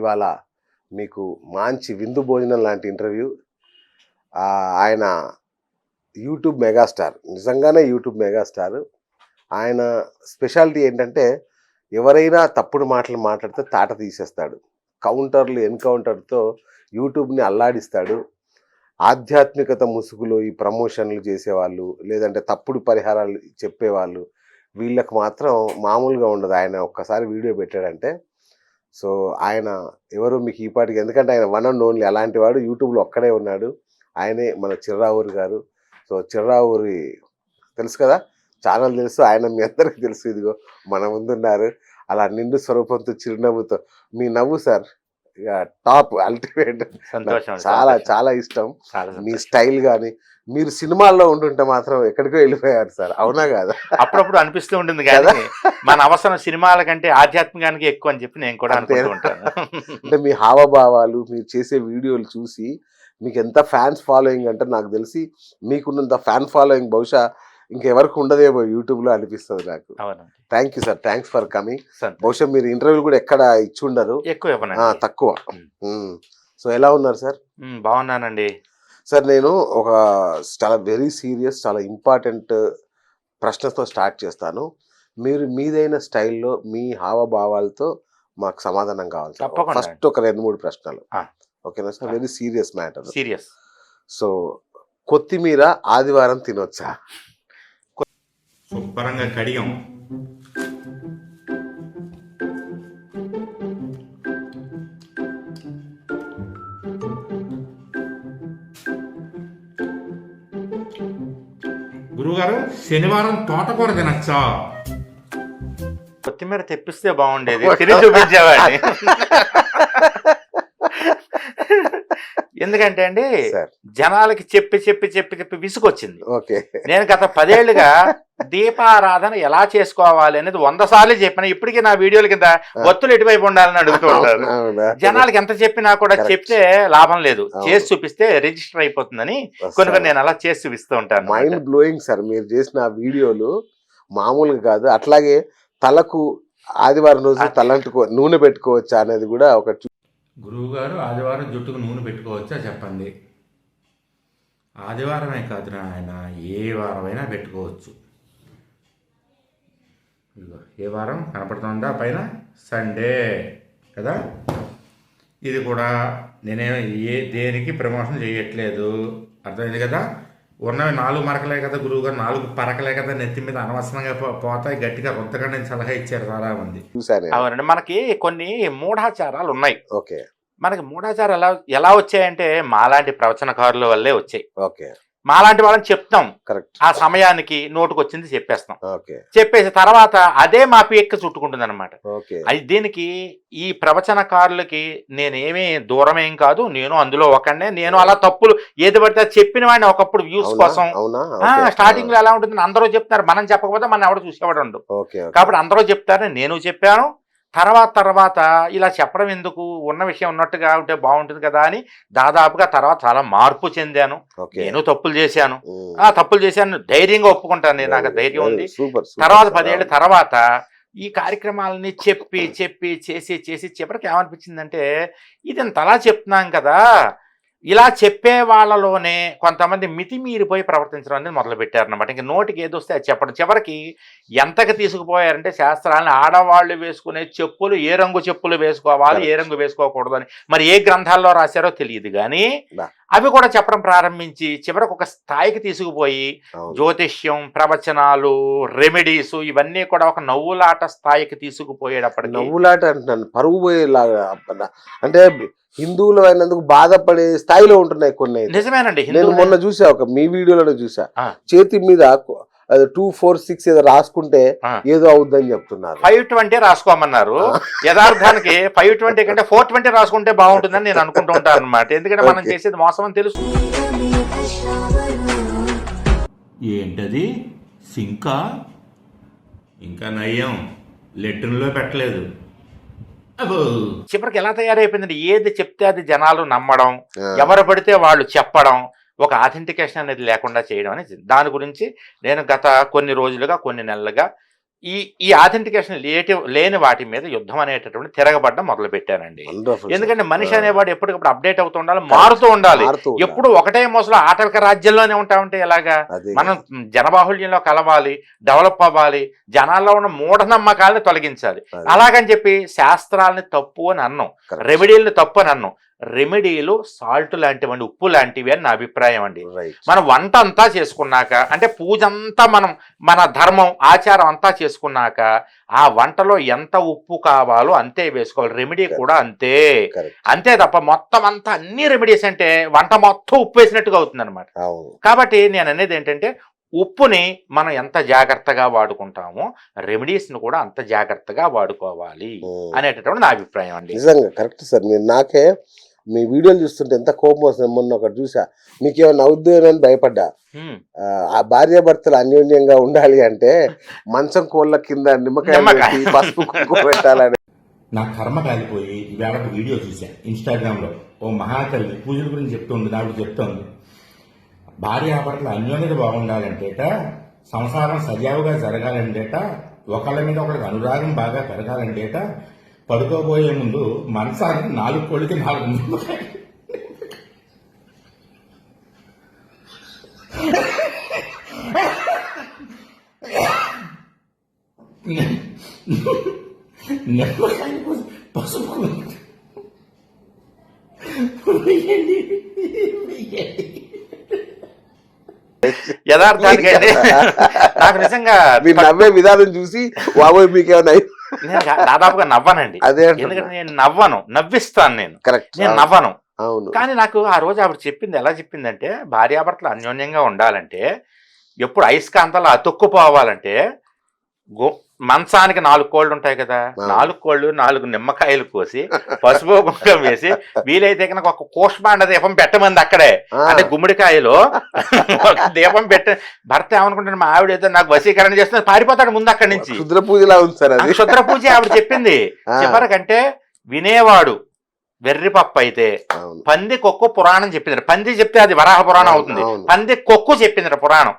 ఇవాళ మీకు మంచి విందు భోజనం లాంటి ఇంటర్వ్యూ. ఆయన యూట్యూబ్ మెగాస్టార్, నిజంగానే యూట్యూబ్ మెగాస్టార్. ఆయన స్పెషాలిటీ ఏంటంటే ఎవరైనా తప్పుడు మాటలు మాట్లాడితే తాట తీసేస్తాడు. కౌంటర్లు ఎన్కౌంటర్తో యూట్యూబ్ని అల్లాడిస్తాడు. ఆధ్యాత్మికత ముసుగులో ఈ ప్రమోషన్లు చేసేవాళ్ళు, లేదంటే తప్పుడు పరిహారాలు చెప్పేవాళ్ళు, వీళ్ళకి మాత్రం మామూలుగా ఉండదు. ఆయన ఒక్కసారి వీడియో పెట్టాడంటే సో ఆయన ఎవరు మీకు ఈ పాటికి, ఎందుకంటే ఆయన వన్ అండ్ ఓన్లీ అలాంటి వాడు. యూట్యూబ్లో ఒక్కడే ఉన్నాడు, ఆయనే మన చిర్రావూరి గారు. సో చిర్రావూరి తెలుసు కదా, ఛానల్ తెలుసు, ఆయన మీ అందరికీ తెలుసు. ఇదిగో మన ముందున్నారు, అలా నిండు స్వరూపంతో చిరునవ్వుతో. మీ నవ్వు సార్ ఇక టాప్, అల్టిమేట్. చాలా చాలా ఇష్టం మీ స్టైల్. కానీ మీరు సినిమాల్లో ఉంటుంటే మాత్రం ఎక్కడికో వెళ్ళిపోయారు సార్, అవునా కాదా? అప్పుడప్పుడు అనిపిస్తూ ఉంటుంది కదా, మన అవసరం సినిమాల కంటే ఆధ్యాత్మికానికి ఎక్కువ అని చెప్పి నేను కూడా అనుకుంటూ ఉంటాను. అంటే మీ హావభావాలు, మీరు చేసే వీడియోలు చూసి మీకు ఎంత ఫ్యాన్స్ ఫాలోయింగ్ అంటే, నాకు తెలిసి మీకున్నంత ఫ్యాన్ ఫాలోయింగ్ బహుశా ఇంకెవరికి ఉండదేమో యూట్యూబ్లో అనిపిస్తుంది నాకు. Thank you sir, thanks for coming. బహుశా మీరు ఇంటర్వ్యూలు కూడా ఎక్కడ ఇచ్చి ఉండరు, తక్కువ. సో ఎలా ఉన్నారు సార్? బాగున్నానండి సార్. నేను ఒక చాలా వెరీ సీరియస్, చాలా ఇంపార్టెంట్ ప్రశ్నతో స్టార్ట్ చేస్తాను. మీరు మీదైన స్టైల్లో మీ హావభావాలతో మాకు సమాధానం కావాలి సార్. ఫస్ట్ ఒక 2-3 ప్రశ్నలు, ఓకేనా sir? Very serious matter. Serious. So కొత్తిమీర ఆదివారం తినొచ్చా? శుభ్రంగా కడిగాం, గురువుగారు శనివారం తోటకూర తినచ్చా? కొత్తిమీర తెప్పిస్తే బాగుండేది, తిని చూపించేవాడిని. ఎందుకంటే అండి జనాలకి చెప్పి చెప్పి చెప్పి చెప్పి విసుగొచ్చింది. నేను గత 10 ఏళ్లుగా దీపారాధన ఎలా చేసుకోవాలి అనేది 100 సార్లు చెప్పిన. ఇప్పటికీ నా వీడియోల కింద ఒత్తులు ఎటువైపు ఉండాలని అడుగుతూ ఉంటారు. జనాలకి ఎంత చెప్పినా కూడా చెప్తే లాభం లేదు, చేసి చూపిస్తే రిజిస్టర్ అయిపోతుందని కొన్ని నేను అలా చేసి చూపిస్తూ ఉంటాను. మైండ్ బ్లోయింగ్ సార్ మీరు చేసిన వీడియోలు, మామూలుగా కాదు. అట్లాగే తలకు ఆదివారం రోజు తలంటుకో నూనె పెట్టుకోవచ్చా అనేది కూడా ఒక. గురువు గారు ఆదివారం జుట్టుకు నూనె పెట్టుకోవచ్చా చెప్పండి? ఆదివారమే కాదు ఆయన, ఏ వారమైనా పెట్టుకోవచ్చు. ఏ వారం కనపడుతుందా పైన? సండే కదా. ఇది కూడా నేనే దేనికి ప్రమోషన్ చేయట్లేదు, అర్థమైంది కదా. ఉన్నవి 4 మరకలే కదా గురువు గారు, 4 పరకలే కదా నెత్తి మీద అనవసరంగా పోతాయి, గట్టిగా రుద్దకండి సలహా ఇచ్చారు చాలా మంది. అవునండి, మనకి కొన్ని మూఢాచారాలు ఉన్నాయి. ఓకే, మనకి మూఢాచారాలు ఎలా వచ్చాయంటే మాలాంటి ప్రవచనకారుల వల్లే వచ్చాయి. ఓకే, మాలాంటి వాళ్ళని చెప్తాం, కరెక్ట్, ఆ సమయానికి నోటుకు వచ్చింది చెప్పేస్తాం. ఓకే, చెప్పేసి తర్వాత అదే మా పీక్క చుట్టుకుంటుంది అనమాట. ఓకే, అది దీనికి ఈ ప్రవచనకారులకి నేనేమీ దూరమేం కాదు, నేను అందులో ఒకనే. నేను అలా తప్పులు ఏది పడితే చెప్పిన వాడిని ఒకప్పుడు వ్యూస్ కోసం. స్టార్టింగ్ లో ఎలా ఉంటుంది, అందరూ చెప్తున్నారు, మనం చెప్పకపోతే మనం ఎవడో చూసేవాడు ఉండు. కాబట్టి అందరూ చెప్తారని నేను చెప్పాను. తర్వాత ఇలా చెప్పడం ఎందుకు, ఉన్న విషయం ఉన్నట్టుగా ఉంటే బాగుంటుంది కదా అని దాదాపుగా తర్వాత చాలా మార్పు చెందాను. నేను తప్పులు చేశాను, తప్పులు చేశాను ధైర్యంగా ఒప్పుకుంటాను, నేను నాకు ధైర్యం ఉంది. తర్వాత 10 ఏళ్ళ తర్వాత ఈ కార్యక్రమాలని చెప్పి చెప్పి చేసి చివరికి ఏమనిపించిందంటే, ఇది ఇంతలా చెప్తున్నాం కదా, ఇలా చెప్పే వాళ్ళలోనే కొంతమంది మితిమీరిపోయి ప్రవర్తించడం అనేది మొదలు పెట్టారనమాట. ఇంక నోటికి ఏది వస్తే అది చెప్పడం. చివరికి ఎంతకు తీసుకుపోయారంటే శాస్త్రాలను ఆడవాళ్ళు వేసుకునే చెప్పులు ఏ రంగు చెప్పులు వేసుకోవాలి, ఏ రంగు వేసుకోకూడదు అని మరి ఏ గ్రంథాల్లో రాశారో తెలియదు, కానీ అవి కూడా చెప్పడం ప్రారంభించి చివరికి ఒక స్థాయికి తీసుకుపోయి జ్యోతిష్యం, ప్రవచనాలు, రెమెడీస్ ఇవన్నీ కూడా ఒక నవ్వులాట స్థాయికి తీసుకుపోయేటప్పటికి. నవ్వులాట అంటున్నాను, పరుగు పోయేలాగా. అంటే హిందువులు అయినందుకు బాధపడే స్థాయిలో ఉంటున్నాయి కొన్ని. నిజమేనండి, నేను మొన్న చూసా, ఒక మీ వీడియోలో చూసా, చేతి మీద 246 ఏదో రాసుకుంటే ఏదో అవుద్దని చెప్తున్నారు. 520 రాసుకోమన్నారు. యథార్థానికి 520 కంటే 420 రాసుకుంటే బాగుంటుందని నేను అనుకుంటూ ఉంటాను అనమాట. ఎందుకంటే మనం చేసేది మోసం అని తెలుసు. ఏంటది సింకా? ఇంకా నయ్యం లెట్రిన్లో పెట్టలేదు. చివరికి ఎలా తయారైపోయిందంటే ఏది చెప్తే అది జనాలు నమ్మడం, ఎవరు పడితే వాళ్ళు చెప్పడం, ఒక ఆథెంటికేషన్ అనేది లేకుండా చేయడం అనేది. దాని గురించి నేను గత కొన్ని రోజులుగా, కొన్ని నెలలుగా ఈ ఆథెంటికేషన్ లేని వాటి మీద యుద్ధం అనేటటువంటి తిరగబడ్డం మొదలు పెట్టానండి. ఎందుకంటే మనిషి అనేవాడు ఎప్పటికప్పుడు అప్డేట్ అవుతూ ఉండాలి, మారుతూ ఉండాలి. ఎప్పుడు ఒకటే మోసలో ఆటవిక రాజ్యంలోనే ఉంటామంటే ఎలాగా? మనం జనబాహుళ్యంలో కలవాలి, డెవలప్ అవ్వాలి, జనాల్లో ఉన్న మూఢనమ్మకాలను తొలగించాలి. అలాగని చెప్పి శాస్త్రాలని తప్పు అని అన్నాం, రెమెడీలని తప్పు అని అన్నాం. రెమెడీలు సాల్ట్ లాంటివండి, ఉప్పు లాంటివి అని నా అభిప్రాయం అండి. మనం వంట అంతా చేసుకున్నాక, అంటే పూజ అంతా మన ధర్మం ఆచారం అంతా చేసుకున్నాక ఆ వంటలో ఎంత ఉప్పు కావాలో అంతే వేసుకోవాలి. రెమెడీ కూడా అంతే. అంతే తప్ప మొత్తం అంతా అన్ని రెమెడీస్ అంటే వంట మొత్తం ఉప్పు వేసినట్టుగా అవుతుంది అనమాట. కాబట్టి నేను అనేది ఏంటంటే ఉప్పుని మనం ఎంత జాగ్రత్తగా వాడుకుంటామో రెమెడీస్ని కూడా అంత జాగ్రత్తగా వాడుకోవాలి అనేటటువంటి నా అభిప్రాయం అండి. నిజంగా కరెక్ట్ సార్. మీరు నాకే మీ వీడియోలు చూస్తుంటే ఎంత కోపం వస్తుంది. మొన్న ఒకటి చూసా, మీకు ఏమైనా అవుద్దని భయపడ్డా. ఆ భార్యాభర్తలు అన్యోన్యంగా ఉండాలి అంటే మంచం కోళ్ళ కింద నిమ్మకాయ పసుపు కుంకుమ పెట్టాలని. నా కర్మ కాలిపోయి ఇవాళ వీడియో చూసా ఇన్స్టాగ్రామ్ లో. ఓ మహాతల్లి పూజల గురించి చెప్తుంది, నాకు చెప్తోంది భార్యాభర్తలు అన్యోన్యత బాగుండాలంటేట, సంసారం సజావుగా జరగాలంటేట, ఒకళ్ళ మీద ఒకళ్ళకి అనురాగం బాగా పెరగాలంటేట, పడుకోబోయే ముందు మనసానికి 4 కోళ్ళకి 4 నిమ్మకాయలు పసుపు యథార్థానికి నాకు నిజంగా మీరు నవ్వే విధానం చూసి బాబోయ్ మీకేమన్నా నేను దాదాపుగా నవ్వనండి. ఎందుకంటే నేను నవ్వను, నవ్విస్తాను. నేను నవ్వను. కానీ నాకు ఆ రోజు ఆవిడ చెప్పింది ఎలా చెప్పిందంటే, భార్యాభర్తలు అన్యోన్యంగా ఉండాలంటే, ఎప్పుడు అయస్కాంతాలు అతుక్కుపోవాలంటే మంచానికి 4 కోళ్ళు ఉంటాయి కదా, 4 కోళ్ళు 4 నిమ్మకాయలు కోసి పసుపు కుంకం వేసి వీలైతే కనుక ఒక కూష్మాండ దీపం పెట్టమంది అక్కడే. అంటే గుమ్మడికాయలో ఒక దీపం పెట్టి భర్త ఏమనుకుంటాడు, మా ఆవిడ ఏదో నాకు వశీకరణ చేస్తుంది, పారిపోతాడు ముందు అక్కడి నుంచి. క్షుద్ర పూజలా ఉంది సార్, క్షుద్ర పూజ ఆవిడ చెప్పింది. చివరికంటే వినేవాడు వెర్రి పప్పు అయితే పంది కొక్కు పురాణం చెప్పింది. పంది చెప్తే అది వరాహ పురాణం అవుతుంది, పంది కొక్కు చెప్పింది పురాణం.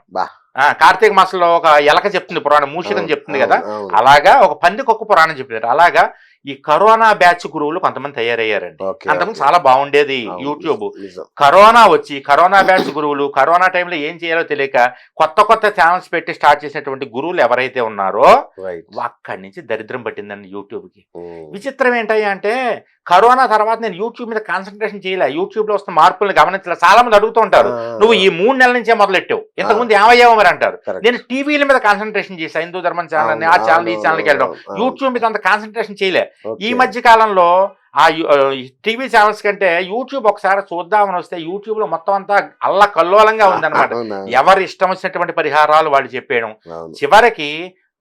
కార్తీక మాసంలో ఒక ఎలక చెప్తుంది పురాణం, మూషికం చెప్తుంది కదా, అలాగా ఒక పంది కొక్కు పురాణం చెప్పింది. అలాగా ఈ కరోనా బ్యాచ్ గురువులు కొంతమంది తయారయ్యారండి. అంతకుముందు చాలా బాగుండేది యూట్యూబ్. కరోనా వచ్చి కరోనా బ్యాచ్ గురువులు కరోనా టైంలో ఏం చేయాలో తెలియక కొత్త ఛానల్స్ పెట్టి స్టార్ట్ చేసినటువంటి గురువులు ఎవరైతే ఉన్నారో అక్కడి నుంచి దరిద్రం పట్టిందండి యూట్యూబ్ కి. విచిత్రం ఏంటయ్యా అంటే, కరోనా తర్వాత నేను యూట్యూబ్ మీద కాన్సన్ట్రేషన్ చేయలే, యూట్యూబ్ లో వస్తున్న మార్పులను గమనించలే. చాలా మంది అడుగుతూ ఉంటారు, నువ్వు ఈ 3 నెలల నుంచే మొదలెట్టావు, ఇంతకుముందు ఏమయ్యావు మరి అంటారు. నేను టీవీల మీద కాన్సన్ట్రేషన్ చేశా, హిందూ ధర్మం ఛానల్, ఆ ఛానల్, ఈ ఛానల్కి వెళ్ళడం, యూట్యూబ్ మీద అంత కాన్సన్ట్రేషన్ చేయలే. ఈ మధ్య కాలంలో ఆ టీవీ ఛానల్స్ కంటే యూట్యూబ్ ఒకసారి చూద్దామని వస్తే యూట్యూబ్ లో మొత్తం అంతా అల్ల కల్లోలంగా ఉందన్నమాట. ఎవరి ఇష్టం వచ్చినటువంటి పరిహారాలు వాళ్ళు చెప్పేయడం. చివరికి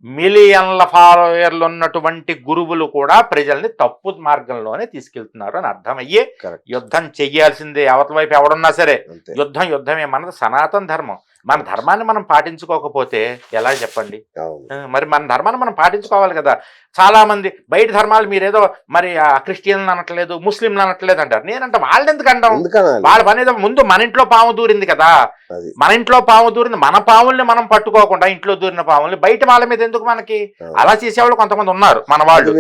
మిలియన్ల ఫాలోయర్లు ఉన్నటువంటి గురువులు కూడా ప్రజల్ని తప్పు మార్గంలోనే తీసుకెళ్తున్నారు అని అర్థమయ్యే యుద్ధం చెయ్యాల్సిందే. అవతల వైపు ఎవడున్నా సరే యుద్ధమే మనది సనాతన ధర్మం. మన ధర్మాన్ని మనం పాటించుకోకపోతే ఎలా చెప్పండి? మరి మన ధర్మాన్ని మనం పాటించుకోవాలి కదా. చాలా మంది బయట ధర్మాలు మీరేదో మరి క్రిస్టియన్లు అనట్లేదు, ముస్లింలు అనట్లేదు అంటారు. నేనంటే వాళ్ళని ఎందుకు అంటాం? వాళ్ళ పని ఏదో ముందు మన ఇంట్లో పాము దూరింది కదా, మన ఇంట్లో పాము దూరింది, మన పాముల్ని మనం పట్టుకోకుండా ఇంట్లో దూరిన పాముల్ని బయట వాళ్ళ మీద ఎందుకు? మనకి అలా చేసేవాళ్ళు కొంతమంది ఉన్నారు, మన వాళ్ళు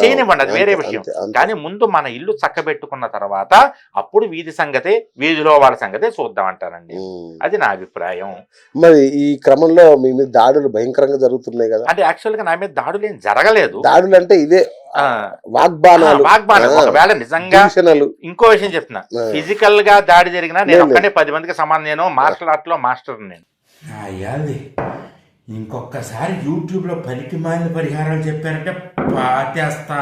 చేయనివ్వండి, అది వేరే విషయం. కానీ ముందు మన ఇల్లు చక్కబెట్టుకున్న తర్వాత అప్పుడు వీధి సంగతే, వీధిలో వాళ్ళ సంగతే చూద్దాం అంటారండి. అది నా అభిప్రాయం. మరి ఈ క్రమంలో మీ మీద దాడులు భయంకరంగా జరుగుతున్నాయి కదా? అంటే యాక్చువల్ గా నా మీద దాడులు ఏం జరగలేదు. దాడులు అంటే ఇదే వాగ్బాణాలు. ఒకవేళ నిజంగా ఇంకో విషయం చెప్తున్నా, ఫిజికల్ గా దాడి జరిగినా నేను ఒక్కడే 10 మందికి సమానం. నేను మార్షల్ ఆర్ట్ లో మాస్టర్. నేను ఇంకొకసారి యూట్యూబ్ లో పనికి మాలిన పరిహారాలు చెప్పారంటే పాతేస్తా.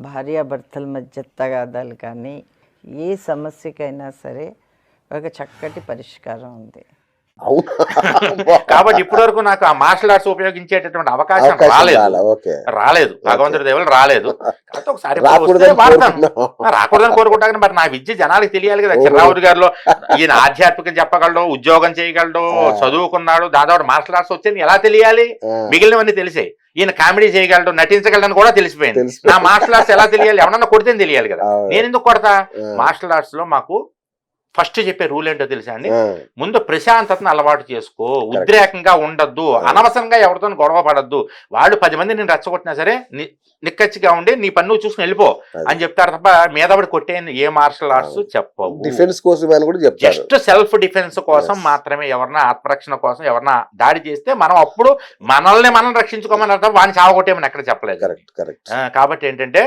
భార్యాభర్తల మధ్య తగాదాలు కానీ ఏ సమస్యకైనా సరే ఒక చక్కటి పరిష్కారం ఉంది. కాబట్టి ఇప్పటి వరకు నాకు ఆ మార్షల్ ఆర్ట్స్ ఉపయోగించేటటువంటి అవకాశం రాలేదు, భగవంతుడి దేవుళ్ళు రాలేదు. కాబట్టి ఒకసారి రాకూడదని కోరుకుంటా. మరి నా విద్య జనాలకు తెలియాలి కదా. చిర్రావురి గారిలో ఈయన ఆధ్యాత్మికం చెప్పగలడు, ఉద్యోగం చేయగలడు, చదువుకున్నాడు, దాదాపు మార్షల్ ఆర్ట్స్ వచ్చేది ఎలా తెలియాలి? మిగిలినవన్నీ తెలిసాయి. ఈయన కామెడీ చేయగలడు, నటించగలడని కూడా తెలిసిపోయింది. నా మార్షల్ ఆర్ట్స్ ఎలా తెలియాలి? ఎవరన్నా కొడితే తెలియాలి కదా. నేను ఎందుకు కొడతా? మార్షల్ ఆర్ట్స్ లో మాకు ఫస్ట్ చెప్పే రూల్ ఏంటో తెలుసా అండి, ఆ, ముందు ప్రశాంతతను అలవాటు చేసుకో, ఉద్రేకంగా ఉండద్దు, అనవసరంగా ఎవరితో గొడవ పడద్దు. వాళ్ళు 10 మంది నేను రెచ్చగొట్టినా సరే నిక్కచ్చిగా ఉండి నీ పన్ను నువ్వు చూసుకుని వెళ్ళిపో అని చెప్తారు తప్ప మీదపడి కొట్టే ఏ మార్షల్ ఆర్ట్స్ చెప్పవు. డిఫెన్స్ కోసం అని కూడా చెప్తారు. జస్ట్ సెల్ఫ్ డిఫెన్స్ కోసం మాత్రమే, ఎవరన్నా ఆత్మరక్షణ కోసం ఎవరన్నా దాడి చేస్తే మనం అప్పుడు మనల్ని మనం రక్షించుకోమని అర్థం, వాడిని చావగొట్టేమని ఎక్కడ చెప్పలేదు. Correct correct. కాబట్టి ఏంటంటే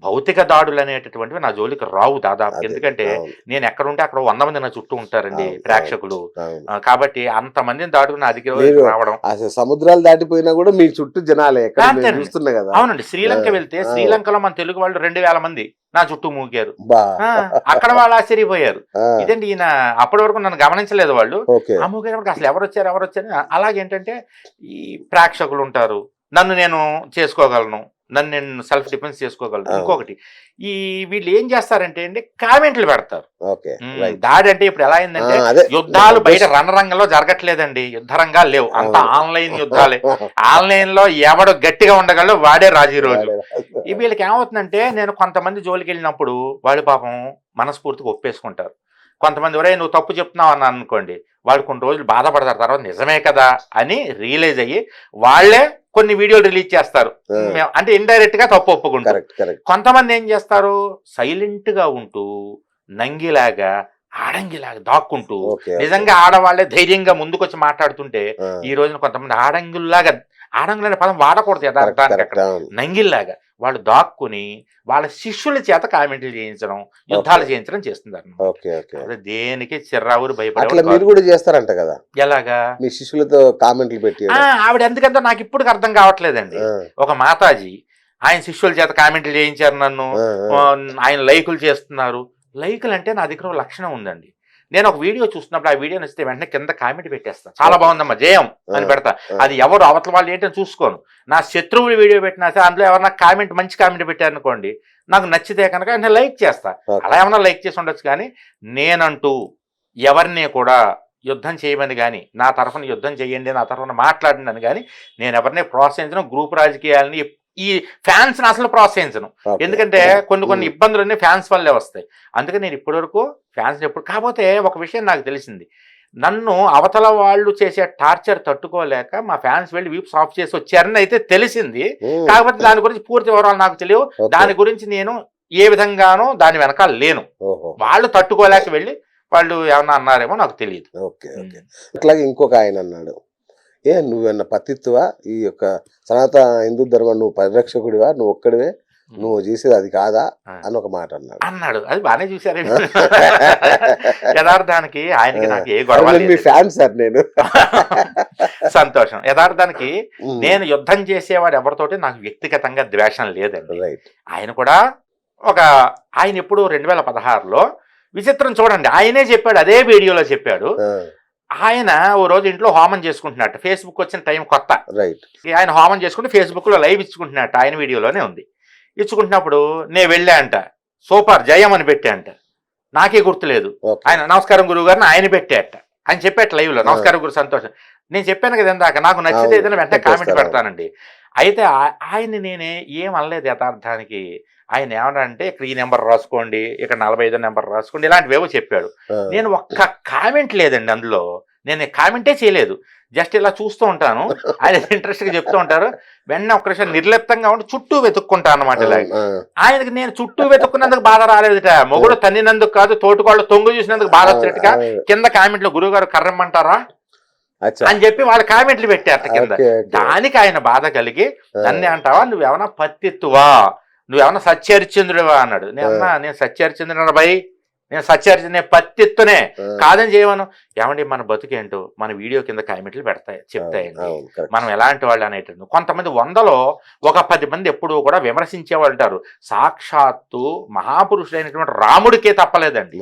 భౌతిక దాడులు అనేటటువంటివి నా జోలికి రావు దాదాపు. అదే, ఎందుకంటే అవును, నేను ఎక్కడ ఉంటే అక్కడ 100 మంది నా చుట్టూ ఉంటారండి అవును, ప్రేక్షకులు. అవును. కాబట్టి అంతమందిని దాటుకుని అది మీరు రావడం. అసలు సముద్రాలు దాటిపోయినా కూడా మీ చుట్టూ జనాలే ఎక్కడ అంతేనండి. నేను చూస్తున్నా కదా. అవునండి, శ్రీలంక వెళ్తే శ్రీలంకలో మన తెలుగు వాళ్ళు 2000 మంది నా చుట్టూ మూగారు. బా, అక్కడ వాళ్ళు ఆశ్చర్యపోయారు, ఆ, ఇదండి ఈయన అప్పటి వరకు నన్ను గమనించలేదు వాళ్ళు. ఓకే, ఆ మూగేటప్పుడు అసలు ఎవరు వచ్చారు. అలాగేంటంటే ఈ ప్రేక్షకులు ఉంటారు, నన్ను నేను చేసుకోగలను, నన్ను నేను సెల్ఫ్ డిఫెన్స్ చేసుకోగలను. ఇంకొకటి ఈ వీళ్ళు ఏం చేస్తారంటే అండి కామెంట్లు పెడతారు. Okay, right. దాడి అంటే ఇప్పుడు ఎలా అయిందంటే అదే యుద్ధాలు బయట రణరంగంలో జరగట్లేదండి, యుద్ధ రంగాలు లేవు, అంతా ఆన్లైన్ యుద్ధాలే. ఆన్లైన్ లో ఎవడు గట్టిగా ఉండగలడు వాడే రాజు ఈ రోజు. ఈ వీళ్ళకి ఏమవుతుందంటే నేను కొంతమంది జోలికి వెళ్ళినప్పుడు వాళ్ళు పాపం మనస్ఫూర్తిగా ఒప్పేసుకుంటారు. కొంతమంది ఒరే నువ్వు తప్పు చెప్తున్నావు అన్న అనుకోండి, వాళ్ళు కొన్ని రోజులు బాధపడతారు, తర్వాత నిజమే కదా అని రియలైజ్ అయ్యి వాళ్ళే కొన్ని వీడియోలు రిలీజ్ చేస్తారు. అంటే ఇండైరెక్ట్ గా తప్పు ఒప్పుకుంటారు. Correct correct. కొంతమంది ఏం చేస్తారు సైలెంట్ గా ఉంటూ నంగిలాగా ఆడంగిలాగా దాక్కుంటూ ఓకే, నిజంగా ఆడవాళ్లే ధైర్యంగా ముందుకొచ్చి మాట్లాడుతుంటే ఆ, ఈ రోజున కొంతమంది ఆడంగుల్లాగా, ఆడంగులనే పదం వాడకూడదు కరెక్ట్ యథార్థానికి కరెక్ట్, అక్కడ, అవును. నంగిల్లాగా వాళ్ళు దాక్కుని వాళ్ళ శిష్యుల చేత కామెంట్లు చేయించడం, యుద్ధాలు చేయించడం చేస్తున్నారు. Okay okay. అదే దేనికి చిర్రావురు అట్లా భయపడే మీరు కూడా చేస్తారంట కదా, ఎలాగా మీ శిష్యులతో కామెంట్లు పెట్టి. ఆవిడ ఎందుకంటే నాకు ఇప్పుడు అర్థం కావట్లేదండి. ఒక మాతాజీ ఆయన శిష్యుల చేత కామెంట్లు చేయించారు నన్ను, ఆయన లైకులు చేస్తున్నారు. లైకులు అంటే నా దగ్గర ఒక లక్షణం ఉందండి, నేను ఒక వీడియో చూస్తున్నప్పుడు ఆ వీడియో నచ్చితే వెంటనే కింద కామెంట్ పెట్టేస్తాను, చాలా బాగుందమ్మా జయం అని పెడతా. అది ఎవరు అవతల వాళ్ళు ఏంటని చూసుకోను. నా శత్రువులు వీడియో పెట్టినా సరే అందులో ఎవరన్నా కామెంట్ మంచి కామెంట్ పెట్టారనుకోండి, నాకు నచ్చితే కనుక నేను లైక్ చేస్తా. అలా ఏమన్నా లైక్ చేసి ఉండొచ్చు, కానీ నేనంటూ ఎవరిని కూడా యుద్ధం చేయమని కానీ నా తరఫున యుద్ధం చేయండి నా తరఫున మాట్లాడండి అని కానీ నేను ఎవరిని ప్రోత్సహించను. గ్రూప్ రాజకీయాలని ఈ ఫ్యాన్స్ అసలు ప్రోత్సహించను, ఎందుకంటే కొన్ని ఇబ్బందులన్నీ ఫ్యాన్స్ వల్లే వస్తాయి. అందుకే నేను ఇప్పటివరకు ఫ్యాన్స్ ఎప్పుడు, కాకపోతే ఒక విషయం నాకు తెలిసింది, నన్ను అవతల వాళ్ళు చేసే టార్చర్ తట్టుకోలేక మా ఫ్యాన్స్ వెళ్ళి వీప్స్ ఆఫ్ చేసి వచ్చారని అయితే తెలిసింది. కాకపోతే దాని గురించి పూర్తి వివరాలు నాకు తెలియవు, దాని గురించి నేను ఏ విధంగానూ దాని వెనకాల లేను. వాళ్ళు తట్టుకోలేక వెళ్ళి వాళ్ళు ఏమన్నా అన్నారేమో నాకు తెలియదు. Okay okay. అట్లాగే ఇంకొక ఆయన అన్నాడు, నువ్వన్న పతిత్వా ఈ యొక్క సనాతన హిందూ ధర్మం నువ్వు పరిరక్షకుడివా, నువ్వు ఒక్కడివే, నువ్వు చేసేది అది కాదా అని ఒక మాట అన్నాడు. అది బాగానే చూసారే యథార్థానికి ఆయనకి నాకు ఏ గొడవ మీ ఫ్యాన్ సార్ నేను. సంతోషం. యథార్థానికి నేను యుద్ధం చేసేవాడు ఎవరితోటి నాకు వ్యక్తిగతంగా ద్వేషం లేదండి. ఆయన కూడా ఆయన ఎప్పుడు 2016లో విచిత్రం చూడండి, ఆయనే చెప్పాడు, అదే వీడియోలో చెప్పాడు. ఆయన ఓ రోజు ఇంట్లో హోమం చేసుకుంటున్నట్టు, ఫేస్బుక్ వచ్చిన టైం కొత్త, ఆయన హోమం చేసుకుంటే ఫేస్బుక్ లో లైవ్ ఇచ్చుకుంటున్నట్టు ఆయన వీడియోలోనే ఉంది. ఇచ్చుకుంటున్నప్పుడు నేను వెళ్ళా అంట, సూపర్ జయం అని పెట్టా అంట, నాకే గుర్తులేదు. ఆయన నమస్కారం గురువు గారిని ఆయన పెట్టేట, ఆయన చెప్పేట లైవ్ లో నమస్కారం గురు సంతోషం. నేను చెప్పాను కదా ఇందాక, నాకు నచ్చితే ఏదైనా వెంటనే కామెంట్ పెడతానండి. అయితే ఆయన్ని నేనే ఏం అనలేదు యథార్థానికి. ఆయన ఏమన్నాడంటే ఇక్కడ ఈ నెంబర్ రాసుకోండి, ఇక్కడ 45 నెంబర్ రాసుకోండి, ఇలాంటివేవో చెప్పాడు. నేను ఒక్క కామెంట్ లేదండి అందులో, నేను కామెంటే చేయలేదు, జస్ట్ ఇలా చూస్తూ ఉంటాను. ఆయన ఇంట్రెస్ట్ గా చెప్తూ ఉంటారు, వెంటనే ఒక్క నిమిషం నిర్లిప్తంగా ఉండి చుట్టూ వెతుక్కుంటాను అనమాట. ఇలా ఆయనకి నేను చుట్టూ వెతుక్కున్నందుకు బాధ రాలేదుట, మొగుడు తన్నినందుకు కాదు, తోటుకోళ్ళు తొంగు చూసినందుకు బాధ వచ్చినట్టుగా కింద కామెంట్లు గురువు గారు కర్రమ్మంటారా అని చెప్పి వాళ్ళ కామెంట్లు పెట్టారట కింద. దానికి ఆయన బాధ కలిగి నన్నే అంటావా, నువ్వేమన్నా పత్తిత్తువా, నువ్వేమన్నా సత్యహరిశ్చంద్రుడివా అన్నాడు. నేను సత్యహరిశ్చంద్రుడు భయ్, నేను సత్యహరిశ్చంద్ర పత్తిత్తునే కాదని చేయమను. ఏమండి మన బతుకేంటో మన వీడియో కింద కామెంట్లు చెప్తాయండి మనం ఎలాంటి వాళ్ళు అనేటట్టు. కొంతమంది 100లో ఒక 10 మంది ఎప్పుడూ కూడా విమర్శించే వాళ్ళు ఉంటారు. సాక్షాత్తు మహాపురుషుడైనటువంటి రాముడికే తప్పలేదండి.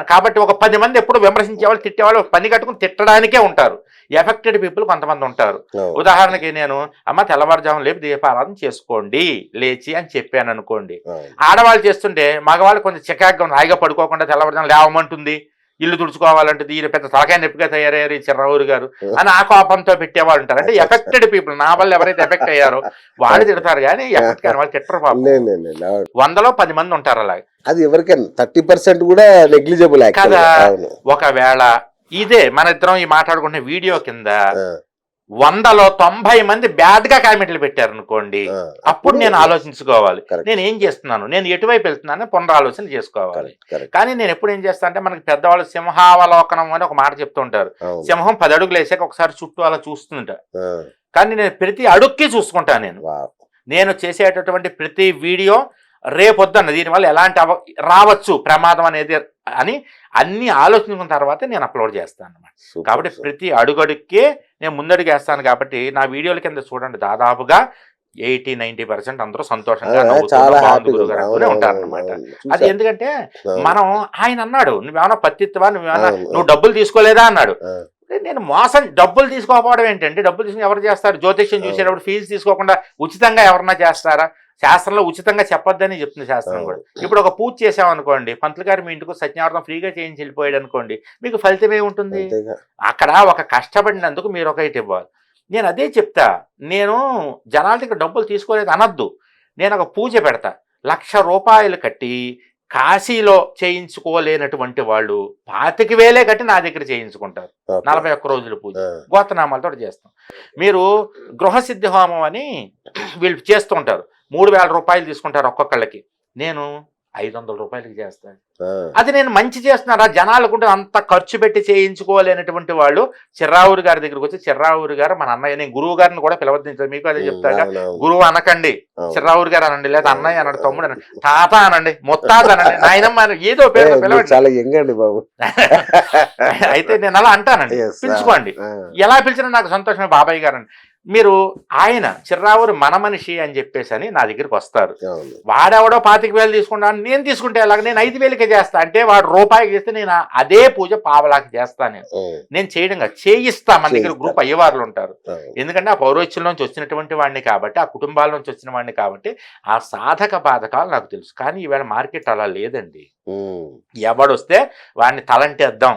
కాబట్టి ఒక 10 మంది ఎప్పుడు విమర్శించేవాళ్ళు తిట్టేవాళ్ళు పని కట్టుకుని తిట్టడానికే ఉంటారు. ఎఫెక్టెడ్ పీపుల్ కొంతమంది ఉంటారు. ఉదాహరణకి నేను అమ్మ తెల్లవారుజామున లేపి దీపారాధన చేసుకోండి లేచి అని చెప్పాను అనుకోండి, ఆడవాళ్ళు చేస్తుంటే మగవాళ్ళు కొంచెం చికాగ్గా హాయిగా పడుకోకుండా తెల్లవారుజామున లేవమంటుంది, ఇల్లు తుడుచుకోవాలంటే ఈయన పెద్ద తలకాయ నొప్పిగా తయారయ్యారు ఈ చిర్రావూరు గారు అని ఆ కోపంతో పెట్టేవాళ్ళు ఉంటారు. అంటే ఎఫెక్టెడ్ పీపుల్, నా వల్ల ఎవరైతే ఎఫెక్ట్ అయ్యారో వాళ్ళు తిడతారు కానీ ఎఫెక్ట్ కాని వాళ్ళు తిట్టరు పాపం. 100లో 10 మంది ఉంటారు అలాగే. అది ఎవరికైనా 30% కూడా నెగ్లిజిబుల్ కదా. ఒకవేళ ఇదే మన ఇద్దరం ఈ మాట్లాడుకుంటున్న వీడియో కింద 100లో 90 మంది బ్యాడ్ గా కామెంట్లు పెట్టారు అనుకోండి, అప్పుడు నేను ఆలోచించుకోవాలి నేను ఏం చేస్తున్నాను, నేను ఎటువైపు వెళ్తున్నాను పునరాలోచన చేసుకోవాలి. కానీ నేను ఎప్పుడు ఏం చేస్తా అంటే, మనకి పెద్దవాళ్ళు సింహావలోకనం అని ఒక మాట చెప్తూ ఉంటారు. సింహం 10 అడుగులు వేసాక ఒకసారి చుట్టూ అలా చూస్తుంటా, కానీ నేను ప్రతి అడుక్కి చూసుకుంటాను. నేను చేసేటటువంటి ప్రతి వీడియో రేపొద్దున్న దీనివల్ల ఎలాంటి రావచ్చు ప్రమాదం అనేది అని అన్ని ఆలోచించుకున్న తర్వాత నేను అప్లోడ్ చేస్తాను అన్నమాట. కాబట్టి ప్రతి అడుగడుక్కే నేను ముందడుగు వేస్తాను. కాబట్టి నా వీడియోల కింద చూడండి దాదాపుగా 80-90% అందరూ సంతోషంగా ఉంటారు అనమాట. అది ఎందుకంటే మనం ఆయన అన్నాడు నువ్వేమన్నా పత్తిత్వా, నువ్వు డబ్బులు తీసుకోలేదా అన్నాడు. నేను మోసం డబ్బులు తీసుకోకపోవడం ఏంటంటే, డబ్బులు తీసుకుని ఎవరు చేస్తారు? జ్యోతిష్యం చూసేటప్పుడు ఫీజు తీసుకోకుండా ఉచితంగా ఎవరన్నా చేస్తారా? శాస్త్రంలో ఉచితంగా చెప్పొద్దని చెప్తుంది శాస్త్రం కూడా. ఇప్పుడు ఒక పూజ చేసామనుకోండి, పంతులు గారు మీ ఇంటికి సత్యనారాయణ ఫ్రీగా చేయించి వెళ్ళిపోయాడు అనుకోండి, మీకు ఫలితం ఏముంటుంది? అక్కడ ఒక కష్టపడినందుకు మీరు ఒకటి ఇవ్వాలి. నేను అదే చెప్తా, నేను జనాల దగ్గర డబ్బులు తీసుకోలేదు అనొద్దు. నేను ఒక పూజ పెడతా, 1,00,000 రూపాయలు కట్టి కాశీలో చేయించుకోలేనటువంటి వాళ్ళు 25,000 కట్టి నా దగ్గర చేయించుకుంటారు. 41 రోజుల పూజ గోత్రనామాలతో చేస్తాం. మీరు గృహసిద్ధి హోమం అని వీళ్ళు చేస్తూ ఉంటారు, 3,000 రూపాయలు తీసుకుంటారు ఒక్కొక్కళ్ళకి. నేను 500 రూపాయలకి చేస్తాను. అది నేను మంచి చేస్తున్నారా? జనాలకుంటే అంత ఖర్చు పెట్టి చేయించుకోలేనటువంటి వాళ్ళు చిర్రావూరు గారి దగ్గరికి వచ్చి, చిర్రావూరు గారు మన అన్నయ్య, నేను గురువు గారిని కూడా పిలవద్దు, మీకు అదే చెప్తాగా, గురువు అనకండి, చిర్రావూరు గారు అనండి, లేదా అన్నయ్య అన్నాడు, తమ్ముడు అనండి, తాత అనండి, ముత్తాత అనండి, నాయనమ్మ ఏదో పేరు పిలవండి. అయితే నేను అలా అంటానండి, పిలుచుకోండి. ఎలా పిలిచినా నాకు సంతోషమే. బాబాయ్ గారు అని మీరు ఆయన చిర్రావూరు మన మనిషి అని చెప్పేసి అని నా దగ్గరికి వస్తారు. వాడెవడో 25,000 తీసుకుంటాను, నేను తీసుకుంటే అలాగ నేను 5,000కే చేస్తా అంటే, వాడు రూపాయికి చేస్తే నేను అదే పూజ పావలాకి చేస్తాను. నేను చేయడంగా చేయిస్తా. మన దగ్గర గ్రూప్ అయ్యేవాళ్ళు ఉంటారు. ఎందుకంటే ఆ పౌరోహిత్యం నుంచి వచ్చినటువంటి వాడిని కాబట్టి, ఆ కుటుంబాల నుంచి వచ్చిన వాడిని కాబట్టి ఆ సాధక బాధకాలు నాకు తెలుసు. కానీ ఈవేళ మార్కెట్ అలా లేదండి. ఎవడొస్తే వాడిని తలంటేద్దాం,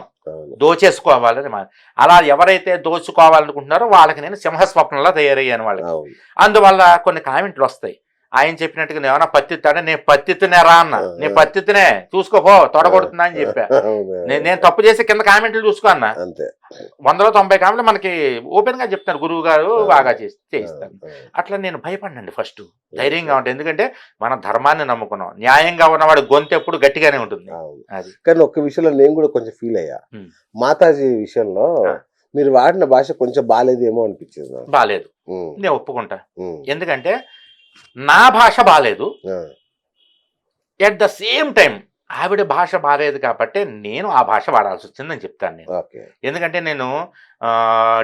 దోచేసుకోవాలని. అలా ఎవరైతే దోచుకోవాలనుకుంటున్నారో వాళ్ళకి నేను సింహస్వప్నంలో తయారయ్యాను వాళ్ళకి. అందువల్ల కొన్ని కామెంట్లు వస్తాయి. ఆయన చెప్పినట్టుగా నేను ఏమన్నా పత్తిత్తాడే, నేను పత్తిత్తునే రా అన్న, నేను పత్తిత్తునే చూసుకోపో తొడగొడుతున్నా అని చెప్పా. నేను తప్పు చేసి కింద కామెంట్లు చూసుకో అన్న. 100లో 90 కామెంట్లు మనకి ఓపెన్ గా చెప్తారు, గురువు గారు బాగా చేయిస్తాను. అట్లా నేను భయపడినండి, ఫస్ట్ ధైర్యంగా ఉంటాను. ఎందుకంటే మన ధర్మాన్ని నమ్ముకున్నాం, న్యాయంగా ఉన్నవాడు గొంతు ఎప్పుడు గట్టిగానే ఉంటుంది. అది కానీ ఒక్క విషయంలో నేను కూడా కొంచెం ఫీల్ అయ్యా, మాతాజీ విషయంలో మీరు వాడిన భాష కొంచెం బాగాలేదేమో అనిపించింది. బాగాలేదు, నేను ఒప్పుకుంటా. ఎందుకంటే నా భాష బాగాలేదు, ఎట్ ద సేమ్ టైం ఆవిడ భాష బాగాలేదు కాబట్టి నేను ఆ భాష వాడాల్సి వచ్చిందని చెప్తాను నేను. ఎందుకంటే నేను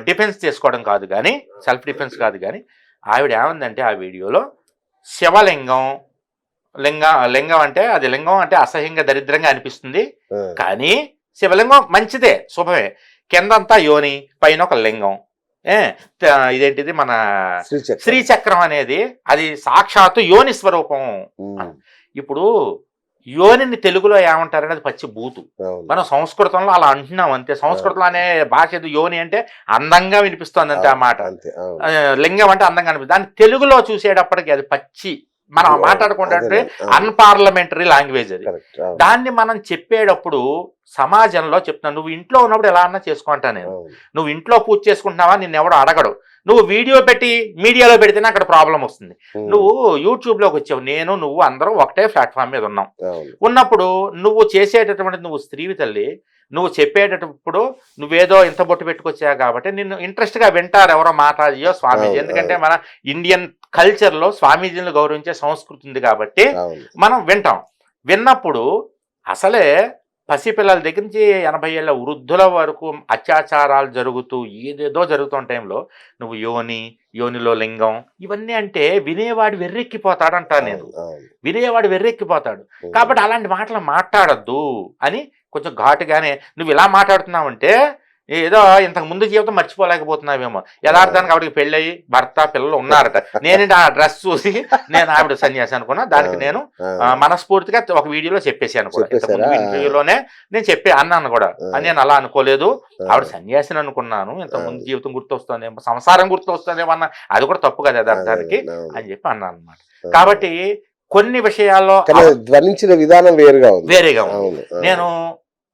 డిఫెన్స్ చేసుకోవడం కాదు కానీ, సెల్ఫ్ డిఫెన్స్ కాదు కానీ, ఆవిడ ఏమందంటే ఆ వీడియోలో శివలింగం, లింగం అంటే అది లింగం అంటే అసహ్యంగా దరిద్రంగా అనిపిస్తుంది, కానీ శివలింగం మంచిదే, శుభమే. కిందంతా యోని, పైన ఒక లింగం. ఇదేంటిది మన శ్రీచక్రం అనేది, అది సాక్షాత్తు యోని స్వరూపం. ఇప్పుడు యోనిని తెలుగులో ఏమంటారనేది పచ్చి బూతు. మనం సంస్కృతంలో అలా అంటున్నాం అంతే. సంస్కృతంలో అనే భాష ఏదో యోని అంటే అందంగా వినిపిస్తుంది అంతే ఆ మాట. లింగం అంటే అందంగా అనిపిస్తుంది. దాన్ని తెలుగులో చూసేటప్పటికి అది పచ్చి, మనం మాట్లాడుకుంటే అన్పార్లమెంటరీ లాంగ్వేజ్ అది. దాన్ని మనం చెప్పేటప్పుడు సమాజంలో చెప్తున్నాను, నువ్వు ఇంట్లో ఉన్నప్పుడు ఎలా అన్నా చేసుకుంటా నేను. నువ్వు ఇంట్లో పూజ చేసుకుంటున్నావా నిన్ను ఎవడు అడగడు. నువ్వు వీడియో పెట్టి మీడియాలో పెడితేనే అక్కడ ప్రాబ్లం వస్తుంది. నువ్వు యూట్యూబ్లోకి వచ్చావు, నేను నువ్వు అందరం ఒకటే ప్లాట్ఫామ్ మీద ఉన్నాం. ఉన్నప్పుడు నువ్వు చేసేటటువంటి, నువ్వు స్త్రీవి తల్లి, నువ్వు చెప్పేటప్పుడు నువ్వేదో ఇంత బొట్టు పెట్టుకొచ్చావు కాబట్టి నిన్ను ఇంట్రెస్ట్గా వింటారు ఎవరో మాట్లాడియో స్వామీజీ. ఎందుకంటే మన ఇండియన్ కల్చర్లో స్వామీజీని గౌరవించే సంస్కృతి ఉంది కాబట్టి మనం వింటాం. విన్నప్పుడు అసలే పసిపిల్లల దగ్గర నుంచి 80 ఏళ్ళ వృద్ధుల వరకు అత్యాచారాలు జరుగుతూ ఏదేదో జరుగుతున్న టైంలో నువ్వు యోనిలో లింగం ఇవన్నీ అంటే వినేవాడు వెర్రెక్కిపోతాడంటా. నేను వినేవాడు వెర్రెక్కిపోతాడు. కాబట్టి అలాంటి మాటలు మాట్లాడద్దు అని కొంచెం ఘాటుగానే, నువ్వు ఇలా మాట్లాడుతున్నావంటే ఏదో ఇంతకు ముందు జీవితం మర్చిపోలేకపోతున్నావేమో. యథార్థానికి ఆవిడకి పెళ్ళయి భర్త పిల్లలు ఉన్నారట. నేనంటే ఆ డ్రెస్ చూసి నేను ఆవిడ సన్యాసి అనుకున్నా. దానికి నేను మనస్ఫూర్తిగా ఒక వీడియోలో చెప్పేసాను కూడా. ఇంతకుముందు ఇంటర్వ్యూలోనే నేను అన్నాను కూడా. నేను అలా అనుకోలేదు, ఆవిడ సన్యాసిని అనుకున్నాను, ఇంతకుముందు జీవితం గుర్తొస్తుందేమో, సంసారం గుర్తొస్తుందేమో అన్న, అది కూడా తప్పు కదా యథార్థానికి అని చెప్పి అన్నాను అనమాట. కాబట్టి కొన్ని విషయాల్లో ధ్వనించిన విధానం వేరుగా ఉంది. నేను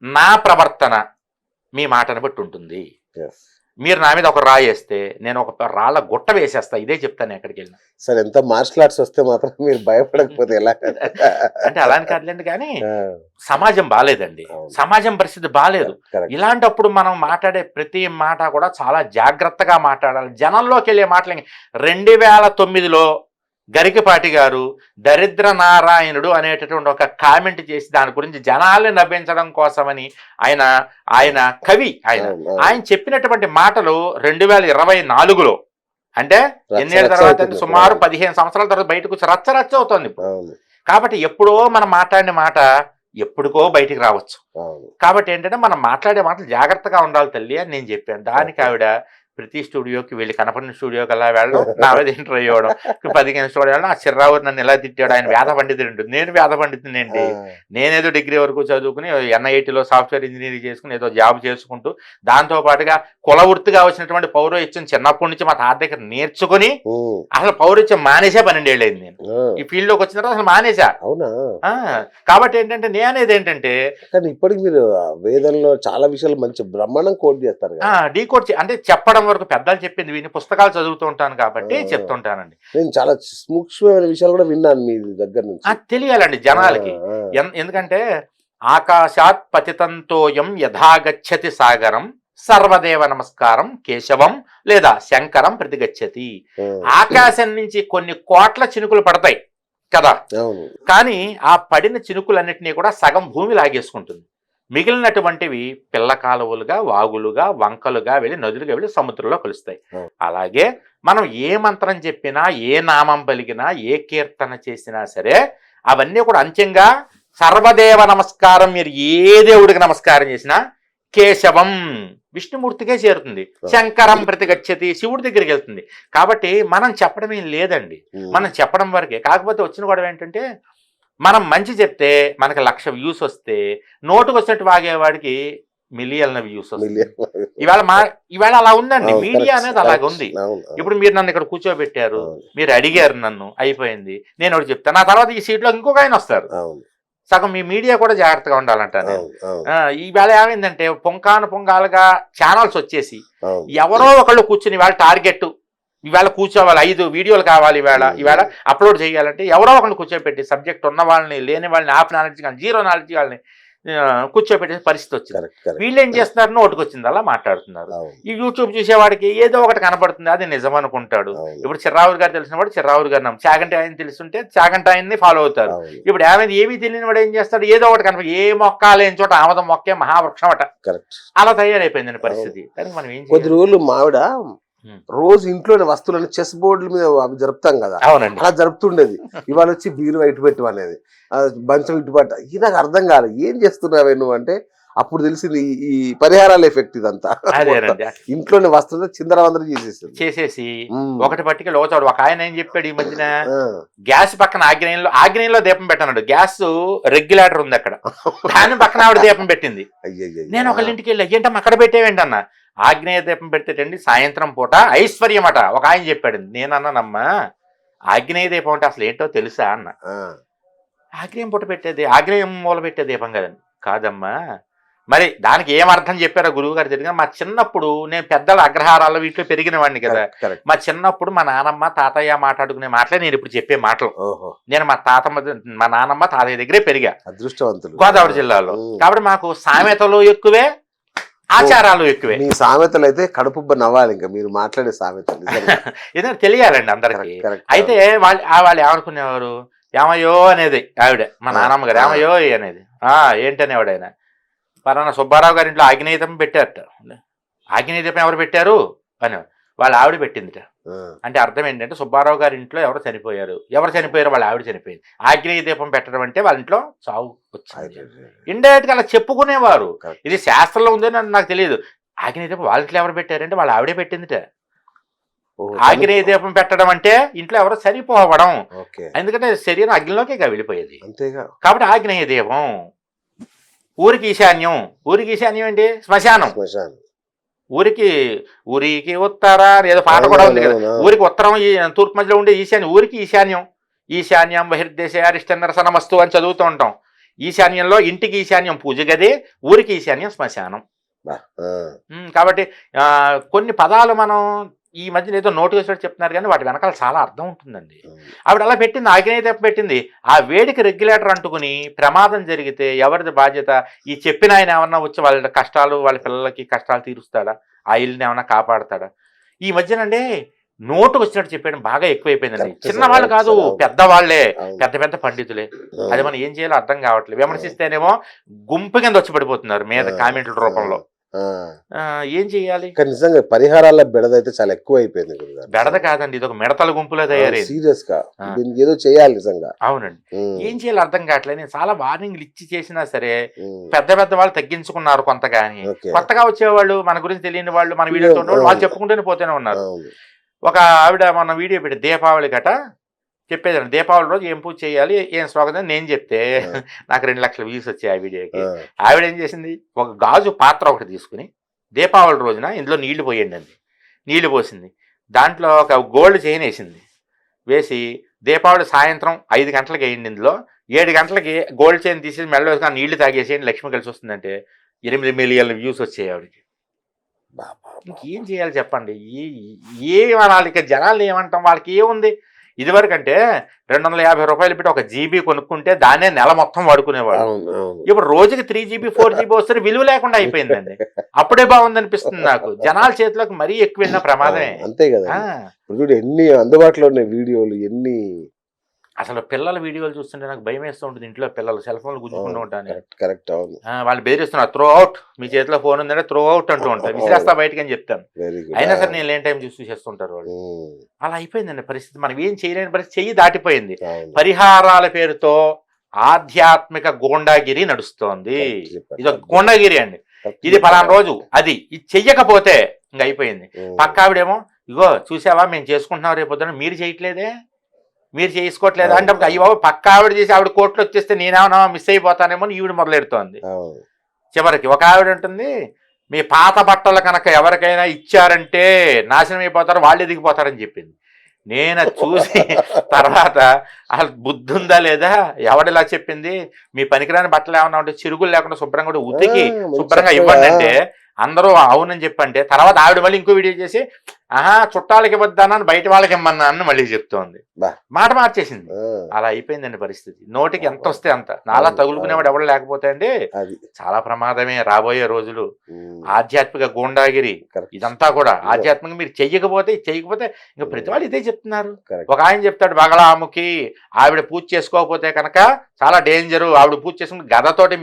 నా ప్రవర్తన మీ మాటను బట్టి ఉంటుంది. మీరు నా మీద ఒక రాయి వేస్తే నేను ఒక రాళ్ళ గుట్ట వేసేస్తా, ఇదే చెప్తాను ఎక్కడికి వెళ్ళినా. సరే, ఎంత మార్షల్ ఆర్ట్స్ వస్తే మాత్రం మీరు భయపడకపోతే ఎలా? అంటే అలాని కాదులేండి, కానీ సమాజం బాగాలేదండి, సమాజం పరిస్థితి బాగాలేదు. ఇలాంటప్పుడు మనం మాట్లాడే ప్రతి మాట కూడా చాలా జాగ్రత్తగా మాట్లాడాలి. జనంలోకి వెళ్ళే మాటలు 2009లో గరికపాటి గారు దరిద్ర నారాయణుడు అనేటటువంటి ఒక కామెంట్ చేసి దాని గురించి జనాల్ని నవ్వించడం కోసమని ఆయన కవి, ఆయన చెప్పినటువంటి మాటలు 2024లో, అంటే ఎన్నేళ్ళ తర్వాత, సుమారు 15 సంవత్సరాల తర్వాత బయటకు రచ్చ అవుతుంది ఇప్పుడు. కాబట్టి ఎప్పుడో మనం మాట్లాడిన మాట ఎప్పుడుకో బయటికి రావచ్చు. కాబట్టి ఏంటంటే మనం మాట్లాడే మాటలు జాగ్రత్తగా ఉండాలి తల్లి అని నేను చెప్పాను. దానికి ఆవిడ ప్రతి స్టూడియోకి వెళ్ళి, కనపడిన స్టూడియోకి అలా వెళ్ళడం, నా మీద ఇంటర్వ్యూ ఇవ్వడం, 15 స్టూడియో వెళ్ళడం. ఆ చిర్రావు నన్ను ఎలా తిట్టాడు, ఆయన వేద పండితుడు, నేను వేద పండితుని ఏంటి, నేనేదో డిగ్రీ వరకు చదువుకుని NIT సాఫ్ట్వేర్ ఇంజనీరింగ్ చేసుకుని ఏదో జాబ్ చేసుకుంటూ, దాంతోపాటుగా కుల వృత్తిగా వచ్చినటువంటి పౌరోహిత్యం చిన్నప్పటి నుంచి మా తాత దగ్గర నేర్చుకుని అసలు పౌరోహిత్యం మానేసా. 12 ఏళ్ళు అయింది నేను ఈ ఫీల్డ్ లోకి వచ్చిన తర్వాత, అసలు మానేసా. కాబట్టి ఏంటంటే నేనేది ఏంటంటే, ఇప్పటికి మీరు వేదంలో చాలా విషయాలు మంచి బ్రహ్మాండం కోట్ చేస్తారు, డీకోడ్ అంటే చెప్పడం వరకు పెద్దలు చెప్పింది విని పుస్తకాలు చదువుతూ ఉంటాను కాబట్టి చెప్తుంటానండి. నేను చాలా సూక్ష్మమైన విషయాలు కూడా విన్నాను మీ దగ్గర నుంచి. తెలియాలండి జనాలకి. ఎందుకంటే ఆకాశాత్ పతితంతోయం యథాగచ్చతి సాగరం సర్వదేవ నమస్కారం కేశవం లేదా శంకరం ప్రతిగచ్చతి. ఆకాశం నుంచి కొన్ని కోట్ల చినుకులు పడతాయి కదా, కానీ ఆ పడిన చినుకులన్నిటినీ కూడా సగం భూమి లాగేసుకుంటుంది. మిగిలినటువంటివి పిల్ల కాలువలుగా, వాగులుగా, వంకలుగా వెళ్ళి, నదులుగా వెళ్ళి సముద్రంలో కలుస్తాయి. అలాగే మనం ఏ మంత్రం చెప్పినా, ఏ నామం పలికినా, ఏ కీర్తన చేసినా సరే అవన్నీ కూడా అంత్యంగా సర్వదేవ నమస్కారం. మీరు ఏ దేవుడికి నమస్కారం చేసినా కేశవం విష్ణుమూర్తికే చేరుతుంది, శంకరం ప్రతిగచ్చతి శివుడి దగ్గరికి వెళ్తుంది. కాబట్టి మనం చెప్పడం ఏం లేదండి, మనం చెప్పడం వరకే. కాకపోతే వచ్చిన గొడవ ఏంటంటే, మనం మంచి చెప్తే మనకి 1,00,000 వ్యూస్ వస్తే, నోటుకు వచ్చినట్టు వాగేవాడికి మిలియన్ల వ్యూస్ వస్తాయి. ఇవాళ అలా ఉందండి, మీడియా అనేది అలాగ ఉంది. ఇప్పుడు మీరు నన్ను ఇక్కడ కూర్చోబెట్టారు, మీరు అడిగారు నన్ను, అయిపోయింది. నేను ఒకటి చెప్తాను, నా తర్వాత ఈ సీట్లో ఇంకొక ఆయన వస్తారు. సగం మీ మీడియా కూడా జాగ్రత్తగా ఉండాలంట. ఈవేళ ఏమైందంటే పొంగాలుగా ఛానల్స్ వచ్చేసి ఎవరో ఒకళ్ళు కూర్చుని ఇవాళ టార్గెట్, ఇవాళ కూర్చోవాలి, 5 వీడియోలు కావాలి, ఇవాళ అప్లోడ్ చేయాలంటే ఎవరో ఒకళ్ళు కూర్చోబెట్టి, సబ్జెక్ట్ ఉన్న వాళ్ళని, లేని వాళ్ళని, హాఫ్ నాలెడ్జ్ కానీ జీరో నాలెడ్జ్ వాళ్ళని కూర్చోబెట్టే పరిస్థితి వచ్చింది. వీళ్ళు ఏం చేస్తున్నారు, నోటుకు వచ్చింది అలా మాట్లాడుతున్నారు. ఈ యూట్యూబ్ చూసేవాడికి ఏదో ఒకటి కనపడుతుంది, అది నిజం అనుకుంటాడు. ఇప్పుడు చిర్రావురు గారు తెలిసిన వాడు చిర్రావురు గారు నమ్ము, చాగంటి ఆయన తెలుసుంటే చాగంటి ఆయన్ని ఫాలో అవుతారు. ఇప్పుడు ఏమీ తెలియని వాడు ఏం చేస్తాడు, ఏదో ఒకటి కనపడి, ఏ మొక్క లేని చోట ఆమదం మొక్కే మహావృక్షం అట, అలా తయారైపోయిందండి పరిస్థితి. కానీ మనం ఏం కొద్ది రోజులు మావిడ రోజు ఇంట్లోని వస్తువులను చెస్ బోర్డుల మీద అవి జరుపుతాం కదా, అలా జరుపుతుండేది. ఇవాళ వచ్చి బీరు ఇటు పెట్టు అనేది, బంచం ఇటు పట్ట. ఇది నాకు అర్థం కాలేదు, ఏం చేస్తున్నావే నువ్వు అంటే అప్పుడు తెలిసింది ఈ పరిహారాల ఎఫెక్ట్ ఇదంతా. ఇంట్లోని వస్తువులు చిందరవందరూ చేసేసి ఒకటి పట్టిక లోచాడు. ఒక ఆయన ఏం చెప్పాడు ఈ మధ్యన, గ్యాస్ పక్కన ఆగ్నేయంలో దీపం పెట్టాడు. గ్యాస్ రెగ్యులేటర్ ఉంది అక్కడ, దాని పక్కన ఆవిడ దీపం పెట్టింది. నేను ఒకళ్ళ ఇంటికి వెళ్ళి, ఏంటమ్మా అక్కడ పెట్టేవేంటి అన్న, ఆగ్నేయ దీపం పెడితేటండి సాయంత్రం పూట ఐశ్వర్యం అట. ఒక ఆయన చెప్పాడు. నేనన్నానమ్మా ఆగ్నేయ దీపం అంటే అసలు ఏంటో తెలుసా అన్న. ఆగ్నేయం పూట పెట్టేది, ఆగ్నేయం మూల పెట్టే దీపం కదండి. కాదమ్మా, మరి దానికి ఏమర్థం చెప్పారో గురువు గారు తెలియదు. మా చిన్నప్పుడు నేను పెద్దల అగ్రహారాల్లో వీటిలో పెరిగిన వాడిని కదా, మా చిన్నప్పుడు మా నానమ్మ తాతయ్య మాట్లాడుకునే మాటలే నేను ఇప్పుడు చెప్పే మాటలు. నేను మా నానమ్మ తాతయ్య దగ్గరే పెరిగా, అదృష్టవంతులు, గోదావరి జిల్లాలో. కాబట్టి మాకు సామెతలు ఎక్కువే, ఆచారాలు ఎక్కువే. మీ సామెతలు అయితే కడుపుబ్బ నవ్వాలి. ఇంకా మీరు మాట్లాడే సామెతలు ఏదైనా తెలియాలండి అందరికి. అయితే వాళ్ళు ఏమనుకునేవారు, ఏమయ్యో అనేది ఆవిడ, మా నానమ్మ గారు ఏమయ్యో అనేది. ఏంటనేవాడు ఆయన, పలానా సుబ్బారావు గారి ఇంట్లో ఆగ్నేయ దీపం పెట్టారట. ఆగ్నేయ దీపం ఎవరు పెట్టారు అని వాళ్ళ ఆవిడ పెట్టిందిట. అంటే అర్థం ఏంటంటే సుబ్బారావు గారి ఇంట్లో ఎవరు చనిపోయారు వాళ్ళ ఆవిడ చనిపోయింది. ఆగ్నేయ దీపం పెట్టడం అంటే వాళ్ళ ఇంట్లో చావు వచ్చింది. ఇండైరెక్ట్ గా అలా చెప్పుకునేవారు. ఇది శాస్త్రంలో ఉందని నాకు తెలియదు. ఆగ్నేయ దీపం వాళ్ళ ఇంట్లో ఎవరు పెట్టారంటే వాళ్ళ ఆవిడే పెట్టిందిట. ఓహో, ఆగ్నేయ దీపం పెట్టడం అంటే ఇంట్లో ఎవరో చనిపోవడం, ఓకే, ఎందుకంటే శరీరం అగ్నిలోకి వెళ్ళిపోయేది అంతేగా. కాబట్టి ఆగ్నేయ దీపం. ఊరికి ఈశాన్యం, ఊరికి ఈశాన్యం ఏంటి? శ్మశానం. శ్మశానం. ఊరికి ఉత్తర ఏదో పాట కూడా ఉంది కదా, ఊరికి ఉత్తరం తూర్పు మధ్యలో ఉండే ఈశాన్యం, ఊరికి ఈశాన్యం. ఈశాన్యం బహిర్దేశ అరిష్టన్నర సనమస్తు అని చదువుతూ ఉంటాం. ఈశాన్యంలో ఇంటికి ఈశాన్యం పూజ గది, ఊరికి ఈశాన్యం శ్మశానం. కాబట్టి కొన్ని పదాలు మనం ఈ మధ్యన ఏదో నోటు వేసినట్టు చెప్తున్నారు కానీ వాటి వెనకాల చాలా అర్థం ఉంటుందండి. ఆవిడ అలా పెట్టింది, ఆగ్నేయ దీపం పెట్టింది. ఆ వేడికి రెగ్యులేటర్ అంటుకుని ప్రమాదం జరిగితే ఎవరిది బాధ్యత? ఈ చెప్పిన ఆయన ఏమన్నా వచ్చి వాళ్ళ కష్టాలు, వాళ్ళ పిల్లలకి కష్టాలు తీరుస్తాడా? ఆ ఇల్లుని ఏమన్నా కాపాడతాడా? ఈ మధ్యనండి నోటు వచ్చినట్టు చెప్పేయడం బాగా ఎక్కువైపోయిందండి. చిన్నవాళ్ళు కాదు, పెద్దవాళ్లే, పెద్ద పెద్ద పండితులే. అది మనం ఏం చేయాలో అర్థం కావట్లేదు. విమర్శిస్తేనేమో గుంపు కింద వచ్చి పడిపోతున్నారు మీద కామెంట్ల రూపంలో. ఏం చెయ్యాలి? నిజంగా పరిహారాల బెడదైతే చాలా ఎక్కువ అయిపోయింది. బెడద కాదండి, ఇది ఒక మిడతల గుంపులో తయారైంది. సీరియస్ గా దీనికి ఏదో చేయాలి నిజంగా. అవునండి, ఏం చేయాలి అర్థం కావట్లేదు. నేను చాలా వార్నింగ్లు ఇచ్చి చేసినా సరే పెద్ద పెద్ద వాళ్ళు తగ్గించుకున్నారు కొంత, కానీ కొత్తగా వచ్చేవాళ్ళు, మన గురించి తెలియని వాళ్ళు, మన వీడియో చూడేవాళ్ళు వాళ్ళు చెప్పుకుంటూనే పోతూనే ఉన్నారు. ఒక ఆవిడ మన వీడియో పెట్టి దీపావళి గట చెప్పేదండి, దీపావళి రోజు ఏం పూజ చేయాలి, ఏం స్వాగతం నేను చెప్తే నాకు 2 లక్షల వ్యూస్ వచ్చాయి ఆ వీడియోకి. ఆవిడ ఏం చేసింది, ఒక గాజు పాత్ర ఒకటి తీసుకుని దీపావళి రోజున ఇందులో నీళ్లు పోయండి అంది. నీళ్లు పోసింది, దాంట్లో ఒక గోల్డ్ చైన్ వేసింది. వేసి దీపావళి సాయంత్రం 5 గంటలకి వేయండి, ఇందులో 7 గంటలకి గోల్డ్ చైన్ తీసి మెడలో వేసుకుని నీళ్లు తాగేసేయండి, లక్ష్మి కలిసి వస్తుందంటే 8 మిలియన్ల వ్యూస్ వచ్చాయి ఆవిడకి. ఇంకేం చేయాలి చెప్పండి? ఏమనాలి ఇక? జనాలు ఏమంటాం? వాళ్ళకి ఏముంది? ఇదివరకు అంటే 250 రూపాయలు పెట్టి ఒక జీబీ కొనుక్కుంటే దాన్నే నెల మొత్తం వాడుకునేవాడు. ఇప్పుడు రోజుకి 3 GB 4 GB వస్తే విలువ లేకుండా అయిపోయిందండి. అప్పుడే బాగుంది అనిపిస్తుంది నాకు. జనాల చేతిలోకి మరీ ఎక్కువ వెళ్ళిన ప్రమాదమే. అంతే కదా. ఇప్పుడు ఎన్ని అందుబాటులో ఉన్నాయి వీడియోలు, ఎన్ని. అసలు పిల్లల వీడియోలు చూస్తుంటే నాకు భయం వేస్తూ ఉంటుంది. ఇంట్లో పిల్లలు సెల్ ఫోన్లు గుంజుకుంటూ ఉంటాను. కరెక్ట్, అవును. వాళ్ళు బెదిరిస్తున్నారు, త్రో అవుట్, మీ చేతిలో ఫోన్ ఉందంటే త్రో అవుట్ అంటూ ఉంటారు, విసిరేస్తా బయటకి అని చెప్తాను. అయినా సరే నేను లేని టైం చూసి చేస్తుంటారు వాళ్ళు. అలా అయిపోయిందండి పరిస్థితి. మనం ఏం చేయలేని పరిస్థితి, చెయ్యి దాటిపోయింది. పరిహారాల పేరుతో ఆధ్యాత్మిక గోండాగిరి నడుస్తోంది. ఇది గోండాగిరి అండి. ఇది ఫలానా రోజు అది ఇది చెయ్యకపోతే ఇంక అయిపోయింది. పక్క ఆవిడేమో, ఇగో చూసావా మేము చేసుకుంటున్నాం, రేపు పొద్దున మీరు చేయట్లేదే, మీరు చేసుకోవట్లేదు అంటే అయ్యో పక్క ఆవిడ చేసి ఆవిడ కోర్టులో వచ్చేస్తే నేనేమన్నా మిస్ అయిపోతానేమో అని ఈవిడ మొదలెడుతోంది. చివరికి ఒక ఆవిడ ఉంటుంది, మీ పాత బట్టలు కనుక ఎవరికైనా ఇచ్చారంటే నాశనం అయిపోతారు, వాళ్ళు ఎదిగిపోతారని చెప్పింది. నేను చూసి తర్వాత అసలు బుద్ధి ఉందా లేదా, ఎవడిలా చెప్పింది, మీ పనికిరాని బట్టలు ఏమన్నా ఉంటే చిరుగులు లేకుండా శుభ్రంగా కూడా ఉతికి శుభ్రంగా ఇవ్వండి అంటే అందరూ అవునని చెప్పంటే, తర్వాత ఆవిడ మళ్ళీ ఇంకో వీడియో చేసి చుట్టాలకి ఇవ్వద్దానని బయట వాళ్ళకి ఇమ్మన్నా అని మళ్ళీ చెప్తోంది. మాట మార్చేసింది. అలా అయిపోయిందండి పరిస్థితి. నోటికి ఎంత వస్తే అంత. నాలా తగులుకునేవాడు ఎవరు లేకపోతే అండి చాలా ప్రమాదమే రాబోయే రోజులు. ఆధ్యాత్మిక గూండాగిరి ఇదంతా కూడా ఆధ్యాత్మికంగా మీరు చెయ్యకపోతే ఇంకా ప్రతి వాళ్ళు ఇదే చెప్తున్నారు. ఒక ఆయన చెప్తాడు, బగలాముఖి ఆవిడ పూజ చేసుకోకపోతే కనుక చాలా డేంజరు, ఆవిడ పూజ చేసుకుని గదతోటి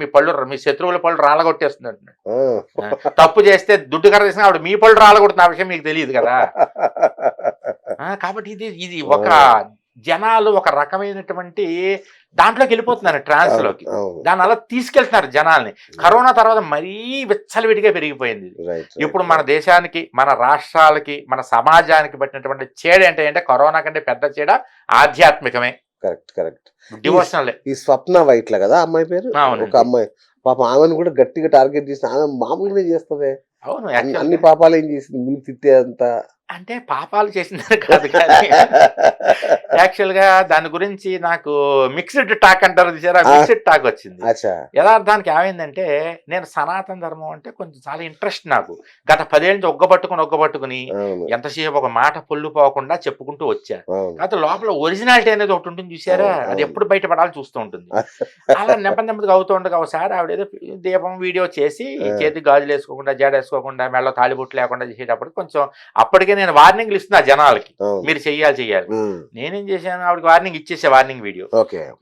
మీ శత్రువుల పళ్ళు రాలగొట్టేస్తుంది అంటున్నాడు. తప్పు చేస్తే దుడ్డు కర్ర తీసుకుని ఆవిడ మీ పళ్ళు రాలగొడుతున్న విషయం మీకు తెలియదు కదా. కాబట్టి ఇది ఒక జనాలు ఒక రకమైనటువంటి దాంట్లోకి వెళ్ళిపోతున్నారు, ట్రాన్స్ లోకి. దాన్ని అలా తీసుకెళ్తున్నారు జనాల్ని. కరోనా తర్వాత మరీ విచ్చలవిడిగా పెరిగిపోయింది. ఇప్పుడు మన దేశానికి, మన రాష్ట్రాలకి, మన సమాజానికి పట్టినటువంటి చీడ ఏంటంటే కరోనా కంటే పెద్ద చీడ ఆధ్యాత్మికమే. కరెక్ట్. డివోషనల్. ఈ స్వప్న వైట్ల కదా అమ్మాయి పేరు. ఒక అమ్మాయి పాప, ఆమెను కూడా గట్టిగా టార్గెట్ చేసి ఆమె మామూలుగానే చేస్తుంది. అవును, అన్ని పాపాలు ఏం చేసింది, మీరు తిట్టేంత అంటే పాపాలు చేసిందని కాదు, కానీ యాక్చువల్ గా దాని గురించి నాకు మిక్స్డ్ టాక్ అంటారు చూసారా, మిక్స్డ్ టాక్ వచ్చింది. యథార్థానికి ఏమైందంటే, నేను సనాతన ధర్మం అంటే కొంచెం చాలా ఇంట్రెస్ట్ నాకు. గత 10 ఏళ్ళ నుంచి ఒగ్గబట్టుకుని ఎంతసేపు ఒక మాట పొల్లు పోకుండా చెప్పుకుంటూ వచ్చా. కాకపోతే లోపల ఒరిజినాలిటీ అనేది ఒకటి ఉంటుంది చూసారా, అది ఎప్పుడు బయటపడాలని చూస్తూ ఉంటుంది. అలా నెమ్మదిగా అవుతూ ఉండగా ఒకసారి ఆవిడ ఏదో దీపం వీడియో చేసి చేతికి గాజులు వేసుకోకుండా, జడ వేసుకోకుండా, మెడలో తాళిబొట్టు లేకుండా చేసేటప్పుడు కొంచెం అప్పటికే నేను వార్నింగ్లు ఇస్తున్నా జనాలకి, మీరు చెయ్యాలి. నేనేం చేశాను, ఆవిడకి వార్నింగ్ ఇచ్చేసే, వార్నింగ్ వీడియో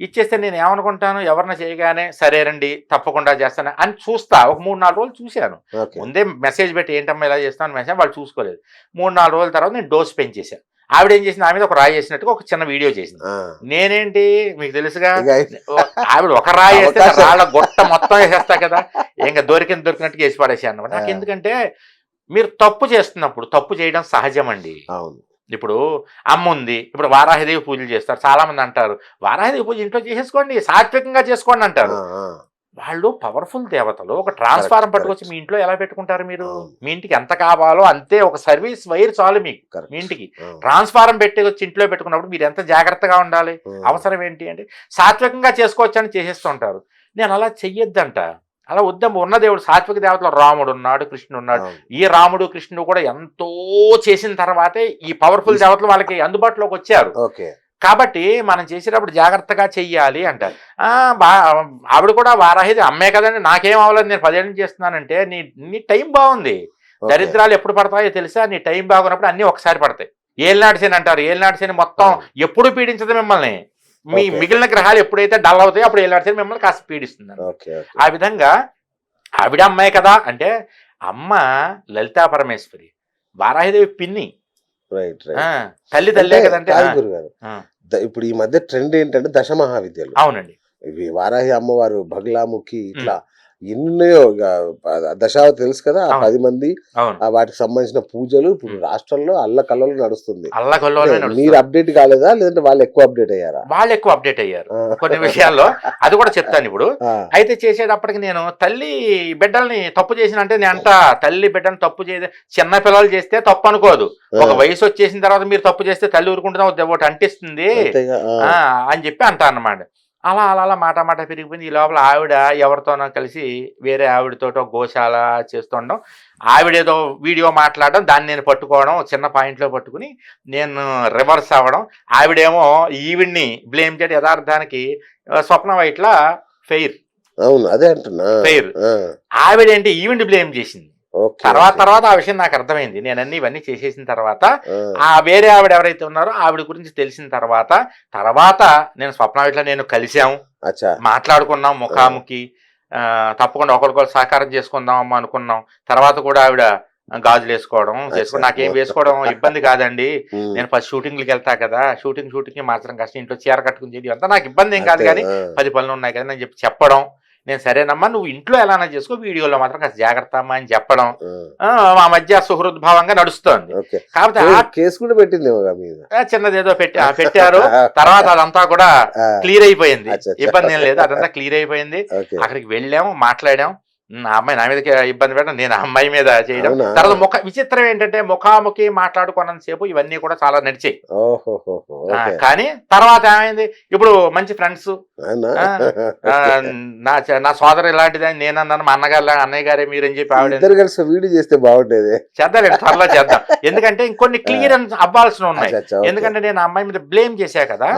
ఇచ్చేస్తే నేను ఏమనుకుంటాను, ఎవరన్నా చేయగానే సరే రండి తప్పకుండా చేస్తాను అని చూస్తా. ఒక 3-4 రోజులు చూశాను. ముందే మెసేజ్ పెట్టి ఏంటమ్మా ఇలా చేస్తాను మెసేజ్, వాళ్ళు చూసుకోలేదు. 3-4 రోజుల తర్వాత నేను డోస్ పెంచేశాను. ఆవిడ ఏం చేసింది, ఆమె మీద ఒక రాయి చేసినట్టుగా ఒక చిన్న వీడియో చేసింది. నేనేంటి మీకు తెలుసుగా, ఆవిడ ఒక రాయి వేస్తే రాళ్ళ గొట్ట మొత్తం వేసేస్తా కదా, ఇంకా దొరికినట్టుగా వేసి పడేసాను అనమాట. నాకు ఎందుకంటే మీరు తప్పు చేస్తున్నప్పుడు తప్పు చేయడం సహజం అండి. అవును. ఇప్పుడు అమ్మ ఉంది, ఇప్పుడు వారాహిదేవి పూజలు చేస్తారు. చాలా మంది అంటారు వారాహిదేవి పూజ ఇంట్లో చేసేసుకోండి, సాత్వికంగా చేసుకోండి అంటారు. వాళ్ళు పవర్ఫుల్ దేవతలు. ఒక ట్రాన్స్ఫార్మర్ పట్టుకొచ్చి మీ ఇంట్లో ఎలా పెట్టుకుంటారు మీరు? మీ ఇంటికి ఎంత కావాలో అంతే, ఒక సర్వీస్ వైర్ చాలు మీకు. మీ ఇంటికి ట్రాన్స్ఫార్మర్ పెట్టి వచ్చి ఇంట్లో పెట్టుకున్నప్పుడు మీరు ఎంత జాగ్రత్తగా ఉండాలి. అవసరం ఏంటి అంటే సాత్వికంగా చేసుకోవచ్చు అని చేసేస్తుంటారు. నేను అలా చెయ్యొద్దంట. అలా వద్దాము. ఉన్న దేవుడు సాత్విక దేవతలో రాముడు ఉన్నాడు, కృష్ణుడు ఉన్నాడు. ఈ రాముడు కృష్ణుడు కూడా ఎంతో చేసిన తర్వాతే ఈ పవర్ఫుల్ దేవతలు వాళ్ళకి అందుబాటులోకి వచ్చారు. కాబట్టి మనం చేసేటప్పుడు జాగ్రత్తగా చెయ్యాలి అంటారు. ఆవిడ కూడా వారాహిది అమ్మే కదండి, నాకేం అవ్వలేదు, నేను 10 ఏళ్ళ నుంచి చేస్తున్నానంటే నీ టైం బాగుంది. దరిద్రాలు ఎప్పుడు పడతాయో తెలుసా? నీ టైం బాగున్నప్పుడు అన్నీ ఒకసారి పడతాయి. ఏలినాటి శని అంటారు. ఏలినాటి శని మొత్తం ఎప్పుడు పీడించదు మిమ్మల్ని. మీ మిగిలిన గ్రహాలు ఎప్పుడైతే డల్ అవుతాయో అప్పుడు ఏలినాటి శని మిమ్మల్ని కాస్త పీడిస్తుంది. ఆ విధంగా ఆవిడ అమ్మాయి కదా అంటే, అమ్మ లలితా పరమేశ్వరి, వారాహిదేవి పిన్ని, తల్లి కదంటే. ఇప్పుడు ఈ మధ్య ట్రెండ్ ఏంటంటే దశమహావిద్యలు. అవునండి. ఇవి వారాహి అమ్మవారు, బగలాముఖి, ఇట్లా ఎన్నో దశావతి తెలుసు కదా, 10 మంది వాటికి సంబంధించిన పూజలు ఇప్పుడు రాష్ట్రంలో అల్లకల్లలో నడుస్తుంది. మీరు అప్డేట్ కాలేదా, లేదంటే వాళ్ళు ఎక్కువ అప్డేట్ అయ్యారా? వాళ్ళు ఎక్కువ అప్డేట్ అయ్యారు కొన్ని విషయాల్లో. అది కూడా చెప్తాను ఇప్పుడు. అయితే చేసేటప్పటికి నేను తల్లి బిడ్డల్ని తప్పు చేసినంటే నేను అంట, తల్లి బిడ్డని తప్పు చేసి చిన్న పిల్లలు చేస్తే తప్పు అనుకోదు. ఒక వయసు వచ్చేసిన తర్వాత మీరు తప్పు చేస్తే తల్లి ఊరుకుంటుందా, ఒకటి అంటిస్తుంది అని చెప్పి అంటా అన్నమాట. అలా అలా అలా మాట మాట పెరిగిపోయింది. ఈ లోపల ఆవిడ ఎవరితోనో కలిసి వేరే ఆవిడతోటో గోశాల చేస్తుండడం, ఆవిడేదో వీడియో మాట్లాడడం, దాన్ని నేను పట్టుకోవడం, చిన్న పాయింట్లో పట్టుకుని నేను రివర్స్ అవ్వడం, ఆవిడేమో ఈవిడ్ని బ్లేమ్ చేయడం. యథార్థానికి స్వప్న వైట్ల ఫెయిర్. అవును, అదే అంటున్నా. ఫెయిర్ ఆవిడేంటి ఈవిడ్ని బ్లేమ్ చేసింది. తర్వాత ఆ విషయం నాకు అర్థమైంది. నేను ఇవన్నీ చేసేసిన తర్వాత ఆ వేరే ఆవిడ ఎవరైతే ఉన్నారో ఆవిడ గురించి తెలిసిన తర్వాత నేను స్వప్న ఇట్లా నేను కలిసాము, మాట్లాడుకున్నాం ముఖాముఖి. తప్పకుండా ఒకరికొకరు సహకారం చేసుకుందాం అమ్మ అనుకున్నాం. తర్వాత కూడా ఆవిడ గాజులు వేసుకోవడం నాకేం వేసుకోవడం ఇబ్బంది కాదండి, నేను ఫస్ట్ షూటింగ్లకి వెళ్తా కదా, షూటింగ్ మార్చడం కష్టం, ఇంట్లో చీర కట్టుకుని చేయడం అంతా నాకు ఇబ్బంది ఏం కాదు, కానీ 10 పనులు ఉన్నాయి కదా అని చెప్పడం. నేను సరేనమ్మా నువ్వు ఇంట్లో ఎలానా చేసుకో, వీడియోలో మాత్రం కాస్త జాగ్రత్త అమ్మా అని చెప్పడం. మా మధ్య సుహృద్భావంగా నడుస్తోంది. కాకపోతే చిన్నదేదో పెట్టారు. తర్వాత అదంతా కూడా క్లియర్ అయిపోయింది, ఇబ్బంది ఏం లేదు, అదంతా క్లియర్ అయిపోయింది. అక్కడికి వెళ్ళాము, మాట్లాడాం. ఆ అమ్మాయి నా మీద ఇబ్బంది పెట్టడం, నేను ఆ అమ్మాయి మీద చేయడం. తర్వాత విచిత్రం ఏంటంటే ముఖాముఖి మాట్లాడుకున్నంతసేపు ఇవన్నీ కూడా చాలా నడిచాయి. కానీ తర్వాత ఏమైంది, ఇప్పుడు మంచి ఫ్రెండ్స్. నా సోదరు ఇలాంటిది అని నేను అన్నాను, మా అన్నయ్య గారే మీరని చెప్పి ఆవిడ వీడియో చేస్తే బాగుండేది. చేద్దాం, త్వరలో చేద్దాం. ఎందుకంటే ఇంకొన్ని క్లియరెన్స్ అవ్వాల్సిన ఉన్నాయి. ఎందుకంటే నేను ఆ అమ్మాయి మీద బ్లేమ్ చేశా కదా.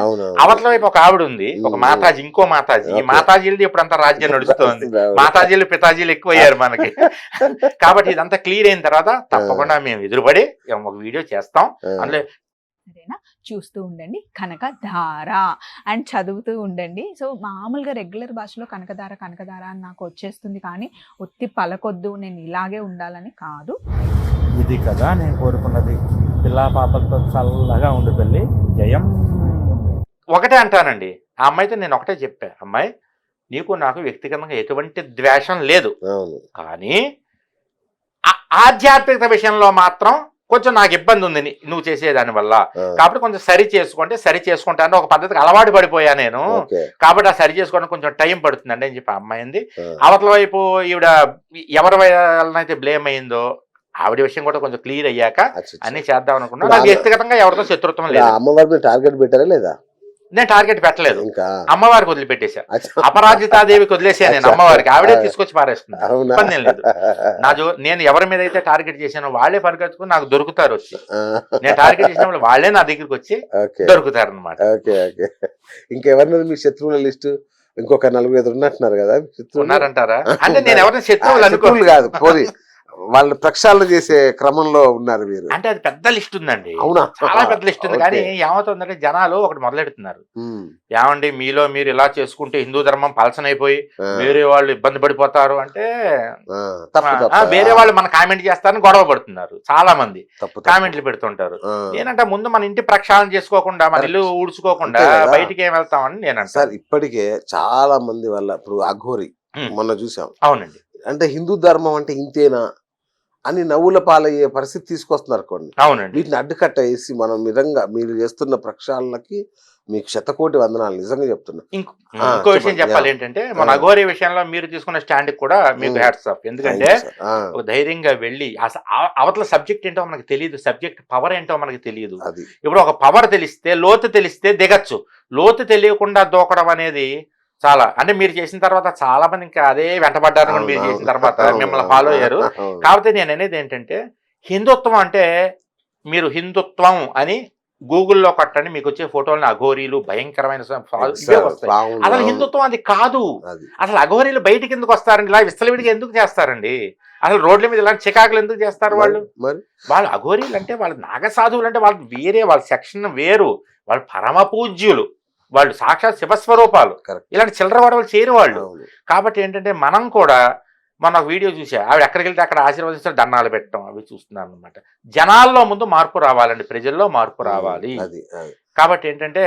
అవతల వైపు ఒక ఆవిడ ఉంది, ఒక మాతాజీ, ఇంకో మాతాజీ. ఈ మాతాజీలది ఇప్పుడంతా రాజ్యం నడుస్తోంది. మాతాజీలు పితాజీలు ఎక్కువయ్యారు మనకి. కాబట్టి ఇదంతా క్లియర్ అయిన తర్వాత తప్పకుండా మేము ఎదురుపడి ఒక వీడియో చేస్తాం. అందులో చూస్తూ ఉండండి కనకధార అండ్ చదువుతూ ఉండండి. సో మామూలుగా రెగ్యులర్ భాషలో కనకధార అని నాకు వచ్చేస్తుంది, కానీ ఒత్తి పలకొద్దు, నేను ఇలాగే ఉండాలని కాదు. ఇది కదా నేను కోరుకున్నది, పిల్లా పాపలతో చల్లగా ఉండు తల్లి, జయం. ఒకటే అంటానండి, ఆ అమ్మాయితో నేను ఒకటే చెప్పా, అమ్మాయి నీకు నాకు వ్యక్తిగతంగా ఎటువంటి ద్వేషం లేదు, కానీ ఆధ్యాత్మిక విషయంలో మాత్రం కొంచెం నాకు ఇబ్బంది ఉంది నువ్వు చేసేదాని వల్ల. కాబట్టి కొంచెం సరి చేసుకుంటాను, ఒక పద్ధతికి అలవాటు పడిపోయా నేను. కాబట్టి ఆ సరి చేసుకోవడానికి కొంచెం టైం పడుతుందండి అని చెప్పి అమ్మాయింది. అవతల వైపు ఈవిడ ఎవరి వల్లనైతే బ్లేమ్ అయిందో ఆవిడ విషయం కూడా కొంచెం క్లియర్ అయ్యాక అన్ని చేద్దాం అనుకున్నా. నాకు వ్యక్తిగతంగా ఎవరితో శత్రుత్వం లేదు. అమ్మవారి టార్గెట్ పెట్టారా లేదా? నేను టార్గెట్ పెట్టలేదు, అమ్మవారికి వదిలిపెట్టేశా. అపరాజితాదేవికి వదిలేసా నేను, అమ్మవారికి ఆవిడే తీసుకొచ్చి పారేస్తుంది, ఇబ్బంది ఏం లేదు. నేను ఎవరి మీద అయితే టార్గెట్ చేశానో వాళ్ళే పరిగెత్తుకుని నాకు దొరుకుతారు వచ్చి. నేను టార్గెట్ చేసినప్పుడు వాళ్ళే నా దగ్గరికి వచ్చి దొరుకుతారు అనమాట. ఇంకెవరినది మీ శత్రువుల లిస్టు? ఇంకొక 4-5 ఉన్నట్టున్నారు కదా ఉన్నారంటారా? అంటే నేను ఎవరైనా శత్రువులు అనుకోవాలి కాదు, పోనీ వాళ్ళు ప్రక్షాళన చేసే క్రమంలో ఉన్నారు మీరు. అంటే అది పెద్ద లిస్ట్ ఉందండి, చాలా పెద్ద లిస్ట్ ఉంది. కానీ ఏమవుతుందంటే జనాలు ఒకటి మొదలెడుతున్నారు, ఏమండి మీలో మీరు ఇలా చేసుకుంటే హిందూ ధర్మం పలసనైపోయి వేరే వాళ్ళు ఇబ్బంది పడిపోతారు అంటే, వేరే వాళ్ళు మన కామెంట్ చేస్తారని గొడవ పడుతున్నారు. చాలా మంది కామెంట్లు పెడుతుంటారు. నేనంటే ముందు మన ఇంటి ప్రక్షాళన చేసుకోకుండా, మన ఇల్లు ఊడ్చుకోకుండా బయటికి ఏం వెళ్తామని నేనంట. సార్ ఇప్పటికే చాలా మంది వల్ల ఇప్పుడు అఘోరి మొన్న చూసాం. అవునండి. అంటే హిందూ ధర్మం అంటే ఇంతేనా అని నవ్వుల పాలయ్యే పరిస్థితి తీసుకొస్తున్నారు కొన్ని. అవునండి. వీటిని అడ్డుకట్ట వేసి మనం నిజంగా మీరు చేస్తున్న ప్రక్షాళనకి మీకు శతకోటి వందనాలు, నిజంగా చెప్తున్నా. ఇంకో విషయం చెప్పాలి ఏంటంటే, మన అఘోరి విషయంలో మీరు తీసుకున్న స్టాండ్ కూడా మీకు హ్యాట్స్ ఆఫ్. ఎందుకంటే ఒక ధైర్యంగా వెళ్ళి అవతల సబ్జెక్ట్ ఏంటో మనకు తెలియదు, సబ్జెక్ట్ పవర్ ఏంటో మనకు తెలియదు. ఇప్పుడు ఒక పవర్ తెలిస్తే, లోతు తెలిస్తే దిగచ్చు. లోతు తెలియకుండా దూకడం అనేది చాలా, అంటే మీరు చేసిన తర్వాత చాలా మంది ఇంకా అదే వెంటబడ్డారు. మీరు చేసిన తర్వాత మిమ్మల్ని ఫాలో అయ్యారు. కాకపోతే నేను అనేది ఏంటంటే, హిందుత్వం అంటే మీరు హిందుత్వం అని గూగుల్లో కొట్టండి, మీకు వచ్చే ఫోటోలను అఘోరీలు భయంకరమైన ఇవే వస్తాయి. అసలు హిందుత్వం అది కాదు. అసలు అఘోరీలు బయటికి ఎందుకు వస్తారండి? ఇలా విస్తలవిడిగా ఎందుకు చేస్తారండి? అసలు రోడ్ల మీద ఇలాంటి చికాకులు ఎందుకు చేస్తారు వాళ్ళు? వాళ్ళు అఘోరీలు అంటే వాళ్ళు నాగసాధువులు అంటే వాళ్ళు వేరే, వాళ్ళ సెక్షన్ వేరు, వాళ్ళు పరమ పూజ్యులు, వాళ్ళు సాక్షాత్ శివస్వరూపాలు. ఇలాంటి చిల్లర గొడవలు చేయరు వాళ్ళు. కాబట్టి ఏంటంటే మనం కూడా మొన్న ఒక వీడియో చూసా, ఆవిడ ఎక్కడికి వెళ్తే అక్కడ ఆశీర్వదిస్తారు, దండాలు పెట్టడం, అవి చూస్తున్నాను అనమాట. జనాల్లో ముందు మార్పు రావాలండి, ప్రజల్లో మార్పు రావాలి. కాబట్టి ఏంటంటే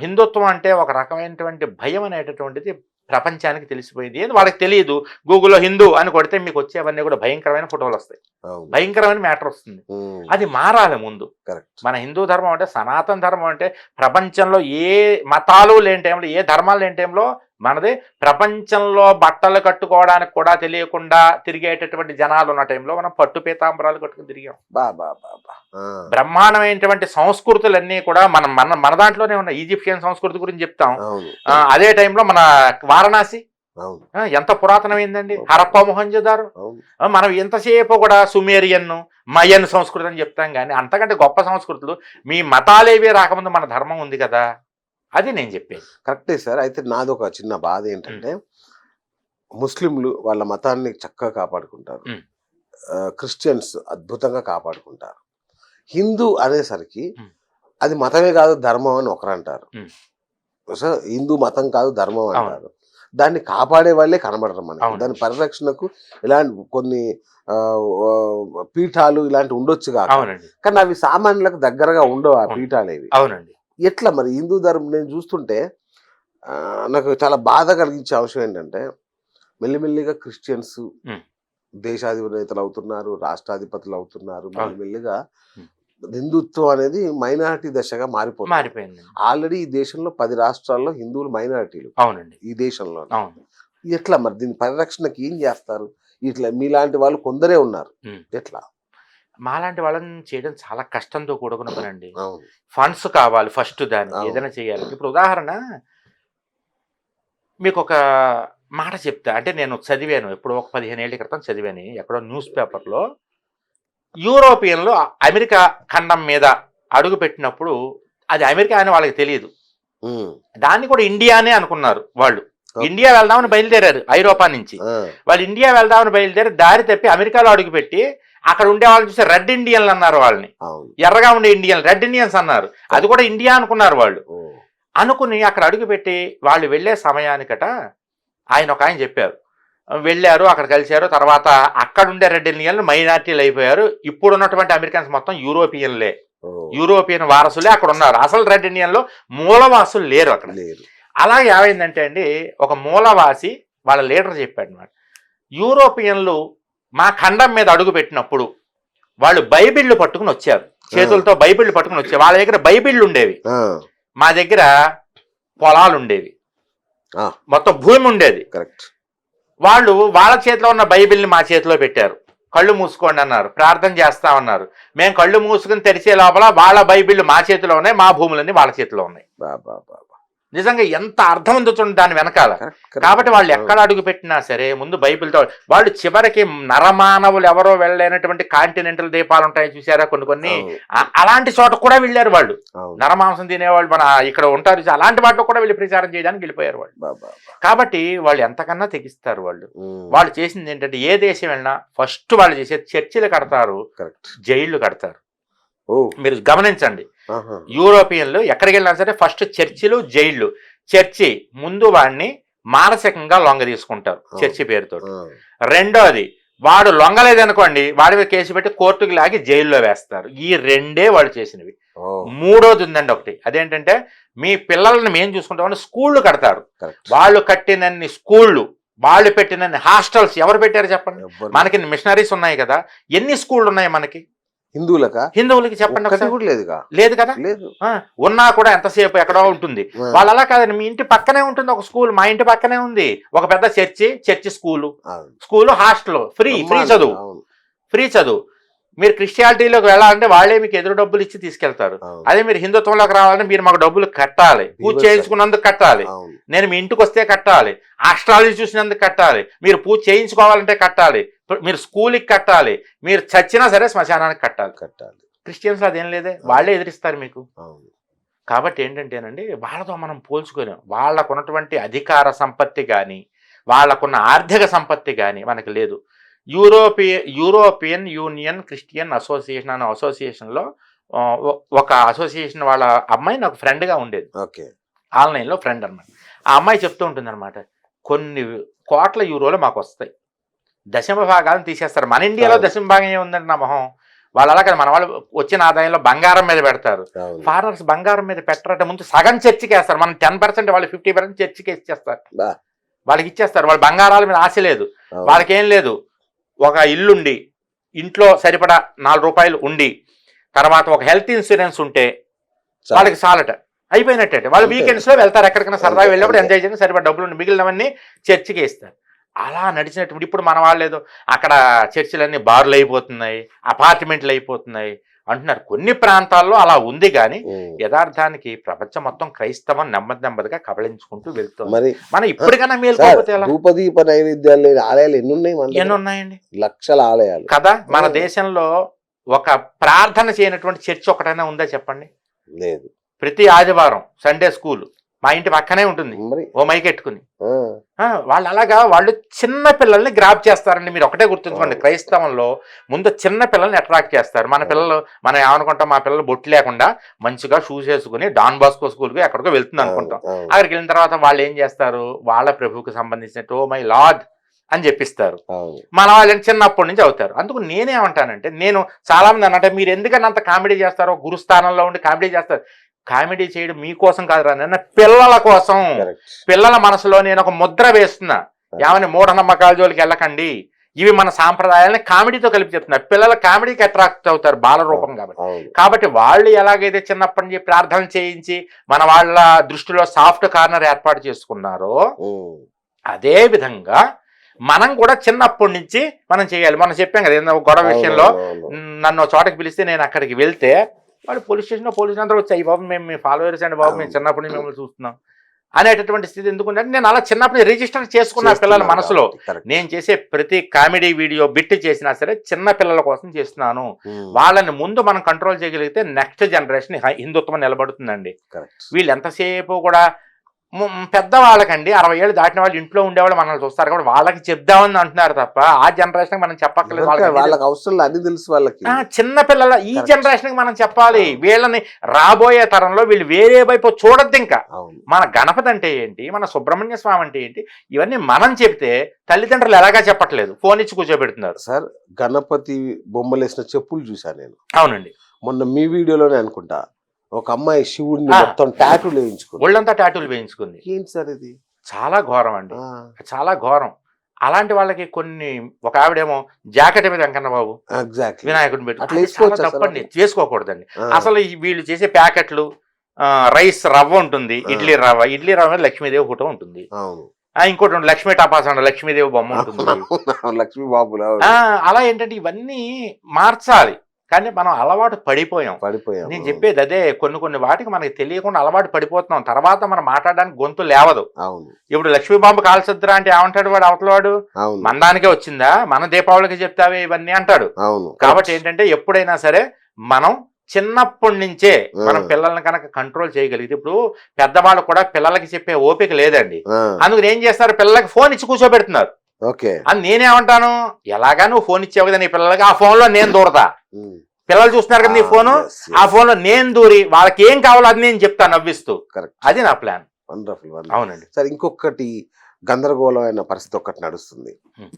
హిందుత్వం అంటే ఒక రకమైనటువంటి భయం అనేటటువంటిది ప్రపంచానికి తెలిసిపోయింది. ఏది వాళ్ళకి తెలియదు. గూగుల్లో హిందూ అని కొడితే మీకు వచ్చేవన్నీ కూడా భయంకరమైన ఫోటోలు వస్తాయి, భయంకరమైన మ్యాటర్ వస్తుంది. అది మారాలి ముందు. మన హిందూ ధర్మం అంటే, సనాతన ధర్మం అంటే ప్రపంచంలో ఏ మతాలు లేని టైంలో, ఏ ధర్మాలు లేని టైంలో మనది ప్రపంచంలో బట్టలు కట్టుకోవడానికి కూడా తెలియకుండా తిరిగేటటువంటి జనాలు ఉన్న టైంలో మనం పట్టు పీతాంబరాలు కట్టుకుని తిరిగాం. బ్రహ్మాండమైనటువంటి సంస్కృతులన్నీ కూడా మన దాంట్లోనే ఉన్నాయి. ఈజిప్షియన్ సంస్కృతి గురించి చెప్తాం. అదే టైంలో మన వారణాసి ఎంత పురాతనమైందండి, హరప్ప మొహంజోదారో. మనం ఎంతసేపు కూడా సుమేరియన్ మయన్ సంస్కృతి అని చెప్తాం, కానీ అంతకంటే గొప్ప సంస్కృతులు మీ మతాలేవే రాకముందు మన ధర్మం ఉంది కదా. అది నేను చెప్పేది. కరెక్టే సార్. అయితే నాది ఒక చిన్న బాధ ఏంటంటే, ముస్లింలు వాళ్ళ మతాన్ని చక్కగా కాపాడుకుంటారు, క్రిస్టియన్స్ అద్భుతంగా కాపాడుకుంటారు. హిందూ అనేసరికి అది మతమే కాదు ధర్మం అని ఒకరు అంటారు. హిందూ మతం కాదు ధర్మం అంటారు. దాన్ని కాపాడే వాళ్ళే కనబడరు మనకి. దాని పరిరక్షణకు ఇలాంటి కొన్ని పీఠాలు ఇలాంటివి ఉండొచ్చు కాదు, కానీ అవి సామాన్యులకు దగ్గరగా ఉండవు ఆ పీఠాలు ఏవి. అవునండి. ఎట్లా మరి హిందూ ధర్మం నేను చూస్తుంటే నాకు చాలా బాధ కలిగించే అంశం ఏంటంటే, మెల్లిమెల్లిగా క్రిస్టియన్స్ దేశాధిపతులు అవుతున్నారు, రాష్ట్రాధిపతులు అవుతున్నారు. మెల్లిమెల్లిగా హిందుత్వం అనేది మైనారిటీ దశగా మారిపోయింది. ఆల్రెడీ ఈ దేశంలో 10 రాష్ట్రాల్లో హిందువులు మైనారిటీలు. అవునండి. ఈ దేశంలో ఎట్లా మరి దీని పరిరక్షణకి ఏం చేస్తారు? ఇట్లా మీలాంటి వాళ్ళు కొందరే ఉన్నారు. ఎట్లా? మాలాంటి వాళ్ళని చేయడం చాలా కష్టంతో కూడుకున్న పనండి. ఫండ్స్ కావాలి ఫస్ట్, దాన్ని ఏదైనా చేయాలి. ఇప్పుడు ఉదాహరణ మీకు ఒక మాట చెప్తా. అంటే నేను చదివాను, ఎప్పుడో ఒక 15 ఏళ్ల క్రితం చదివాను ఎక్కడో న్యూస్ పేపర్లో. యూరోపియన్లు అమెరికా ఖండం మీద అడుగు పెట్టినప్పుడు అది అమెరికా అని వాళ్ళకి తెలియదు. దాన్ని కూడా ఇండియానే అనుకున్నారు వాళ్ళు. ఇండియా వెళ్దామని బయలుదేరారు ఐరోపా నుంచి. వాళ్ళు ఇండియా వెళ్దామని బయలుదేరి దారి తప్పి అమెరికాలో అడుగుపెట్టి అక్కడ ఉండే వాళ్ళని చూస్తే రెడ్ ఇండియన్లు అన్నారు వాళ్ళని. ఎర్రగా ఉండే ఇండియన్ రెడ్ ఇండియన్స్ అన్నారు. అది కూడా ఇండియా అనుకున్నారు వాళ్ళు. అనుకుని అక్కడ అడుగుపెట్టి వాళ్ళు వెళ్లే సమయానికట ఆయన చెప్పారు, వెళ్ళారు, అక్కడ కలిశారు. తర్వాత అక్కడ ఉండే రెడ్ ఇండియన్లు మైనార్టీలు అయిపోయారు. ఇప్పుడు ఉన్నటువంటి అమెరికన్స్ మొత్తం యూరోపియన్లే, యూరోపియన్ వారసులే అక్కడ ఉన్నారు. అసలు రెడ్ ఇండియన్లో మూలవాసులు లేరు అక్కడ. అలాగే ఏమైందంటే అండి, ఒక మూలవాసి వాళ్ళ లీడర్ చెప్పాడు అన్నమాట, యూరోపియన్లు మా ఖండం మీద అడుగు పెట్టినప్పుడు వాళ్ళు బైబిళ్ళు పట్టుకుని వచ్చారు, చేతులతో బైబిళ్ళు పట్టుకుని వచ్చారు. వాళ్ళ దగ్గర బైబిళ్ళు ఉండేవి, మా దగ్గర పొలాలు ఉండేవి, మొత్తం భూమి ఉండేది. వాళ్ళు వాళ్ళ చేతిలో ఉన్న బైబిల్ని మా చేతిలో పెట్టారు. కళ్ళు మూసుకోండి అన్నారు, ప్రార్థన చేస్తామన్నారు. మేము కళ్ళు మూసుకుని తెరిచే లోపల వాళ్ళ బైబిళ్ళు మా చేతిలో ఉన్నాయి, మా భూములన్నీ వాళ్ళ చేతిలో ఉన్నాయి. నిజంగా ఎంత అర్థం ఉందో చూడండి దాని వెనకాల. కాబట్టి వాళ్ళు ఎక్కడ అడుగు పెట్టినా సరే ముందు బైబిల్తో వాళ్ళు చివరికి నరమానవులు ఎవరో వెళ్ళలేనటువంటి కాంటినెంటల్ దీపాలు ఉంటాయి చూసారా కొన్ని, అలాంటి చోట కూడా వెళ్ళారు వాళ్ళు. నరమాంసం తినేవాళ్ళు మన ఇక్కడ ఉంటారు, అలాంటి వాటిలో కూడా వెళ్ళి ప్రచారం చేయడానికి వెళ్ళిపోయారు వాళ్ళు. కాబట్టి వాళ్ళు ఎంతకన్నా తెగిస్తారు వాళ్ళు. వాళ్ళు చేసింది ఏంటంటే, ఏ దేశం వెళ్ళినా ఫస్ట్ వాళ్ళు చేసే చర్చిలు కడతారు, జైళ్లు కడతారు. మీరు గమనించండి, యూరోపియన్లు ఎక్కడికి వెళ్ళినా సరే ఫస్ట్ చర్చిలు జైళ్లు. చర్చి ముందు వాడిని మానసికంగా లొంగ తీసుకుంటారు చర్చి పేరుతో. రెండోది వాడు లొంగలేదనుకోండి, వాడి మీద కేసు పెట్టి కోర్టుకు లాగి జైల్లో వేస్తారు. ఈ రెండే వాళ్ళు చేసినవి. మూడోది ఉందండి ఒకటి, అదేంటంటే మీ పిల్లల్ని మేము చూసుకుంటామని స్కూళ్ళు కడతారు. వాళ్ళు కట్టినన్ని స్కూళ్ళు వాళ్ళు పెట్టిన హాస్టల్స్ ఎవరు పెట్టారు చెప్పండి? ఎవ్వరు- మనకి మిషనరీస్ ఉన్నాయి కదా, ఎన్ని స్కూళ్ళు ఉన్నాయి మనకి హిందువులకా హిందువులకి చెప్పండి ఒక్కటి ఒకసారి. కూడా లేదుగా. లేదు కదా, లేదు. ఉన్నా కూడా ఎంతసేపు ఎక్కడో ఉంటుంది. ఆ, వాళ్ళు అలా కాదండి, మీ ఇంటి పక్కనే ఉంటుంది ఒక స్కూల్. మా ఇంటి పక్కనే ఉంది ఒక పెద్ద చర్చి స్కూలు, అవును. స్కూలు హాస్టల్, ఫ్రీ చదువు, అవును, ఫ్రీ చదువు. మీరు క్రిస్టియానిటీలోకి వెళ్ళాలంటే వాళ్ళే మీకు ఎదురు డబ్బులు ఇచ్చి తీసుకెళ్తారు. అవును, అదే మీరు హిందుత్వంలోకి రావాలంటే మీరు మాకు డబ్బులు కట్టాలి, పూజ చేయించుకున్నందుకు కట్టాలి, అవును. నేను మీ ఇంటికి వస్తే కట్టాలి, ఆస్ట్రాలజీ చూసినందుకు కట్టాలి, మీరు పూజ చేయించుకోవాలంటే కట్టాలి, మీరు స్కూల్కి కట్టాలి, మీరు చచ్చినా సరే శ్మశానానికి కట్టాలి. కట్టాలి. క్రిస్టియన్స్ అదేం లేదే, వాళ్ళే ఎదిరిస్తారు మీకు. అవును. కాబట్టి ఏంటంటేనండి, వాళ్ళతో మనం పోల్చుకోలేం. వాళ్ళకున్నటువంటి అధికార సంపత్తి కానీ వాళ్ళకున్న ఆర్థిక సంపత్తి కానీ మనకు లేదు. యూరోపియన్ యూనియన్ క్రిస్టియన్ అసోసియేషన్ అనే అసోసియేషన్లో ఒక అసోసియేషన్ వాళ్ళ అమ్మాయి నాకు ఫ్రెండ్గా ఉండేది, ఓకే. ఆన్లైన్లో ఫ్రెండ్ అన్నమాట. ఆ అమ్మాయి చెప్తూ ఉంటుంది అనమాట, కొన్ని కోట్ల యూరోలు మాకు వస్తాయి, దశమ భాగాలను తీసేస్తారు. మన ఇండియాలో దశమ భాగం ఏముందండి నా మొహం. వాళ్ళు అలా కదా, మన వాళ్ళు వచ్చిన ఆదాయంలో బంగారం మీద పెడతారు. అవును. ఫారినర్స్ బంగారం మీద పెట్టరంటే ముందు సగం చర్చికి వేస్తారు. మనం 10%, వాళ్ళు 50% చర్చికి ఇచ్చేస్తారు, బా. వాళ్ళకి ఇచ్చేస్తారు. వాళ్ళ బంగారాల మీద ఆశ లేదు, అవును. వాళ్ళకి ఏం లేదు. ఒక ఇల్లుండి, ఇంట్లో సరిపడా 4 రూపాయలు ఉండి, తర్వాత ఒక హెల్త్ ఇన్సూరెన్స్ ఉంటే చాలు. వాళ్ళకి చాలట, అయిపోయినట్టే. వాళ్ళు అంతే. వీకెండ్స్ లో వెళ్తారు ఎక్కడికైనా సరదాగా అంతే, వెళ్ళినప్పుడు అంతే. ఎంజాయ్ చేయడానికి సరిపడా డబ్బులు ఉండి మిగిలినవన్నీ చర్చికి ఇస్తారు. అలా నడిచినటువంటి ఇప్పుడు మన వాళ్ళు ఏదో అక్కడ చర్చిలన్నీ బార్లు అయిపోతున్నాయి, అపార్ట్మెంట్లు అయిపోతున్నాయి అంటున్నారు. కొన్ని ప్రాంతాల్లో అలా ఉంది, కానీ ఉమ్. యథార్థానికి ప్రపంచం మొత్తం క్రైస్తవం నెమ్మదిగా కబళించుకుంటూ వెళ్తుంది. మరి మనం ఇప్పటికైనా సార్, మేల్కోకపోతే ఎలా? ధూపదీప నైవేద్యాలు లేని ఆలయాలు ఎన్ని ఉన్నాయి మన ఎన్ని దగ్గర? ఉన్నాయండి లక్షల ఆలయాలు కదా. మన ఆ. దేశంలో ఒక ప్రార్థన చేయనటువంటి చర్చ్ ఒకటైనా ఉందా చెప్పండి? లేదు. ప్రతి ఆదివారం సండే స్కూల్ మా ఇంటి పక్కనే ఉంటుంది, మరి ఓ మైక్ ఎట్టుకుని. ఆ, వాళ్ళు అలాగా వాళ్ళు చిన్న పిల్లల్ని గ్రాప్ చేస్తారండి. మీరు ఒకటే గుర్తుంచుకోండి, అవును. క్రైస్తవంలో ముందు చిన్న పిల్లల్ని అట్రాక్ట్ చేస్తారు. మన అవును. పిల్లలు, మనం ఏమనుకుంటాం, మా పిల్లలు బొట్టు లేకుండా మంచిగా షూస్ వేసుకుని డాన్ బాస్కో స్కూల్కి ఎక్కడికో వెళ్తుంది అనుకుంటాం. అవును. అక్కడికి వెళ్ళిన తర్వాత వాళ్ళు ఏం చేస్తారు, వాళ్ళ ప్రభువుకి సంబంధించినట్టు ఓ మై లార్డ్ అని చెప్పిస్తారు. అవును. మన వాళ్ళని చిన్నప్పటి నుంచి అవుతారు. అందుకు నేనేమంటానంటే, నేను చాలా మంది అన్నట్టు మీరు ఎందుకని అంత కామెడీ చేస్తారో, గురుస్థానంలో ఉండి కామెడీ చేస్తారు. కామెడీ చేయడం మీకోసం కాదురా నాన్న, పిల్లల కోసం. Correct. పిల్లల మనసులో నేను ఒక ముద్ర వేస్తున్నా, ఏమని మూఢనమ్మకాల జోలికి వెళ్ళకండి, ఇవి మన సాంప్రదాయాలని కామెడీతో కలిపి చెప్తున్నా. పిల్లల కామెడీకి అట్రాక్ట్ అవుతారు బాల రూపం కాబట్టి. అవును. కాబట్టి వాళ్ళు ఎలాగైతే చిన్నప్పటి నుంచి ప్రార్థన చేయించి మన వాళ్ళ దృష్టిలో సాఫ్ట్ కార్నర్ ఏర్పాటు చేసుకున్నారో, ఉమ్. అదే విధంగా మనం కూడా చిన్నప్పటి నుంచి మనం చేయాలి. మనం చెప్పాం కదా ఏదో గొడవ విషయంలో, అవును. నన్ను ఒక చోటకి పిలిస్తే నేను అక్కడికి వెళ్తే వాళ్ళు పోలీస్ పోలీసులు అందరూ వచ్చాయి, బాబు మేము మీ ఫాలోవర్స్ అండి బాబు, మేము చిన్నప్పటి నుంచి మిమ్మల్ని చూస్తున్నాం అనేటటువంటి స్థితి ఎందుకుంటే, నేను అలా చిన్నప్పుడు రిజిస్టర్ చేసుకున్న పిల్లల మనసులో. Correct. నేను చేసే ప్రతి కామెడీ వీడియో బిట్ చేసినా సరే చిన్న పిల్లల కోసం చేస్తున్నాను. ఉమ్. వాళ్ళని ముందు మనం కంట్రోల్ చేయగలిగితే నెక్స్ట్ జనరేషన్ హిందుత్వం నిలబడుతుందండి. Correct. వీళ్ళు ఎంతసేపు కూడా పెద్దవాళ్ళకండి 60 ఏళ్ళు దాటిన వాళ్ళు ఇంట్లో ఉండేవాళ్ళు మనల్ని చూస్తారు కాబట్టి వాళ్ళకి చెప్దామని అంటున్నారు తప్ప ఆ జనరేషన్ మనం చెప్పక్కర్లేదు. వాళ్ళకి అవసరం అన్ని తెలుసు వాళ్ళకి. చిన్న పిల్లల ఈ Correct. జనరేషన్ కి మనం చెప్పాలి. అవును. వీళ్ళని రాబోయే తరంలో వీళ్ళు వేరే వైపు చూడొద్దు. ఇంకా అవును. మన గణపతి అంటే ఏంటి, మన సుబ్రహ్మణ్య స్వామి అంటే ఏంటి, ఇవన్నీ మనం చెప్తే తల్లిదండ్రులు ఎలాగా చెప్పట్లేదు, ఫోన్ ఇచ్చి కూర్చోబెడుతున్నారు. సార్, గణపతి బొమ్మలు వేసిన చెప్పులు చూసాను నేను అవునండి. మొన్న మీ వీడియోలోనే అనుకుంటా. ఒక అమ్మాయి శివుడిని ఆ. మొత్తం టాటూలు వేయించుకుంది. ఒళ్ళంతా టాటూలు వేయించుకుంది. ఏంటి సార్ ఇది? చాలా ఘోరం అండి, ఆ, చాలా ఘోరం. అలాంటి వాళ్ళకి కొన్ని, ఒక ఆవిడేమో జాకెట్ మీద వెంకన్న బాబు ఎగ్జాక్ట్లీ. వినాయకుడిని అట్లా పెట్టి వేసుకోవచ్చా సార్ తప్పండి, అట్లా? చేసుకోకూడదండి. ఆ. అసలు వీళ్ళు చేసే ప్యాకెట్లు, రైస్ రవ్వ ఉంటుంది, ఇడ్లీ రవ్వ మీద లక్ష్మీదేవి ఫోటో ఉంటుంది. అవును. ఇంకోటి ఉంటుంది, లక్ష్మీ టపాస్ అంట, లక్ష్మీదేవి బొమ్మ ఉంటుంది. లక్ష్మీ బాబులు అలా ఏంటంటే ఇవన్నీ మార్చాలి, కానీ మనం అలవాటు పడిపోయాం. పడిపోయాం. నేను చెప్పేది అదే, కొన్ని వాటికి మనకి తెలియకుండా అలవాటు పడిపోతున్నాం. తర్వాత మనం మాట్లాడడానికి గొంతు లేవదు. అవును. ఇప్పుడు లక్ష్మీ బాంబు కాల్చొద్దురా అంటే ఏమంటాడు వాడు, అవతలవాడు అవును. మందానికే వచ్చిందా, మన దీపావళికి చెప్తావే ఇవన్నీ అంటాడు. అవును. కాబట్టి ఏంటంటే ఎప్పుడైనా సరే మనం చిన్నప్పటి నుంచే మనం ఆ. పిల్లల్ని కనుక కంట్రోల్ చేయగలిగితే, ఇప్పుడు పెద్దవాళ్ళు కూడా పిల్లలకి చెప్పే ఓపిక లేదండి. ఆ, అందుకని ఏం చేస్తారు, పిల్లలకి ఫోన్ ఇచ్చి కూర్చోబెడుతున్నారు. ఓకే. అని నేనేమంటాను, ఎలాగా నువ్వు ఫోన్ ఇచ్చావు కదా నీ పిల్లలకి, ఆ ఫోన్ లో నేను దూరతా. ఉమ్. పిల్లలు చూస్తున్నారు కదా నీ ఫోను, Yes, yes. ఆ ఫోన్ లో నేను దూరి వాళ్ళకి ఏం కావాలో అది నేను చెప్తాను నవ్విస్తూ. Correct. అది నా ప్లాన్. వండర్ఫుల్. అవునండి. సార్, ఇంకొకటి గందరగోళమైన పరిస్థితి ఒకటి నడుస్తుంది. Hmm.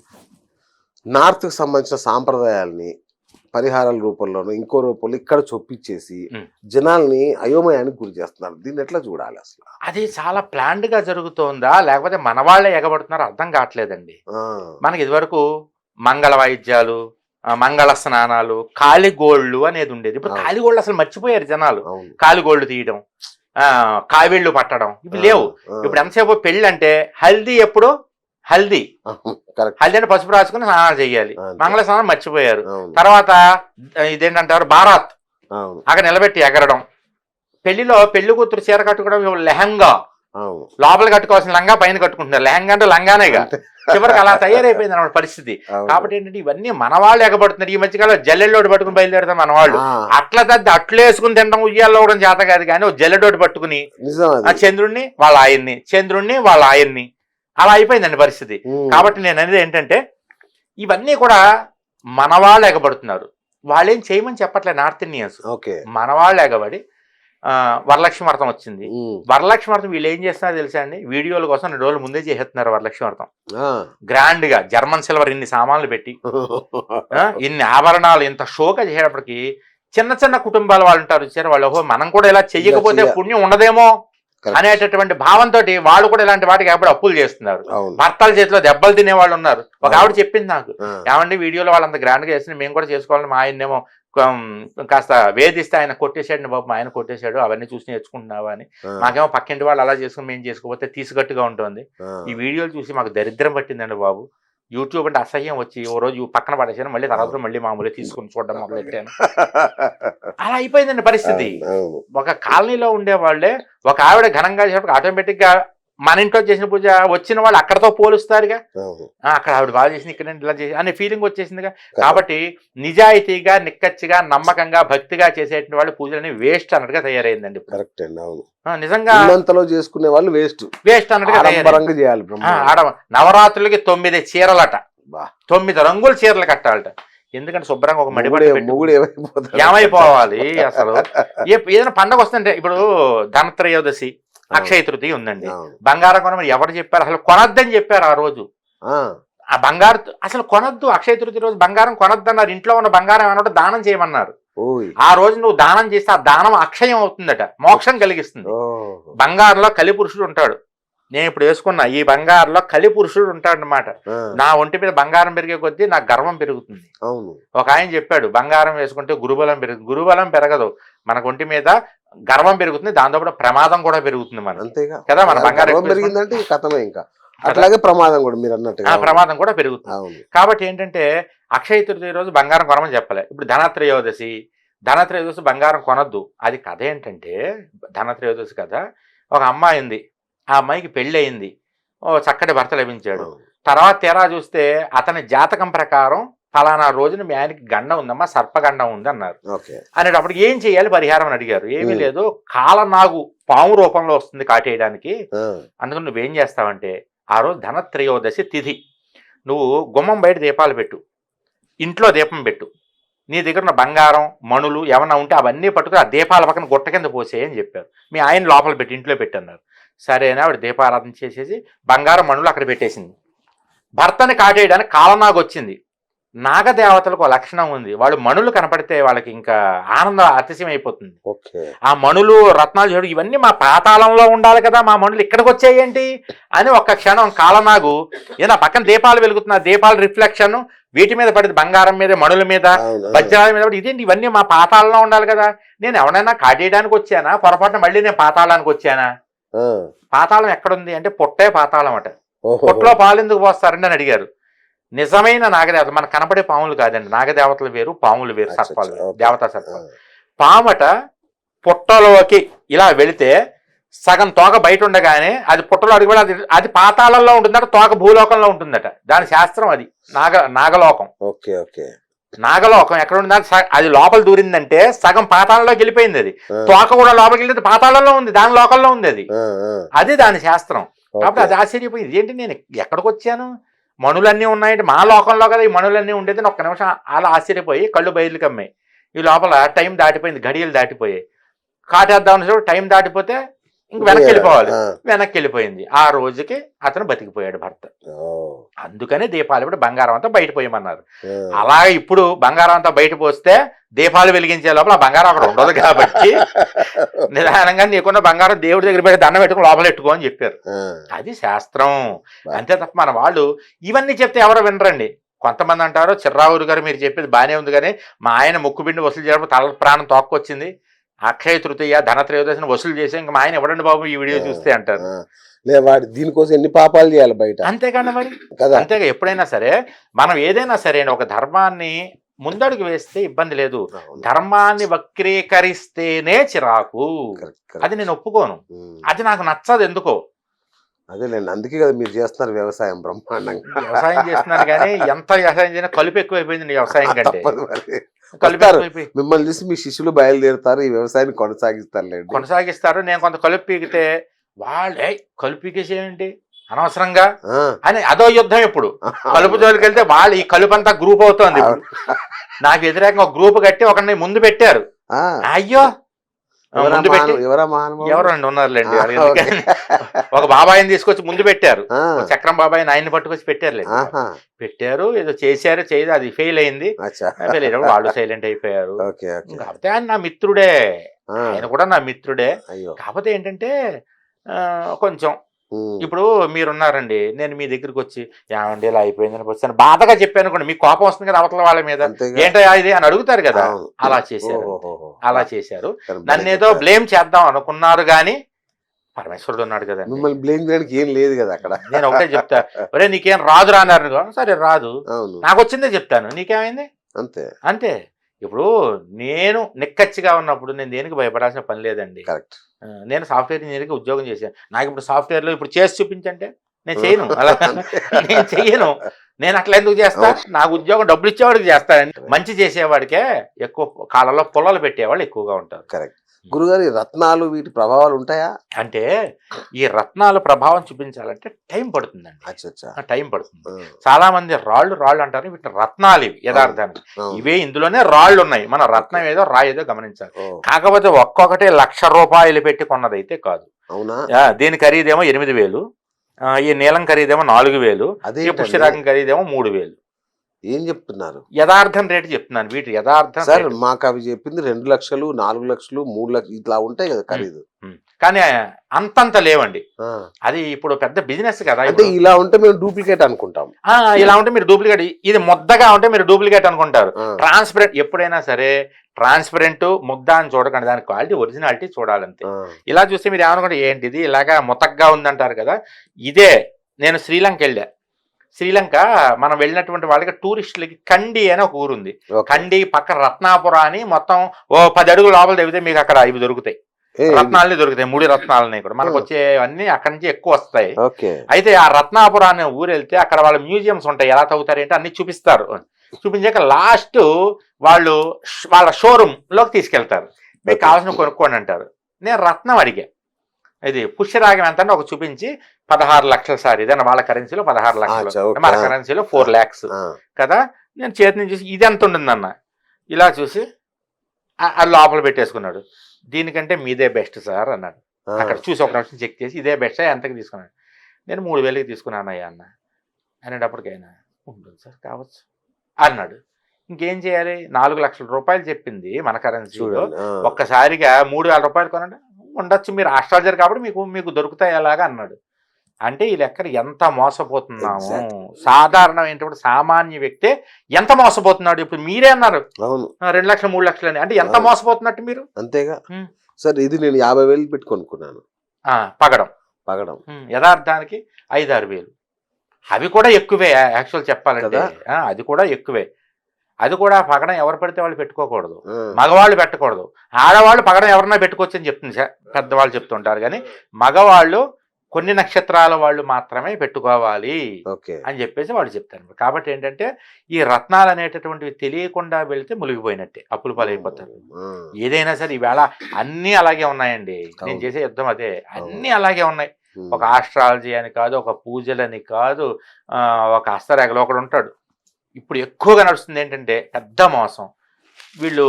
నార్త్ కు సంబంధించిన సాంప్రదాయాల్ని పరిహారాల రూపంలోనూ ఇంకో రూపంలో ఇక్కడ చొప్పించేసి ఉం. జనాల్ని అయోమయానికి గురి చేస్తున్నారు. దీన్ని ఎట్లా చూడాలి అసలు? అది చాలా ప్లాన్డ్ గా జరుగుతోందా లేకపోతే మన వాళ్ళే ఎగబడుతున్నారో అర్థం కావట్లేదండి. ఆ, మనకి ఇదివరకు మంగళ వాయిద్యాలు, మంగళ స్నానాలు, కాలిగోళ్ళు అనేది ఉండేది. ఇప్పుడు అవును. కాలిగోళ్ళు అసలు మర్చిపోయారు జనాలు. అవును. కాలిగోళ్ళు తీయడం, కావిళ్ళు పట్టడం ఇవి లేవు. ఆ, ఇప్పుడు ఎంతసేపు పెళ్ళి అంటే హల్దీ, ఎప్పుడు హల్దీ కరెక్ట్. హల్దీ అంటే పసుపు రాసుకుని స్నానాలు చేయాలి. అంతే. మంగళ స్నానం మర్చిపోయారు. అవును. తర్వాత ఇదేంటంటారు బారాత్, అవును. అక్కడ నిలబెట్టి ఎగరడం. పెళ్లిలో పెళ్లి కూతురు చీర కట్టుకోవడం లెహంగా, అవును. లోపల కట్టుకోవాల్సిన లంగా పైన కట్టుకుంటున్నారు. లెహంగా అంటే లంగానేగా. చివరికి అలా తయారైపోయింది అన్నమాట పరిస్థితి. అవును. కాబట్టి ఏంటంటే ఇవన్నీ మన వాళ్ళు ఎగబడుతున్నారు. ఈ మధ్యకాలం జల్లెల్లోటి పట్టుకుని బయలుదేరుతాం మన వాళ్ళు. ఆ, అట్లా తద్ది అట్లు వేసుకుని తినడం, ఉయ్యాల్లో కూడా చేత కాదు కానీ ఓ జల్లెడోటి పట్టుకుని నిజం ఆ అది. చంద్రుణ్ణి వాళ్ళ ఆయన్ని, చంద్రుణ్ణి వాళ్ళ ఆయన్ని, అలా అయిపోయిందండి పరిస్థితి. ఉం. కాబట్టి నేను అనేది ఏంటంటే ఇవన్నీ కూడా మన వాళ్ళు ఎగబడుతున్నారు. వాళ్ళేం చేయమని చెప్పట్లేదు నార్త్ ఇండియన్స్. ఓకే. మన వాళ్ళు ఎగబడి వరలక్ష్మి వ్రతం వచ్చింది. ఉం. వరలక్ష్మి వ్రతం వీళ్ళు ఏం చేస్తున్నారో తెలుసా అండి? వీడియోల కోసం 2 రోజులు ముందే చేసేస్తున్నారు వరలక్ష్మి వ్రతం. ఆ. గ్రాండ్ గా జర్మన్ సిల్వర్ ఇన్ని సామాన్లు పెట్టి, ఇన్ని ఆభరణాలు, ఇంత షోగా చేసేటప్పటికి చిన్న చిన్న కుటుంబాల వాళ్ళు ఉంటారు చూసారు, వాళ్ళు ఓహో మనం కూడా ఇలా చెయ్యకపోతే చెయ్య- పుణ్యం ఉండదేమో Correct. అనేటటువంటి భావంతో వాళ్ళు కూడా ఇలాంటి వాటికి ఎప్పుడు అప్పులు చేస్తున్నారు. అవును. భర్తల చేతిలో దెబ్బలు తినే వాళ్ళు ఉన్నారు. ఒక ఆవిడ చెప్పింది నాకు, ఆ, ఏమండి వీడియోలో వాళ్ళంత గ్రాండ్ గా చేసింది మేము కూడా చేసుకోవాలని, మా ఆయన్నేమో కాస్త వేధిస్తే ఆయన కొట్టేశాడు బాబు, మా ఆయన కొట్టేశాడు, అవన్నీ చూసి నేర్చుకుంటున్నావా అని. ఆ, మాకేమో పక్కింటి వాళ్ళు అలా చేసుకుని మేము చేసుకోకపోతే తీసుకట్టుగా ఉంటుంది. ఆ. ఈ వీడియోలు చూసి మాకు దరిద్రం పట్టిందండి బాబు. యూట్యూబ్ అంటే అసహ్యం వచ్చి ఓ రోజు పక్కన పడేసాను, మళ్ళీ తర్వాత మళ్ళీ మామూలుగా తీసుకుని చూడడం మొదలెట్టాను. అలా అయిపోయిందండి పరిస్థితి. అవును. ఒక కాలనీలో ఉండే వాళ్ళే ఒక ఆవిడ ఘనంగా చేసినప్పుడు ఆటోమేటిక్ గా మన ఇంట్లో చేసిన పూజ వచ్చిన వాళ్ళు అక్కడతో పోలుస్తారుగా. అవును. అక్కడ ఆవిడ బాగా చేసింది, ఇక్కడ ఇలా చేసి అనే ఫీలింగ్ వచ్చేసిందిగా. కాబట్టి నిజాయితీగా, నిక్కచ్చిగా, నమ్మకంగా, భక్తిగా చేసేటువంటి వాళ్ళు పూజలని వేస్ట్ అన్నట్టుగా తయారైందండి ఇప్పుడు. కరెక్ట్ అండి. అవును. నిజంగా ఉన్నంతలో చేసుకునే వాళ్ళు వేస్ట్. వేస్ట్ అన్నట్టుగా తయారైంది. ఆడంబరంగా చేయాలి బ్రహ్మాండంగా. ఆడ నవరాత్రులకి 9 చీరలట, బా. 9 రంగుల చీరలు కట్టాలట. ఎందుకంటే శుభ్రంగా ఒక మడిబడి మొగుడు ఏమైపోతాడు? ఏమైపోవాలి అసలు. ఏదైనా పండగ వస్తుంటే ఇప్పుడు ధనత్రయోదశి, అక్షయ తృతీయ ఉందండి. అవును. బంగారం కొనమని ఎవరు చెప్పారు? అసలు కొనొద్దని చెప్పారు ఆ రోజు. ఆ, ఆ బంగారు అసలు కొనొద్దు. అక్షయ తృతీయ రోజు బంగారం కొనొద్దు అన్నారు. ఇంట్లో ఉన్న బంగారం ఏమన్నా దానం చేయమన్నారు. ఓయ్. ఆ రోజు నువ్వు దానం చేస్తే ఆ దానం అక్షయం అవుతుందట, మోక్షం కలిగిస్తుంది. ఓ. బంగారులో కలిపురుషుడు ఉంటాడు. నేను ఇప్పుడు వేసుకున్న ఈ బంగారులో కలిపురుషుడు ఉంటాడు అనమాట. ఆ, నా ఒంటి మీద బంగారం పెరిగే కొద్దీ నాకు గర్వం పెరుగుతుంది. అవును. ఒక ఆయన చెప్పాడు బంగారం వేసుకుంటే గురుబలం పెరుగుతుంది. గురుబలం పెరగదు, మనకు ఒంటి మీద గర్వం పెరుగుతుంది, దాంతోపాటు ప్రమాదం కూడా పెరుగుతుంది మనకి. అంతేగా కదా, మన బంగారం గర్వం ఎక్కువ పెరిగిందంటే ఈ కథమే. ఇంకా అట్లాగే ప్రమాదం కూడా మీరు అన్నట్టుగా. ప్రమాదం కూడా పెరుగుతుంది. అవును. కాబట్టి ఏంటంటే అక్షయ తృతీయ రోజు బంగారం కొనమని చెప్పలే. ఇప్పుడు ధనత్రయోదశి, ధనత్రయోదశి బంగారం కొనొద్దు. అది కథ ఏంటంటే, ధనత్రయోదశి కథ, ఒక అమ్మాయి ఉంది, ఆ అమ్మాయికి పెళ్లి అయింది, ఓ చక్కటి భర్త లభించాడు. అవును. తర్వాత తెరా చూస్తే అతని జాతకం ప్రకారం ఫలానా రోజున మీ ఆయనకి గండం ఉందమ్మా, సర్పగండం ఉంది అన్నారు. ఓకే. అనేటప్పుడు ఏం చేయాలి పరిహారం అని అడిగారు. ఏమీ ఉం. లేదు, కాలనాగు పాము రూపంలో వస్తుంది కాటేయడానికి. ఆ, అందుకని నువ్వేం చేస్తావంటే ఆ రోజు ధనత్రయోదశి తిథి, నువ్వు గుమ్మం బయట దీపాలు పెట్టు, ఇంట్లో దీపం పెట్టు, నీ దగ్గర ఉన్న బంగారం మణులు ఏమన్నా ఉంటే అవన్నీ పట్టుకుని ఆ దీపాల పక్కన గుట్ట కింద పోసేయని చెప్పారు. మీ ఆయన లోపల పెట్టి ఇంట్లో పెట్టన్నారు. సరేనా, ఆవిడ దీపారాధన చేసేసి బంగారం మణులు అక్కడ పెట్టేసింది. భర్తని కాటేయడానికి కాలనాగు వచ్చింది. నాగదేవతలకు ఒక లక్షణం ఉంది, వాళ్ళు మణులు కనపడితే వాళ్ళకి ఇంకా ఆనందం అతిశయం అయిపోతుంది. ఓకే. ఆ మణులు, రత్నాలు, చెడు ఇవన్నీ మా పాతాళంలో ఉండాలి కదా, మా మణులు ఇక్కడికి వచ్చేయండి అని ఒక్క క్షణం కాలనాగు ఏదో పక్కన దీపాలు వెలుగుతున్న దీపాల రిఫ్లెక్షన్ వీటి మీద పడింది, బంగారం మీద, మణుల మీద, అవును. వజ్రాల మీద పడి. ఇదేంటి ఇవన్నీ మా పాతాళంలో ఉండాలి కదా, నేను ఎవరైనా కాటేయడానికి వచ్చానా, పొరపాటున మళ్ళీ నేను పాతాళానికి వచ్చానా? ఆ, పాతాళం ఎక్కడుంది అంటే పొట్టే పాతాళం అట. ఓహో. పొట్టలో పాలు ఎందుకు పోస్తారండి అని అడిగారు. నిజమైన నాగదేవత మనకు కనపడే పాములు కాదండి, నాగదేవతలు వేరు, పాములు వేరు, సర్పాలు వేరు, ఓకే. దేవతా ఆ, సర్పాలు. పామట పుట్టలోకి ఇలా వెళితే సగం తోక బయట ఉండగానే అది పుట్టలో అడిగి అది అది పాతాళంలో ఉంటుందట, తోక భూలోకంలో ఉంటుందట. దాని శాస్త్రం అది. నాగలోకం. ఓకే. ఓకే. నాగలోకం ఎక్కడ ఉంది, అది లోపల దూరిందంటే సగం పాతాళంలోకి వెళ్ళిపోయింది. అది ఆ, తోక కూడా లోపలికి వెళ్ళి పాతాళంలో ఉంది, దాని లోకంలో ఉంది అది. ఆ, ఆ, అది దాని శాస్త్రం. కాబట్టి ఓకే. అది ఆశ్చర్యపోయింది, ఏంటి నేను ఎక్కడికి వచ్చాను, మణులన్నీ ఉన్నాయంటే మా లోకంలో కదా ఈ మణులన్నీ ఉండేది. ఒక్క నిమిషం అలా ఆశ్చర్యపోయి కళ్ళు బయలు కమ్మాయి. ఈ లోపల టైం దాటిపోయింది, గడియలు దాటిపోయాయి. కాటేద్దామని టైం దాటిపోతే ఇంక వెనక్కి వెళ్ళిపోవాలి. ఆ. వెనక్కి వెళ్ళిపోయింది. ఆ రోజుకి అతను బతికిపోయాడు భర్త. ఓ. అందుకనే దీపాలు ఇప్పుడు బంగారం అంతా బయట పోయమన్నారు. ఆ. అలాగే ఇప్పుడు బంగారం అంతా బయట పోస్తే దీపాలు వెలిగించే లోపల ఆ బంగారం అక్కడ ఉండదు కాబట్టి నిదానంగా నీకున్న బంగారం దేవుడి దగ్గర పెట్టి దండం పెట్టుకుని లోపల పెట్టుకో అని చెప్పారు. ఆ. అది శాస్త్రం. అంతే తప్ప మన వాళ్ళు ఇవన్నీ చెప్తే ఎవరో వినరండి. కొంతమంది అంటారు చిర్రావూరు గారు మీరు చెప్పేది బాగానే ఉంది కానీ మా ఆయన ముక్కు పిండి వసూలు చేయడం తల ప్రాణం తోక్కొచ్చింది, అక్షయ తృతీయ ధన త్రయోదశిని వసూలు చేసి ఇంకా మా ఆయన ఎవడండి బాబు ఈ వీడియో చూస్తే అంటారు. ఆ. లే వాడు దీనికోసం ఎన్ని పాపాలు చేయాలి బయట అంతేకాండి మరి కదా. అంతేగా ఎప్పుడైనా సరే మనం ఏదైనా సరే ఒక ధర్మాన్ని ముందడుగు వేస్తే ఇబ్బంది లేదు. అవును. ధర్మాన్ని వక్రీకరిస్తేనే చిరాకు. Correct, correct. అది నేను ఒప్పుకోను. ఉమ్. అది నాకు నచ్చదు. ఎందుకో అదేలేండి, అందుకే కదా మీరు చేస్తున్నారు వ్యవసాయం బ్రహ్మాండంగా. వ్యవసాయం చేస్తున్నాను కానీ ఎంత వ్యవసాయం చేసినా కలుపు ఎక్కువైపోయింది వ్యవసాయం కంటే. తప్పదు మరి. కలుపు వస్తారు. ఎక్కువైపోయి మిమ్మల్ని చూసి మీ శిష్యులు బయలుదేరుతారు, ఈ వ్యవసాయాన్ని కొనసాగిస్తారులేండి. కొనసాగిస్తారు. నేను కొంత కలుపు పీకితే వాళ్ళే కలుపు పీకేసేయండి అనవసరంగా ఆ. అని అదో యుద్ధం. ఇప్పుడు కలుపు జోలికి వెళ్తే వాళ్ళు ఈ కలుపు అంతా గ్రూప్ అవుతోంది. ఇప్పుడు నాకు వ్యతిరేకంగా ఒక గ్రూప్ కట్టి ఒకరిని ముందు పెట్టారు. ఆ. అయ్యో ముందు పెట్టి ఎవరా మహానుభావుడు? ఎవరు అండి ఉన్నారులేండి. ఆ, అది ఎందుకని ఒక బాబాయిని తీసుకొచ్చి ముందు పెట్టారు. ఆ. ఒక చక్రం బాబాయిని ఆయన్ని పట్టుకొచ్చి పెట్టారులేండి. ఆహా. పెట్టారు ఏదో చేశారు, చేయదు, అది ఫెయిల్ అయింది. అచ్చా. ఫెయిల్ అయినప్పుడు వాళ్ళు సైలెంట్ అయిపోయారు. Okay, okay. కాకపోతే ఆయన నా మిత్రుడే, ఆ. ఆయన కూడా నా మిత్రుడే. అయ్యో. కాకపోతే ఏంటంటే కొంచెం ఉమ్. ఇప్పుడు మీరున్నారండి, నేను మీ దగ్గరికి వచ్చి ఏమండి ఇలా అయిపోయిందని వచ్చాను బాధగా చెప్పాను అనుకోండి, మీకు కోపం వస్తుంది కదా అవతల వాళ్ళ మీద. అంతేగా. ఏంటో ఇది అని అడుగుతారు కదా. అవును. అలా చేశారు. ఓహోహోహో. అలా చేశారు. కానీ నన్ను భలే ఏదో చెప్పారు. బ్లేమ్ చేద్దాం అనుకున్నారు కానీ పరమేశ్వరుడు ఉన్నాడు కదండి. మిమ్మల్ని బ్లేమ్ చేయడానికి ఏం లేదు కదా అక్కడ. నేను ఒకటే చెప్తా, ఒరే నీకేం రాదు అన్నారు. సరే రాదు, అవును, నాకు వచ్చిందే చెప్తాను, నీకేమైంది అంతే. అంతే. ఇప్పుడు నేను నిక్కచ్చిగా ఉన్నప్పుడు నేను దేనికి భయపడాల్సిన పని లేదండి. కరెక్ట్. నేను సాఫ్ట్వేర్ ఇంజనీర్గా ఉద్యోగం చేశాను. నాకు ఇప్పుడు సాఫ్ట్వేర్లో ఇప్పుడు చేసి చూపించంటే నేను చేయను. అలా నేను చెయ్యను. నేను అట్లా ఎందుకు చేస్తా? నాకు ఉద్యోగం డబ్బులు ఇచ్చేవాడికి చేస్తాను. మంచి చేసేవాడికే ఎక్కువ కాలంలో పొలాలు పెట్టేవాళ్ళు ఎక్కువగా ఉంటారు. కరెక్ట్. గురుగారు, ఈ రత్నాలు వీటి ప్రభావాలు ఉంటాయా? అంటే ఈ రత్నాల ప్రభావం చూపించాలంటే టైం పడుతుందండి. అచ్చా. టైం పడుతుంది. చాలా మంది రాళ్ళు అంటారు, వీటి రత్నాలు ఇవి యథార్థానికి ఇవే. ఇందులోనే రాళ్ళు ఉన్నాయి. మన రత్నం ఏదో రాయేదో గమనించాలి. కాకపోతే ఒక్కొక్కటే ₹1,00,000 పెట్టి కొన్నదైతే కాదు. అవునా? దీని ఖరీదేమో 8,000, ఈ నీలం ఖరీదేమో 4,000, ఈ పుష్యరాగం ఖరీదేమో 3,000. ఏం చెప్తున్నారు? యథార్థం రేటు చెప్తున్నాను. వీటి యథార్థం సార్ మాకు అవి చెప్పింది 2 లక్షలు, 4 లక్షలు, 3 లక్షలు ఇట్లా ఉంటాయి కదా ఖరీదు. కానీ అంతంత లేవండి. అది ఇప్పుడు పెద్ద బిజినెస్ కదా. అంటే ఇలా ఉంటే మేము డూప్లికేట్ అనుకుంటాం. ఇలా ఉంటే మీరు డూప్లికేట్, ఇది ముద్దగా ఉంటే మీరు డూప్లికేట్ అనుకుంటారు. ట్రాన్స్పరెంట్ ఎప్పుడైనా సరే ట్రాన్స్పరెంట్ ముద్ద అని చూడకండి, దాని క్వాలిటీ ఒరిజినాలిటీ చూడాలంతే. ఇలా చూస్తే మీరు ఏమనుకుంటే ఏంటిది ఇలాగా ముతగ్గా ఉందంటారు కదా. ఇదే నేను శ్రీలంక వెళ్ళా. శ్రీలంక మనం వెళ్ళినటువంటి వాళ్ళకి టూరిస్టులకి కండి అని ఒక ఊరు ఉంది. కండి పక్కన రత్నాపుర అని మొత్తం 10 అడుగుల లోపల తగ్గితే మీకు అక్కడ ఇవి దొరుకుతాయి, రత్నాలని దొరుకుతాయి. 3 రత్నాలని కూడా మనకు వచ్చేవన్నీ అక్కడి నుంచి ఎక్కువ వస్తాయి. అయితే ఆ రత్నాపుర అనే ఊరు వెళ్తే అక్కడ వాళ్ళ మ్యూజియంస్ ఉంటాయి. ఎలా తవ్వుతారు ఏంటో అన్ని చూపిస్తారు. చూపించాక లాస్ట్ వాళ్ళు వాళ్ళ షోరూమ్ లోకి తీసుకెళ్తారు. మీకు కావాల్సిన కొనుక్కోండి అంటారు. నేను రత్నం అడిగా, ఇది పుష్యరాగం ఎంత అంటే ఒక చూపించి 16 లక్షలు సార్, ఇదన్న వాళ్ళ కరెన్సీలో 16 లక్షలు, మన కరెన్సీలో 4 lakhs కదా. నేను చేతి నుంచి చూసి ఇది ఎంత ఉంటుందన్న, ఇలా చూసి అది లోపల పెట్టేసుకున్నాడు. దీనికంటే మీదే బెస్ట్ సార్ అన్నాడు. అక్కడ చూసి ఒక నిమిషం చెక్ చేసి ఇదే బెస్ట్ ఎంతకి తీసుకున్నాడు. నేను 3,000కి తీసుకున్నాను అయ్యా అన్న. అనేటప్పటికైనా ఉంటుంది సార్ కావచ్చు అన్నాడు. ఇంకేం చేయాలి? 4 లక్షల రూపాయలు చెప్పింది మన కరెన్సీలో, ఒక్కసారిగా 3,000 రూపాయలు కొనండి ఉండొచ్చు, మీరు ఆస్ట్రాలజర్ కాబట్టి మీకు దొరుకుతాయి అలాగా అన్నాడు. అంటే ఈ లెక్కన ఎంత మోసపోతున్నాము. సాధారణమైనటువంటి సామాన్య వ్యక్తే ఎంత మోసపోతున్నాడు. ఇప్పుడు మీరే అన్నారు 2 లక్షలు 3 లక్షలు అని, అంటే ఎంత మోసపోతున్నట్టు మీరు. అంతేగా సార్. ఇది నేను 50,000 పెట్టి కొనుక్కున్నాను పగడం. యథార్థానికి 5-6 వేలు. అవి కూడా ఎక్కువే యాక్చువల్ చెప్పాలంటే. అది కూడా ఎక్కువే. అది కూడా పగడం ఎవరు పెడితే వాళ్ళు పెట్టుకోకూడదు, మగవాళ్ళు పెట్టకూడదు. ఆడవాళ్ళు పగడం ఎవరన్నా పెట్టుకోవచ్చు అని చెప్తుంది పెద్దవాళ్ళు చెప్తుంటారు. కానీ మగవాళ్ళు కొన్ని నక్షత్రాల వాళ్ళు మాత్రమే పెట్టుకోవాలి అని చెప్పేసి వాళ్ళు చెప్తారు. కాబట్టి ఏంటంటే ఈ రత్నాలు అనేటటువంటివి తెలియకుండా వెళితే మునిగిపోయినట్టే, అప్పులు పాలైపోతారు. ఏదైనా సరే ఈవేళ అన్నీ అలాగే ఉన్నాయండి. నేను చేసే యుద్ధం అదే, అన్నీ అలాగే ఉన్నాయి. ఒక ఆస్ట్రాలజీ అని కాదు, ఒక పూజలని కాదు, ఒక హస్తరేఖలు ఒకడు ఉంటాడు. ఇప్పుడు ఎక్కువగా నడుస్తుంది ఏంటంటే పెద్ద మోసం. వీళ్ళు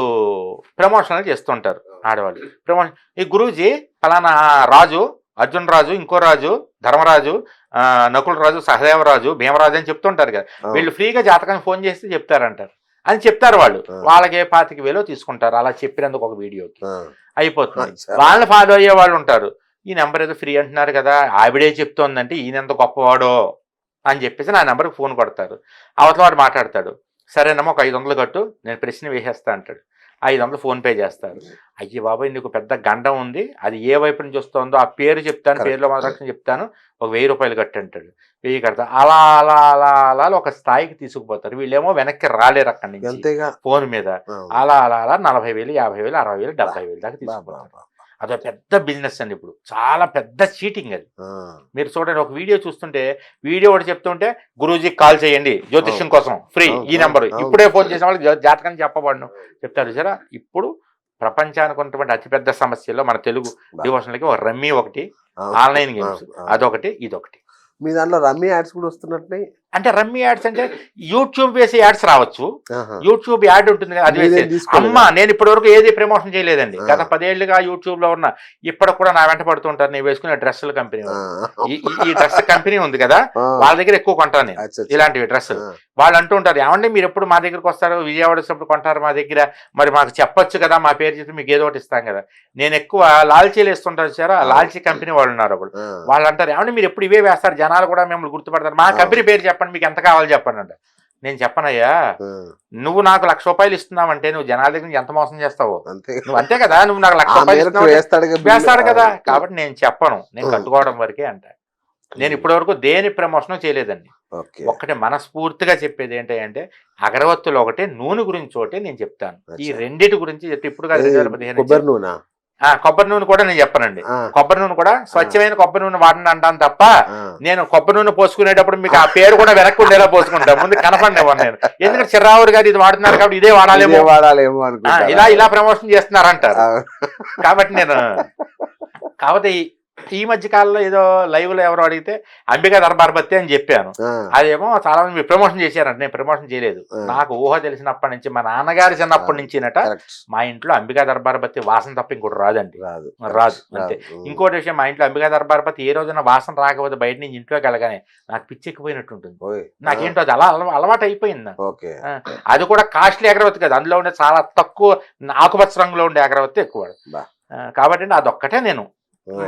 ప్రమోషన్లు చేస్తుంటారు. ఆడవాళ్ళు ప్రమోషన్. ఈ గురూజీ ఫలానా రాజు, అర్జున్ రాజు, ఇంకో రాజు, ధర్మరాజు, నకుల రాజు, సహదేవరాజు, భీమరాజు అని చెప్తుంటారు కదా, వీళ్ళు ఫ్రీగా జాతకాన్ని ఫోన్ చేస్తే చెప్తారంటారు అని చెప్తారు వాళ్ళు. వాళ్ళకే 25,000 తీసుకుంటారు అలా చెప్పినందుకు ఒక వీడియోకి, అయిపోతుంది. వాళ్ళని ఫాలో అయ్యే వాళ్ళు ఉంటారు. ఈ నెంబర్ ఏదో ఫ్రీ అంటున్నారు కదా, ఆవిడే చెప్తోందంటే ఈయన ఎంత గొప్పవాడో అని చెప్పేసి నా నెంబర్కి ఫోన్ కొడతారు. అవతల వాడు మాట్లాడతాడు, సరేనమ్మా ఒక 500 కట్టు, నేను ప్రశ్న వేసేస్తా అంటాడు. 500 ఫోన్పే చేస్తారు. అయ్యి బాబాయ్ నీకు పెద్ద గండం ఉంది, అది ఏ వైపు నుంచి వస్తుందో ఆ పేరు చెప్తాను, పేరులో మాత్రం చెప్తాను, ఒక 1000 రూపాయలు కట్టు అంటాడు. 1000 కడతా. అలా అలా అలా అలా ఒక స్థాయికి తీసుకుపోతారు. వీళ్ళేమో వెనక్కి రాలేరు అక్కడి నుంచి ఫోన్ మీద. అలా అలా అలా 40,000, 50,000, 60,000, 70,000 దాకా తీసుకుపోతారు. అదో పెద్ద బిజినెస్ అండి, ఇప్పుడు చాలా పెద్ద చీటింగ్ అది. మీరు చూడండి, ఒక వీడియో చూస్తుంటే వీడియో ఒకటి చెప్తుంటే గురూజీకి కాల్ చేయండి జ్యోతిష్యం కోసం ఫ్రీ, ఈ నెంబర్ ఇప్పుడే ఫోన్ చేసిన వాళ్ళు జాతకం చెప్పబడను చెప్తారు సరే. ఇప్పుడు ప్రపంచానికి ఉన్నటువంటి అతిపెద్ద సమస్యల్లో మన తెలుగు డివోషన్లకి ఒక రమ్మీ ఒకటి, ఆన్లైన్ గేమ్స్ అదొకటి, ఇదొకటి. మీ దాంట్లో రమ్మీ యాడ్స్ కూడా వస్తున్నట్లే. అంటే రమ్మీ యాడ్స్ అంటే యూట్యూబ్ వేసే యాడ్స్ రావచ్చు, యూట్యూబ్ యాడ్ ఉంటుంది కదా, అది వేసే. అమ్మ నేను ఇప్పటి వరకు ఏది ప్రమోషన్ చేయలేదండి, గత 10 ఏళ్లుగా యూట్యూబ్ లో ఉన్న. ఇప్పటికి కూడా నా వెంట పడుతుంటారు, నేను వేసుకునే డ్రెస్సుల కంపెనీ, ఈ డ్రెస్ కంపెనీ ఉంది కదా, వాళ్ళ దగ్గర ఎక్కువ కొంటాను నేను ఇలాంటివి డ్రెస్సులు. వాళ్ళు అంటూ ఉంటారు, ఏమంటే మీరు ఎప్పుడు మా దగ్గరకు వస్తారు, విజయవాడ వచ్చినప్పుడు కొంటారు మా దగ్గర, మరి మాకు చెప్పొచ్చు కదా, మా పేరు చెప్పి మీకు ఏదో ఒకటి ఇస్తాం కదా. నేను ఎక్కువ లాల్చీలు వేస్తుంటారు సార్, లాల్చీ కంపెనీ వాళ్ళు ఉన్నారు అప్పుడు. వాళ్ళు అంటారు, ఏమంటే మీరు ఎప్పుడు ఇవే వేస్తారు, జనాలు కూడా మిమ్మల్ని గుర్తుపడతారు, మా కంపెనీ పేరు చెప్పండి, మీకు ఎంత కావాలి చెప్పండి అంట. నేను చెప్పనయ్యా, నువ్వు నాకు 1,00,000 రూపాయలు ఇస్తున్నావంటే నువ్వు జనాల దగ్గర నుంచి ఎంత మోసం చేస్తావు, నువ్వు అంతే కదా, నువ్వు నాకు 1,00,000 రూపాయలు వేస్తాడు కదా, కాబట్టి నేను చెప్పను, నేను కట్టుకోవడం వరకే అంట. నేను ఇప్పటి వరకు దేని ప్రమోషన్ చేయలేదండి. ఒక్కటే మనస్ఫూర్తిగా చెప్పేది ఏంటంటే అగరవత్తులు ఒకటే, నూనె గురించి ఒకటే నేను చెప్తాను. ఈ రెండింటి గురించి చెప్తే ఇప్పుడు 2015 కొబ్బరి నూనె కూడా నేను చెప్పనండి. కొబ్బరి నూనె కూడా స్వచ్ఛమైన కొబ్బరి నూనె వాడండి అంటాను తప్ప, నేను కొబ్బరి నూనె పోసుకునేటప్పుడు మీకు ఆ పేరు కూడా వెనక్కి ఉండేలా పోసుకుంటా, ముందు కనపడినేవాడు నేను. ఎందుకంటే చిర్రావురు గారు ఇది వాడుతున్నారు కాబట్టి ఇదే వాడాలేమో ఇలా ప్రమోషన్ చేస్తున్నారంటారు. కాబట్టి నేను కాబట్టి ఈ మధ్య కాలంలో ఏదో లైవ్ లో ఎవరో అడిగితే అంబికా దర్బార్ బత్తి అని చెప్పాను. అదేమో చాలా మంది ప్రమోషన్ చేశారంట, నేను ప్రమోషన్ చేయలేదు. నాకు ఊహ తెలిసినప్పటి నుంచి, మా నాన్నగారి చిన్నప్పటి నుంచినట మా ఇంట్లో అంబికా దర్బార్ బత్తి వాసన తప్ప ఇంకోటి రాదండి, రాదు అంతే. ఇంకోటి విషయం, మా ఇంట్లో అంబికా దర్బార్ బత్తి ఏ రోజున వాసన రాకపోతే బయట నుంచి ఇంట్లోకి వెళ్ళగానే నాకు పిచ్చెక్కిపోయినట్టు ఉంటుంది. నాకేంటో అది అలా అలవాటు అయిపోయింది నాకు. అది కూడా కాస్ట్లీ అగరవత్తి కదా, అందులో ఉండే చాలా తక్కువ ఆకుపచ్చ రంగులో ఉండే అగరవత్తి ఎక్కువ. కాబట్టి అదొక్కటే నేను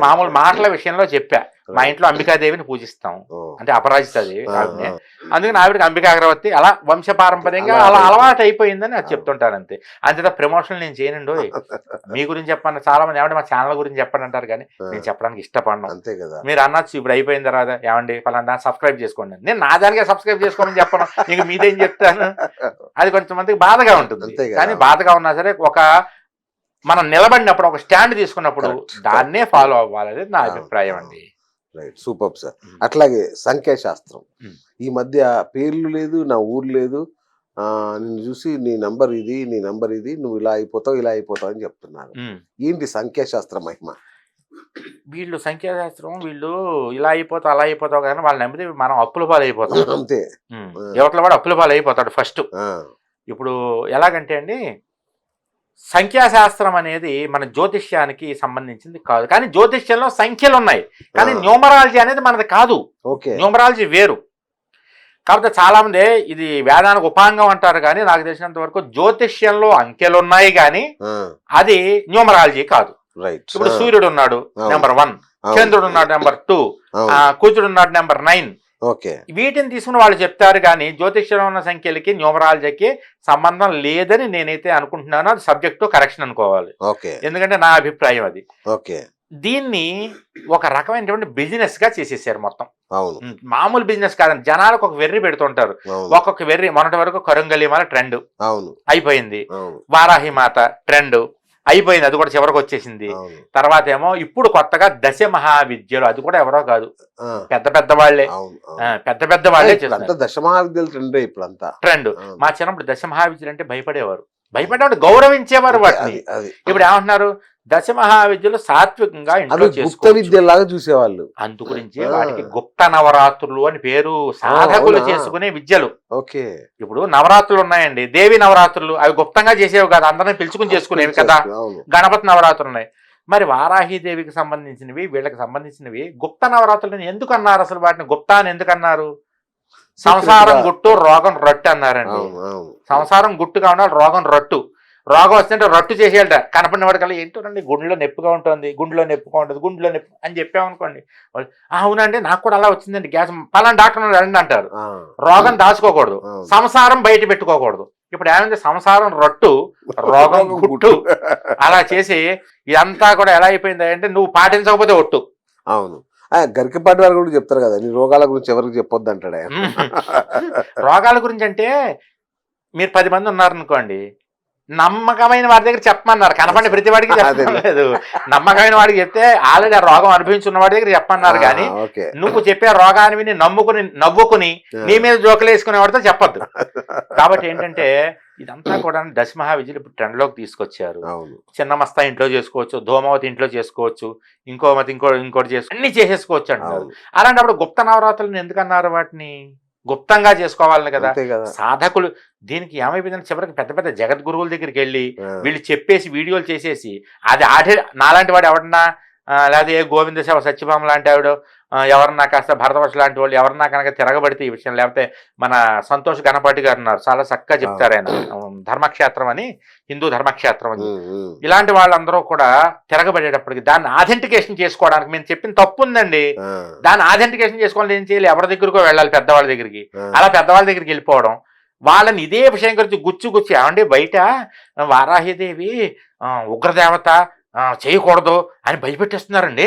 మామూలు మాటల విషయంలో చెప్పా. మా ఇంట్లో అంబికాదేవిని పూజిస్తాం, అంటే అపరాజితాదేవి ఆవిడనే, అందుకని ఆవిడకి అంబికా అగరవత్తి అలా వంశపారంపర్యంగా అలా అలవాటు అయిపోయిందని అది చెప్తుంటారు అంతే. అంతేత ప్రమోషన్ నేను చేయనండి. మీ గురించి చెప్పాను, చాలా మంది ఏమంటే మా ఛానల్ గురించి చెప్పండి అంటారు, కానీ నేను చెప్పడానికి ఇష్టపడను. అంతే కదా, మీరు అన్నచ్చు ఇప్పుడు అయిపోయిన తర్వాత ఏమండి ఫలానా సబ్స్క్రైబ్ చేసుకోండి, నేను నా దానికే సబ్స్క్రైబ్ చేసుకోమని చెప్పను, ఇంక మీదేం చెప్తాను. అది కొంతమందికి బాధగా ఉంటుంది, కానీ బాధగా ఉన్నా సరే మనం నిలబడినప్పుడు ఒక స్టాండ్ తీసుకున్నప్పుడు దాన్నే ఫాలో అవ్వాలనేది నా అభిప్రాయం అండి. Right, super sir. అట్లాగే సంఖ్యాశాస్త్రం, ఈ మధ్య పేర్లు లేదు, నా ఊరు లేదు, నిన్ను చూసి నీ నంబర్ ఇది, నీ నంబర్ ఇది, నువ్వు ఇలా అయిపోతావు అని చెప్తున్నారు. ఏంటి సంఖ్యాశాస్త్రం మహిమ? వీళ్ళు సంఖ్యాశాస్త్రం, వీళ్ళు ఇలా అయిపోతావు అలా అయిపోతావు కానీ వాళ్ళు నమ్మితే మనం అప్పుల పాలు అయిపోతాం అంతే. యువతల వాడు అప్పుల పాలు అయిపోతాడు ఫస్ట్. ఇప్పుడు ఎలాగంటే అండి, సంఖ్యాశాస్త్రం అనేది మన జ్యోతిష్యానికి సంబంధించింది కాదు, కానీ జ్యోతిష్యంలో సంఖ్యలు ఉన్నాయి, కానీ న్యూమరాలజీ అనేది మనది కాదు. న్యూమరాలజీ వేరు. కాబట్టి చాలా మంది ఇది వేదానికి ఉపాంగం అంటారు, కానీ నాకు తెలిసినంత వరకు జ్యోతిష్యంలో అంకెలు ఉన్నాయి కానీ అది న్యూమరాలజీ కాదు. ఇప్పుడు సూర్యుడు ఉన్నాడు నెంబర్ 1, చంద్రుడు ఉన్నాడు నెంబర్ 2, కుజుడు ఉన్నాడు నెంబర్ 9. వీటిని తీసుకుని వాళ్ళు చెప్తారు, కానీ జ్యోతిష్యంలో ఉన్న సంఖ్యలకి న్యూమరాలజీకి సంబంధం లేదని నేనైతే అనుకుంటున్నాను. అది సబ్జెక్ట్ కరెక్షన్ అనుకోవాలి, ఎందుకంటే నా అభిప్రాయం అది. దీన్ని ఒక రకమైనటువంటి బిజినెస్ గా చేసేసారు మొత్తం. మామూలు బిజినెస్ కాదండి, జనాలకు ఒక వెర్రి పెడుతుంటారు. ఒక్కొక్క వెర్రి, మొన్నటి వరకు కరుంగలిమాల ట్రెండ్ అయిపోయింది, వారాహిమాత ట్రెండ్ అయిపోయింది, అది కూడా చివరికి వచ్చేసింది. తర్వాత ఏమో ఇప్పుడు కొత్తగా దశ మహావిద్యలు, అది కూడా ఎవరో కాదు, పెద్ద వాళ్ళే చేస్తారు. దశ మహావిద్యలు ట్రెండ్. మా చిన్నప్పుడు దశ మహావిద్యలు అంటే భయపడేవారు, గౌరవించేవారు వాటిని. ఇప్పుడు ఏమంటున్నారు, దశమహావిద్యలు సాత్వికంగా అవి ఇంట్లో గుప్త చేసుకోవచ్చు. విద్యలాగా చూసేవాళ్ళు. అందు గురించే వాటికి గుప్త నవరాత్రులు అని పేరు. సాధకులు అవునా? చేసుకునే విద్యలు. ఓకే. ఇప్పుడు నవరాత్రులు ఉన్నాయండి, దేవి నవరాత్రులు, అవి గుప్తంగా చేసేవి కాదు, అందరిని పిలుచుకుని చేసుకునేవి కదా. అవును. గణపతి నవరాత్రులు ఉన్నాయి. మరి వారాహిదేవికి సంబంధించినవి, వీళ్ళకి సంబంధించినవి గుప్త నవరాత్రులను ఎందుకు అన్నారు? అసలు వాటిని గుప్తా అని ఎందుకు అన్నారు? సంసారం గుట్టు, రోగం రొట్టు అన్నారండి. అవును, అవును. సంసారం గుట్టుగా ఉండాలి, రోగం రొట్టు. రోగం వస్తుంటే రొట్టు చేసేయాలట. కనపడిన వాడికల్లా ఏంటోనండి గుండెలో నొప్పిగా ఉంటుంది, గుండెలో నొప్పిగా ఉంటుంది, గుండెలో నొప్పి అని చెప్పామనుకోండి, వాళ్ళు, అవునండి నాకు కూడా అలా వచ్చిందండి గ్యాస్, పలానా డాక్టర్ రండి అంటారు. ఆ, రోగం దాచుకోకూడదు, అవును. సంసారం బయట పెట్టుకోకూడదు. ఇప్పుడు ఏమైంది, సంసారం రొట్టు, రోగం గుట్టు అలా చేసి ఇదంతా కూడా ఎలా అయిపోయింది అంటే నువ్వు పాటించకపోతే ఒట్టు. అవును. గరికపాటి వారు కూడా చెప్తారు కదా, నీ రోగాల గురించి ఎవరికి చెప్పొద్దు అంటాడు ఆయన. రోగాల గురించి అంటే మీరు 10 మంది ఉన్నారనుకోండి, నమ్మకమైన వాడి దగ్గర చెప్పమన్నారు. కనపడి ప్రతి వాడికి చెప్పలేదు. నమ్మకమైన వాడికి చెప్తే ఆల్రెడీ ఆ రోగం అనుభవించున్న వాడి దగ్గర చెప్పమన్నారు. కానీ ఓకే. నువ్వు చెప్పే రోగాన్ని విని నవ్వుకుని నీ మీద జోకులు వేసుకునేవాడితో చెప్పద్దు. కాబట్టి ఏంటంటే ఇదంతా కూడా దశమహావిద్యలు ఇప్పుడు ట్రెండ్లోకి తీసుకొచ్చారు. అవును. చిన్న మస్తా ఇంట్లో చేసుకోవచ్చు, ధూమవతి ఇంట్లో చేసుకోవచ్చు, ఇంకోటి చేసుకో, అన్ని చేసేసుకోవచ్చు అంటారు. అలాంటప్పుడు గుప్త నవరాత్రులను ఎందుకన్నారు? వాటిని గుప్తంగా చేసుకోవాలని కదా. అంతే కదా. సాధకులు దీనికి ఏమైపోయిందంటే చివరికి పెద్ద పెద్ద జగద్గురువుల దగ్గరికి వెళ్ళి వీళ్ళు చెప్పేసి వీడియోలు చేసేసి అది నాలాంటి వాడు ఎవరన్నా లేకపోతే ఏ గోవింద సేవ సత్యభామ లాంటి ఆవిడ ఎవరన్నా కాస్త భరతవర్ష లాంటి వాళ్ళు ఎవరన్నా కనుక తిరగబడితే ఈ విషయం, లేకపోతే మన సంతోష్ గణపతి గారు ఉన్నారు, చాలా చక్కగా చెప్తారు ఆయన, ధర్మక్షేత్రం అని, హిందూ ధర్మక్షేత్రం అని. ఇలాంటి వాళ్ళందరూ కూడా తిరగబడేటప్పటికి దాన్ని ఆథెంటికేషన్ చేసుకోవడానికి మేము చెప్పిన తప్పు ఉందండి. దాన్ని ఆథెంటికేషన్ చేసుకోవాలని ఏం చేయాలి? ఎవరి దగ్గరకో వెళ్ళాలి, పెద్దవాళ్ళ దగ్గరికి. అలా పెద్దవాళ్ళ దగ్గరికి వెళ్ళిపోవడం, వాళ్ళని ఇదే విషయం గురించి గుచ్చి ఏమండి బయట వారాహిదేవి ఉగ్రదేవత చేయకూడదు అని భయపెట్టేస్తున్నారండి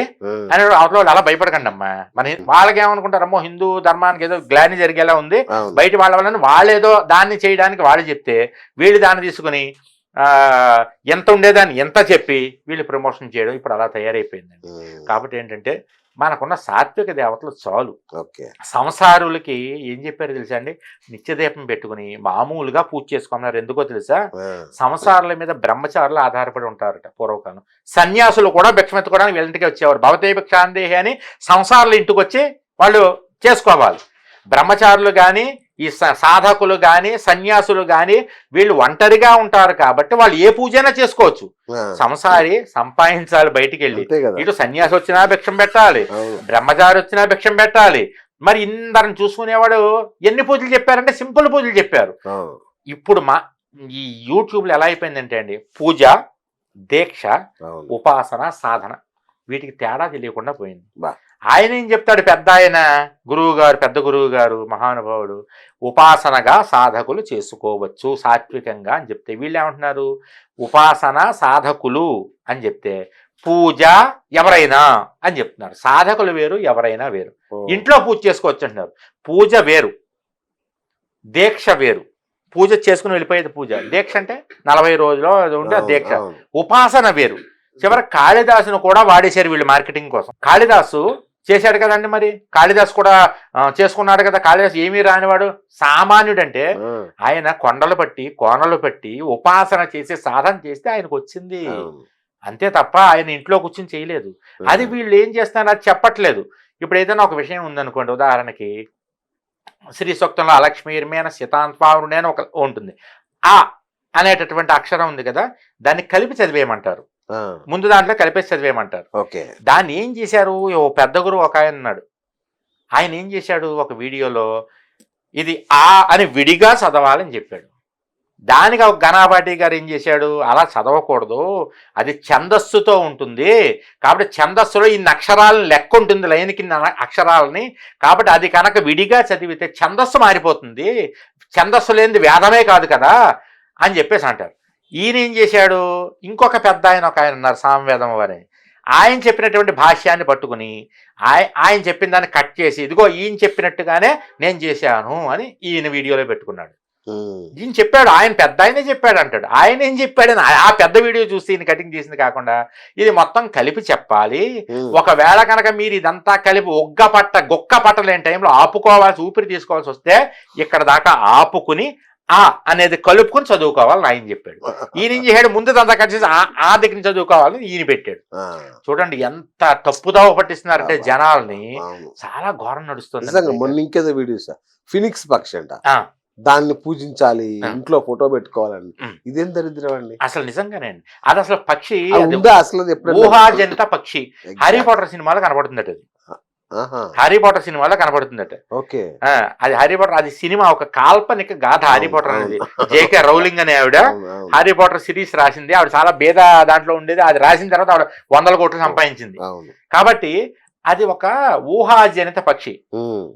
అని అవతల వాళ్ళు అలా భయపడకండి అమ్మా. మన వాళ్ళకి ఏమనుకుంటారమ్మో హిందూ ధర్మానికి ఏదో గ్లాని జరిగేలా ఉంది, బయట వాళ్ళ వల్ల వాళ్ళేదో దాన్ని చేయడానికి వాళ్ళు చెప్తే వీళ్ళు దాన్ని తీసుకుని ఎంత ఉండేదాన్ని ఎంత చెప్పి వీళ్ళు ప్రమోషన్ చేయడం ఇప్పుడు అలా తయారైపోయిందండి. కాబట్టి ఏంటంటే మనకున్న సాత్విక దేవతలు చాలు. సంసారులకి ఏం చెప్పారు తెలుసా అండి? నిత్యదీపం పెట్టుకుని మామూలుగా పూజ చేసుకున్నారు. ఎందుకో తెలుసా? సంసారుల మీద బ్రహ్మచారులు ఆధారపడి ఉంటారట పూర్వకాలం. సన్యాసులు కూడా భిక్షమెత్తుకోవడానికి వీళ్ళంటికి వచ్చేవారు. భవతే భిక్షాందేహి అని సంసారులు ఇంటికి వచ్చి వాళ్ళు చేసుకోవాలి. బ్రహ్మచారులు కానీ ఈ సాధకులు కానీ సన్యాసులు కానీ వీళ్ళు ఒంటరిగా ఉంటారు కాబట్టి వాళ్ళు ఏ పూజైనా చేసుకోవచ్చు. సంసారి సంపాదించాలి బయటికి వెళ్ళి, ఇటు సన్యాసి వచ్చినా భిక్షం పెట్టాలి, బ్రహ్మచారి వచ్చినా భిక్షం పెట్టాలి. మరి ఇందరిని చూసుకునేవాడు ఎన్ని పూజలు చెప్పారంటే సింపుల్ పూజలు చెప్పారు. ఇప్పుడు ఈ యూట్యూబ్లో ఎలా అయిపోయిందంటే అండి, పూజ, దీక్ష, ఉపాసన, సాధన, వీటికి తేడా తెలియకుండా పోయింది. ఆయన ఏం చెప్తాడు? పెద్ద ఆయన పెద్ద గురువు గారు మహానుభావుడు, ఉపాసనగా సాధకులు చేసుకోవచ్చు సాత్వికంగా అని చెప్తే వీళ్ళు ఏమంటున్నారు? ఉపాసన సాధకులు అని చెప్తే పూజ ఎవరైనా అని చెప్తున్నారు. సాధకులు వేరు, ఎవరైనా వేరు. ఇంట్లో పూజ చేసుకోవచ్చు అంటున్నారు. పూజ వేరు, దీక్ష వేరు. పూజ చేసుకుని వెళ్ళిపోయేది పూజ. దీక్ష అంటే 40 రోజులు ఉంటే దీక్ష. ఉపాసన వేరు. చివరికి కాళిదాసును కూడా వాడేశారు వీళ్ళు మార్కెటింగ్ కోసం. కాళిదాసు చేశాడు కదండి, మరి కాళిదాసు కూడా చేసుకున్నాడు కదా. కాళిదాసు ఏమీ రానివాడు, సామాన్యుడంటే ఆయన కొండలు పట్టి కోనలు పట్టి ఉపాసన చేసి సాధన చేస్తే ఆయనకు వచ్చింది అంతే తప్ప ఆయన ఇంట్లో కూర్చొని చేయలేదు. అది వీళ్ళు ఏం చేస్తున్నారు అది చెప్పట్లేదు. ఇప్పుడు ఏదైనా ఒక విషయం ఉందనుకోండి, ఉదాహరణకి శ్రీ సూక్తంలో అలక్ష్మీర్మేన శతాంత్వారుణే అని ఒక ఉంటుంది. ఆ అనేటటువంటి అక్షరం ఉంది కదా, దాన్ని కలిపి చదివేయమంటారు. ముందు దాంట్లో కలిపేసి చదివేయమంటారు. దాన్ని ఏం చేశారు? ఓ పెద్ద గురువు ఒక ఆయన ఉన్నాడు. ఆయన ఏం చేశాడు? ఒక వీడియోలో ఇది ఆ అని విడిగా చదవాలని చెప్పాడు. దానికి ఒక గణాపాటి గారు ఏం చేశాడు? అలా చదవకూడదు, అది ఛందస్సుతో ఉంటుంది కాబట్టి ఛందస్సులో ఇన్ని అక్షరాలను లెక్క ఉంటుంది, లైన్కి అక్షరాలని, కాబట్టి అది కనుక విడిగా చదివితే ఛందస్సు మారిపోతుంది, ఛందస్సు లేనిది వేదమే కాదు కదా అని చెప్పేసి అంటారు. ఈయన ఏం చేశాడు? ఇంకొక పెద్ద ఆయన ఒక ఆయన ఉన్నారు, సామవేదం వారి, ఆయన చెప్పినటువంటి భాష్యాన్ని పట్టుకుని ఆయన చెప్పిన దాన్ని కట్ చేసి ఇదిగో ఈయన చెప్పినట్టుగానే నేను చేశాను అని ఈయన వీడియోలో పెట్టుకున్నాడు. ఈయన చెప్పాడు, ఆయన పెద్ద ఆయనే చెప్పాడు అంటాడు. ఆయన ఏం చెప్పాడని ఆ పెద్ద వీడియో చూసి ఈయన కటింగ్ చేసింది కాకుండా ఇది మొత్తం కలిపి చెప్పాలి. ఒకవేళ కనుక మీరు ఇదంతా కలిపి గుక్క పట్టలేని టైంలో ఆపుకోవాల్సి, ఊపిరి తీసుకోవాల్సి వస్తే ఇక్కడ దాకా ఆపుకుని ఆ అనేది కలుపుకొని చదువుకోవాలని ఆయన చెప్పాడు. ఈయన ఏం చేశాడు, ముందు అంతా కట్ చేసి ఆ దగ్గర నుంచి చదువుకోవాలని ఈయన పెట్టాడు. చూడండి ఎంత తప్పుదావ పట్టిస్తున్నారంటే జనాల్ని. చాలా ఘోరం నడుస్తుంది. మొన్న ఇంకేదో వీడియోస్ ఫినిక్స్ పక్షి అంట, దాన్ని పూజించాలి, ఇంట్లో ఫోటో పెట్టుకోవాలని. ఇదేం దరిద్రం అండి అసలు. నిజంగానే అండి, అది అసలు పక్షి అసలు ఊహాజనిత పక్షి. హ్యారీ పాటర్ సినిమాలో కనబడుతుందట అది. హ్యారీ పాటర్ సినిమాలో కనబడుతుందట. ఓకే, అది హ్యారీ పాటర్, అది సినిమా ఒక కాల్పనిక గాథ. హ్యారీ పాటర్ అనేది జేకే రౌలింగ్ అనే ఆవిడ హ్యారీ పాటర్ సిరీస్ రాసింది. ఆవిడ చాలా భేద దాంట్లో ఉండేది. అది రాసిన తర్వాత ఆవిడ 100 కోట్లు సంపాదించింది. కాబట్టి అది ఒక ఊహాజనిత పక్షి.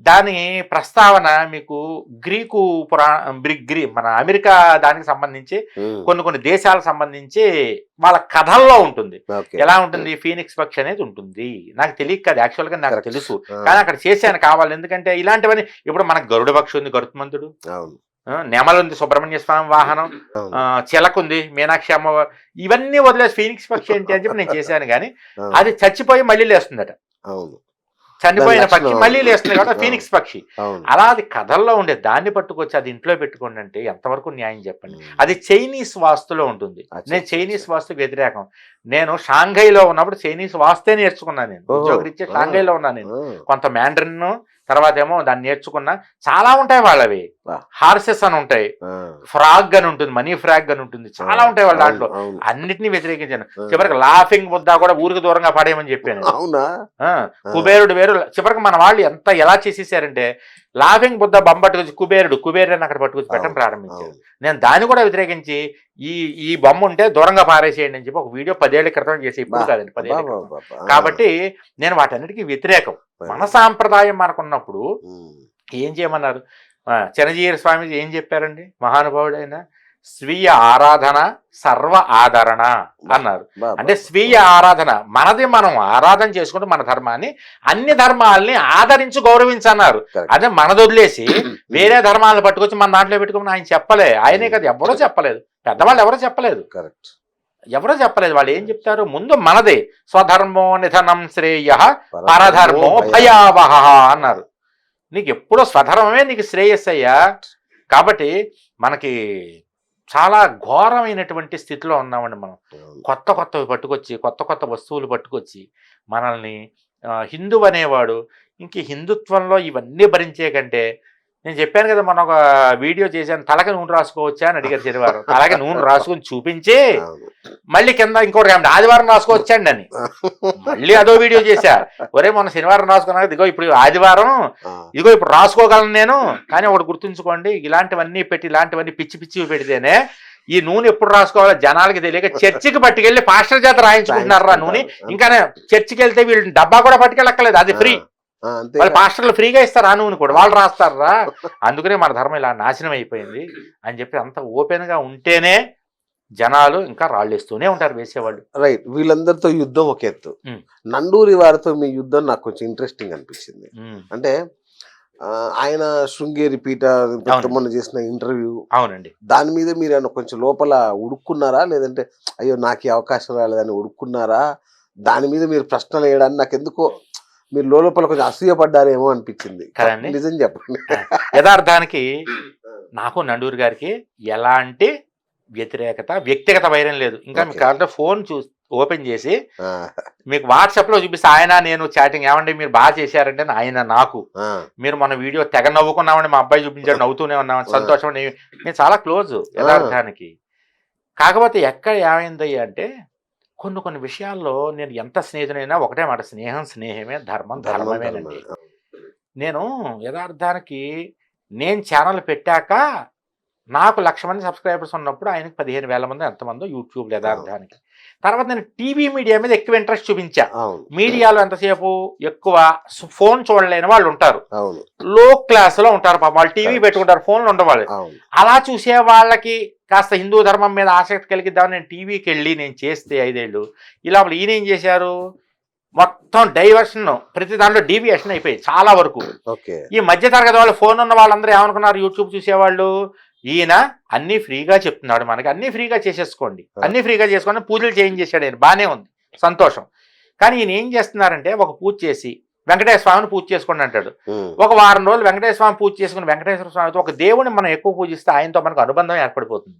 దాని ప్రస్తావన మీకు గ్రీకు మన అమెరికా దానికి సంబంధించి కొన్ని దేశాలకు సంబంధించి వాళ్ళ కథల్లో ఉంటుంది. ఎలా ఉంటుంది, ఫీనిక్స్ పక్షి అనేది ఉంటుంది. నాకు తెలియక కాదు, యాక్చువల్ గా నాకు తెలుసు, కానీ అక్కడ చేశాను కావాలి. ఎందుకంటే ఇలాంటివన్నీ ఇప్పుడు మనకు గరుడ పక్షి ఉంది, గరుత్మంతుడు, నెమలుంది, సుబ్రహ్మణ్య స్వామి వాహనం, చిలకుంది, మీనాక్షి అమ్మవారు, ఇవన్నీ వదిలేసి ఫీనిక్స్ పక్షి ఏంటి అని చెప్పి నేను చేశాను. కానీ అది చచ్చిపోయి మళ్ళీ లేస్తుందట. చనిపోయిన పక్షి మళ్ళీ లేస్తుంది కాబట్టి ఫీనిక్స్ పక్షి. అలా అది కథల్లో ఉండే దాన్ని పట్టుకొచ్చి అది ఇంట్లో పెట్టుకోండి అంటే ఎంతవరకు న్యాయం చెప్పండి. అది చైనీస్ వాస్తులో ఉంటుంది. నేను చైనీస్ వాస్తుకు వ్యతిరేకం. నేను షాంఘైలో ఉన్నప్పుడు చైనీస్ వాస్తే నేర్చుకున్నాను. నేను ఉద్యోగరీత్యా షాంఘైలో ఉన్నాను. నేను కొంత మ్యాండ్రిన్, తర్వాత ఏమో దాన్ని నేర్చుకున్నా. చాలా ఉంటాయి వాళ్ళవి. హార్సెస్ అని ఉంటాయి, ఫ్రాగ్ అని ఉంటుంది, మనీ ఫ్రాగ్ అని ఉంటుంది, చాలా ఉంటాయి వాళ్ళ దాంట్లో. అన్నిటినీ వ్యతిరేకించాను. చివరికి లాఫింగ్ బుద్ధ కూడా ఊరికి దూరంగా పడేయమని చెప్పాను. కుబేరుడు వేరు. చివరికి మన వాళ్ళు ఎలా చేసేసారంటే లాఫింగ్ బుద్ధ బొమ్మ పట్టుకొచ్చి కుబేరుని అక్కడ పట్టుకొచ్చి పెట్టడం ప్రారంభించారు. నేను దాన్ని కూడా వ్యతిరేకించి ఈ బొమ్మ ఉంటే దూరంగా పారేసేయండి అని చెప్పి ఒక వీడియో 10 ఏళ్ల క్రితం చేసి, ఇప్పుడు కాదండి 10 ఏళ్ళ క్రితం. కాబట్టి నేను వాటన్నిటికీ వ్యతిరేకం. మన సాంప్రదాయం మనకున్నప్పుడు ఏం చేయమన్నారు, చిరంజీవి స్వామి ఏం చెప్పారండి, మహానుభావుడైన స్వీయ ఆరాధన సర్వ ఆదరణ అన్నారు. అంటే స్వీయ ఆరాధన, మనది మనం ఆరాధన చేసుకుంటూ మన ధర్మాన్ని, అన్ని ధర్మాలని ఆదరించి గౌరవించన్నారు. అదే మనది వదిలేసి వేరే ధర్మాలను పట్టుకొచ్చి మన దాంట్లో పెట్టుకోమని ఆయన చెప్పలే. ఆయనే కదా, ఎవరో చెప్పలేదు, పెద్దవాళ్ళు ఎవరో చెప్పలేదు, ఎవరో చెప్పలేదు. వాళ్ళు ఏం చెప్తారు, ముందు మనదే. స్వధర్మో నిధనం శ్రేయ పరధర్మో భయావహ అన్నారు. నీకు ఎప్పుడో స్వధర్మమే నీకు శ్రేయస్సయ్యా. కాబట్టి మనకి చాలా ఘోరమైనటువంటి స్థితిలో ఉన్నామండి మనం. కొత్తవి పట్టుకొచ్చి, కొత్త వస్తువులు పట్టుకొచ్చి మనల్ని హిందువు అనేవాడు ఇంక హిందుత్వంలో ఇవన్నీ భరించే కంటే, నేను చెప్పాను కదా, మనం ఒక వీడియో చేశాను, తలకి నూనె రాసుకోవచ్చా అని అడిగారు శనివారం. తలకి నూనె రాసుకొని చూపించి మళ్ళీ కింద ఇంకోటి ఆదివారం రాసుకోవచ్చండి అని మళ్ళీ అదో వీడియో చేశా. ఒరే మొన్న శనివారం రాసుకున్నా, ఇదిగో ఇప్పుడు ఆదివారం, ఇదిగో ఇప్పుడు రాసుకోగలను నేను. కానీ ఒకటి గుర్తుంచుకోండి, ఇలాంటివన్నీ పిచ్చి పెడితేనే ఈ నూనె ఎప్పుడు రాసుకోవాలో జనాలకి తెలియక చర్చికి పట్టుకెళ్ళి పాస్టర్ చేత రాయించుకుంటున్నారా నూనె. ఇంకా చర్చికి వెళ్తే వీళ్ళు డబ్బా కూడా పట్టుకెళ్ళక్కర్లేదు, అది ఫ్రీ. వాళ్ళు పాస్టర్లు ఫ్రీగా ఇస్తారు ఆ నూనె కూడా, వాళ్ళు రాస్తారా. అందుకనే మన ధర్మం ఇలా నాశనం అయిపోయింది అని చెప్పి అంత ఓపెన్ గా ఉంటేనే జనాలు ఇంకా రాళ్ళేస్తూనే ఉంటారు వేసేవాళ్ళు. రైట్. వీళ్ళందరితో యుద్ధం ఒక ఎత్తు, నండూరి వారితో మీ యుద్ధం నాకు కొంచెం ఇంట్రెస్టింగ్ అనిపించింది. అంటే ఆయన శృంగేరి పీఠ మొన్న చేసిన ఇంటర్వ్యూ, అవునండి, దాని మీద మీరు కొంచెం లోపల ఉడుక్కున్నారా, లేదంటే అయ్యో నాకు ఈ అవకాశం రాలేదని ఉడుక్కున్నారా? దాని మీద మీరు ప్రశ్నలు వేయడానికి నాకు ఎందుకో మీరు లోపల కొంచెం అసూయపడ్డారేమో అనిపించింది. నిజం చెప్పండి. యథార్థానికి నాకు నండూరి గారికి ఎలాంటి వ్యతిరేకత, వ్యక్తిగత వైరం లేదు. ఇంకా మీకు కావాలంటే ఫోన్ ఓపెన్ చేసి మీకు వాట్సాప్ లో చూపిస్తే ఆయన నేను చాటింగ్, ఏమండి మీరు బాగా చేశారంటే ఆయన నాకు, మీరు మన వీడియో తెగ నవ్వుకున్నామని మా అబ్బాయి చూపించాడు, నవ్వుతూనే ఉన్నామని, సంతోషం. నేను చాలా క్లోజ్ యథార్థానికి. కాకపోతే ఎక్కడ ఏమైందయ్యా అంటే, కొన్ని విషయాల్లో నేను ఎంత స్నేహితునైనా ఒకటే మాట, స్నేహమే, ధర్మం ధర్మమేనండి. నేను యథార్థానికి నేను ఛానల్ పెట్టాక నాకు 1,00,000 మంది సబ్స్క్రైబర్స్ ఉన్నప్పుడు ఆయనకి 15,000 మంది ఎంతమందో యూట్యూబ్ యథార్థానికి. తర్వాత నేను టీవీ మీడియా మీద ఎక్కువ ఇంట్రెస్ట్ చూపించా. మీడియాలో ఎంతసేపు ఎక్కువ ఫోన్ చూడలేని వాళ్ళు ఉంటారు, లో క్లాస్ లో ఉంటారు, పాపం వాళ్ళు టీవీ పెట్టుకుంటారు, ఫోన్లు ఉండవాళ్ళు. అలా చూసే వాళ్ళకి కాస్త హిందూ ధర్మం మీద ఆసక్తి కలిగిద్దామని నేను టీవీకి వెళ్ళి నేను చేస్తే 5 ఏళ్ళు, ఇలా ఈయన ఏం చేశారు, మొత్తం డైవర్షన్, ప్రతి దాంట్లో డీవియేషన్ అయిపోయి చాలా వరకు. ఈ మధ్య తరగతి వాళ్ళు, ఫోన్ ఉన్న వాళ్ళందరూ ఏమనుకున్నారు, యూట్యూబ్ చూసేవాళ్ళు, ఈయన అన్నీ ఫ్రీగా చెప్తున్నాడు, మనకి అన్నీ ఫ్రీగా చేసేసుకోండి, అన్నీ ఫ్రీగా చేసుకోండి, పూజలు చేయించేసాడు ఆయన, బాగానే ఉంది, సంతోషం. కానీ ఈయన ఏం చేస్తున్నారంటే, ఒక పూజ చేసి వెంకటేశ్వర స్వామిని పూజ చేసుకోండి అంటాడు. ఒక వారం రోజులు వెంకటేశ్వర స్వామి పూజ చేసుకుని వెంకటేశ్వర స్వామితో ఒక దేవుడిని మనం ఎక్కువ పూజిస్తే ఆయనతో మనకు అనుబంధం ఏర్పడిపోతుంది.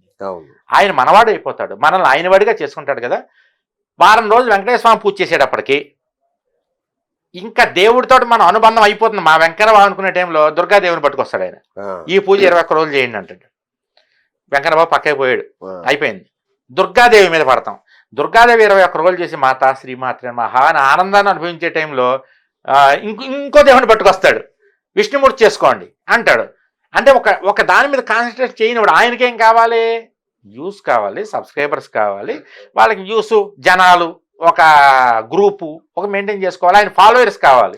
ఆయన మనవాడు అయిపోతాడు, మనల్ని ఆయన వాడిగా చేసుకుంటాడు కదా. వారం రోజులు వెంకటేశ్వర స్వామి పూజ చేసేటప్పటికి ఇంకా దేవుడితో మన అనుబంధం అయిపోతుంది. మా వెంకన్నబాబు అనుకునే టైంలో దుర్గాదేవిని పట్టుకొస్తాడు ఆయన. ఈ పూజ 21 రోజులు చేయండి అంటాడు. వెంకన్నబాబు పక్కకి పోయాడు, అయిపోయింది. దుర్గాదేవి మీద పడతాం. దుర్గాదేవి 21 రోజులు చేసి మాత శ్రీమాత్రి మహా అని ఆనందాన్ని అనుభవించే టైంలో ఇంకో దేవుని పట్టుకొస్తాడు. విష్ణుమూర్తి చేసుకోండి అంటాడు. అంటే ఒక దాని మీద కాన్సన్ట్రేట్ చేయనివాడు. ఆయనకేం కావాలి? వ్యూస్ కావాలి, సబ్స్క్రైబర్స్ కావాలి, వాళ్ళకి వ్యూస్, జనాలు, ఒక గ్రూపు ఒక మెయింటైన్ చేసుకోవాలి, ఆయన ఫాలోవర్స్ కావాలి.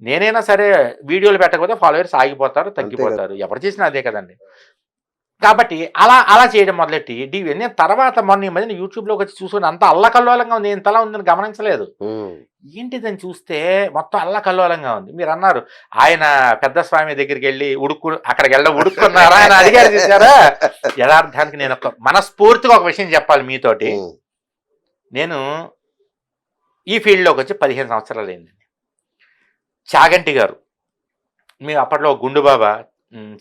నేనైనా సరే వీడియోలు పెట్టకపోతే ఫాలోవర్స్ ఆగిపోతారు, తగ్గిపోతారు. ఎవరు చేసినా అదే కదండి. కాబట్టి అలా చేయడం మొదలెట్టి నేను తర్వాత మొన్న ఈ మధ్యన యూట్యూబ్లోకి వచ్చి చూసుకుని అంత అల్లకల్లోలంగా ఉంది. ఇంతలా ఉందని గమనించలేదు. ఏంటిదని చూస్తే మొత్తం అల్లకల్లోలంగా ఉంది. మీరు అన్నారు ఆయన పెద్ద స్వామి దగ్గరికి వెళ్ళి అక్కడికి వెళ్ళడం ఉడుక్కున్నారా ఆయన అడిగారు చూసారా. యథార్థానికి నేను మనస్ఫూర్తిగా ఒక విషయం చెప్పాలి మీతోటి. నేను ఈ ఫీల్డ్లోకి వచ్చి 15 సంవత్సరాలు అయిందండి. చాగంటి గారు, మేము అప్పట్లో గుండుబాబా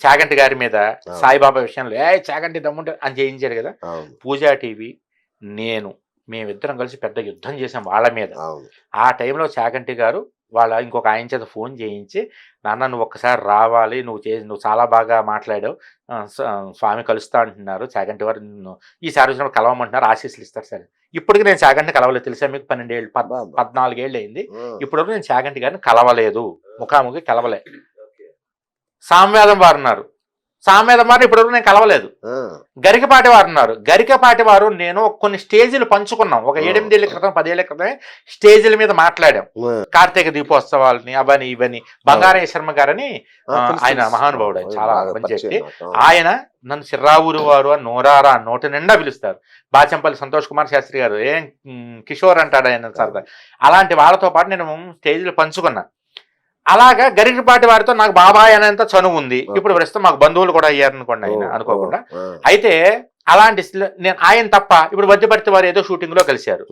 చాగంటి గారి మీద సాయిబాబా విషయంలో చాగంటి దమ్ముంటే అని చేయించారు కదా. పూజా టీవీ మేమిద్దరం కలిసి పెద్ద యుద్ధం చేసాం వాళ్ళ మీద. ఆ టైంలో చాగంటి గారు వాళ్ళ ఇంకొక ఆయన చేత ఫోన్ చేయించి, నాన్న నువ్వు ఒక్కసారి రావాలి, నువ్వు చాలా బాగా మాట్లాడావు, స్వామి కలుస్తా అంటున్నారు, చాగంటి వారు నిన్ను ఈసారి వచ్చినప్పుడు కలవమంటున్నారు, ఆశీస్సులు ఇస్తారు. సరే, ఇప్పటికి నేను చాగంటిని కలవలేదు, తెలుసా మీకు? 14 ఏళ్ళు అయింది. ఇప్పటివరకు నేను చాగంటి గారిని కలవలేదు, ముఖాముఖి కలవలే. సామ్వేదం వారు ఉన్నారు, సామ్వేదం వారు ఇప్పటివరకు నేను కలవలేదు. గరికపాటి వారు ఉన్నారు, గరికపాటి వారు నేను కొన్ని స్టేజీలు పంచుకున్నాం. ఒక 7-8 ఏళ్ల క్రితం 10 ఏళ్ల క్రితమే స్టేజీల మీద మాట్లాడాం. కార్తీక దీపోత్సవాలని అవని ఇవని. బంగారయ్య శర్మ గారని ఆయన మహానుభావుడు, ఆయన చాలా మంచి వ్యక్తి. ఆయన నన్ను సిర్రావూరు వారు అని నోరారా నోటి నిండా పిలుస్తారు. బాచంపల్లి సంతోష్ కుమార్ శాస్త్రి గారు కిషోర్ అంటాడు ఆయన సరదా. అలాంటి వాళ్ళతో పాటు నేను స్టేజీలు పంచుకున్నా. అలాగా గరికపాటి వారితో నాకు బాబాయ్ అనేంత చనువు ఉంది. ఇప్పుడు ప్రస్తుతం మాకు బంధువులు కూడా అయ్యారు అనుకోండి ఆయన అనుకోకుండా. అయితే అలాంటి నేను ఆయన తప్ప ఇప్పుడు వద్యపర్తి వారు ఏదో షూటింగ్ లో కలిశారు.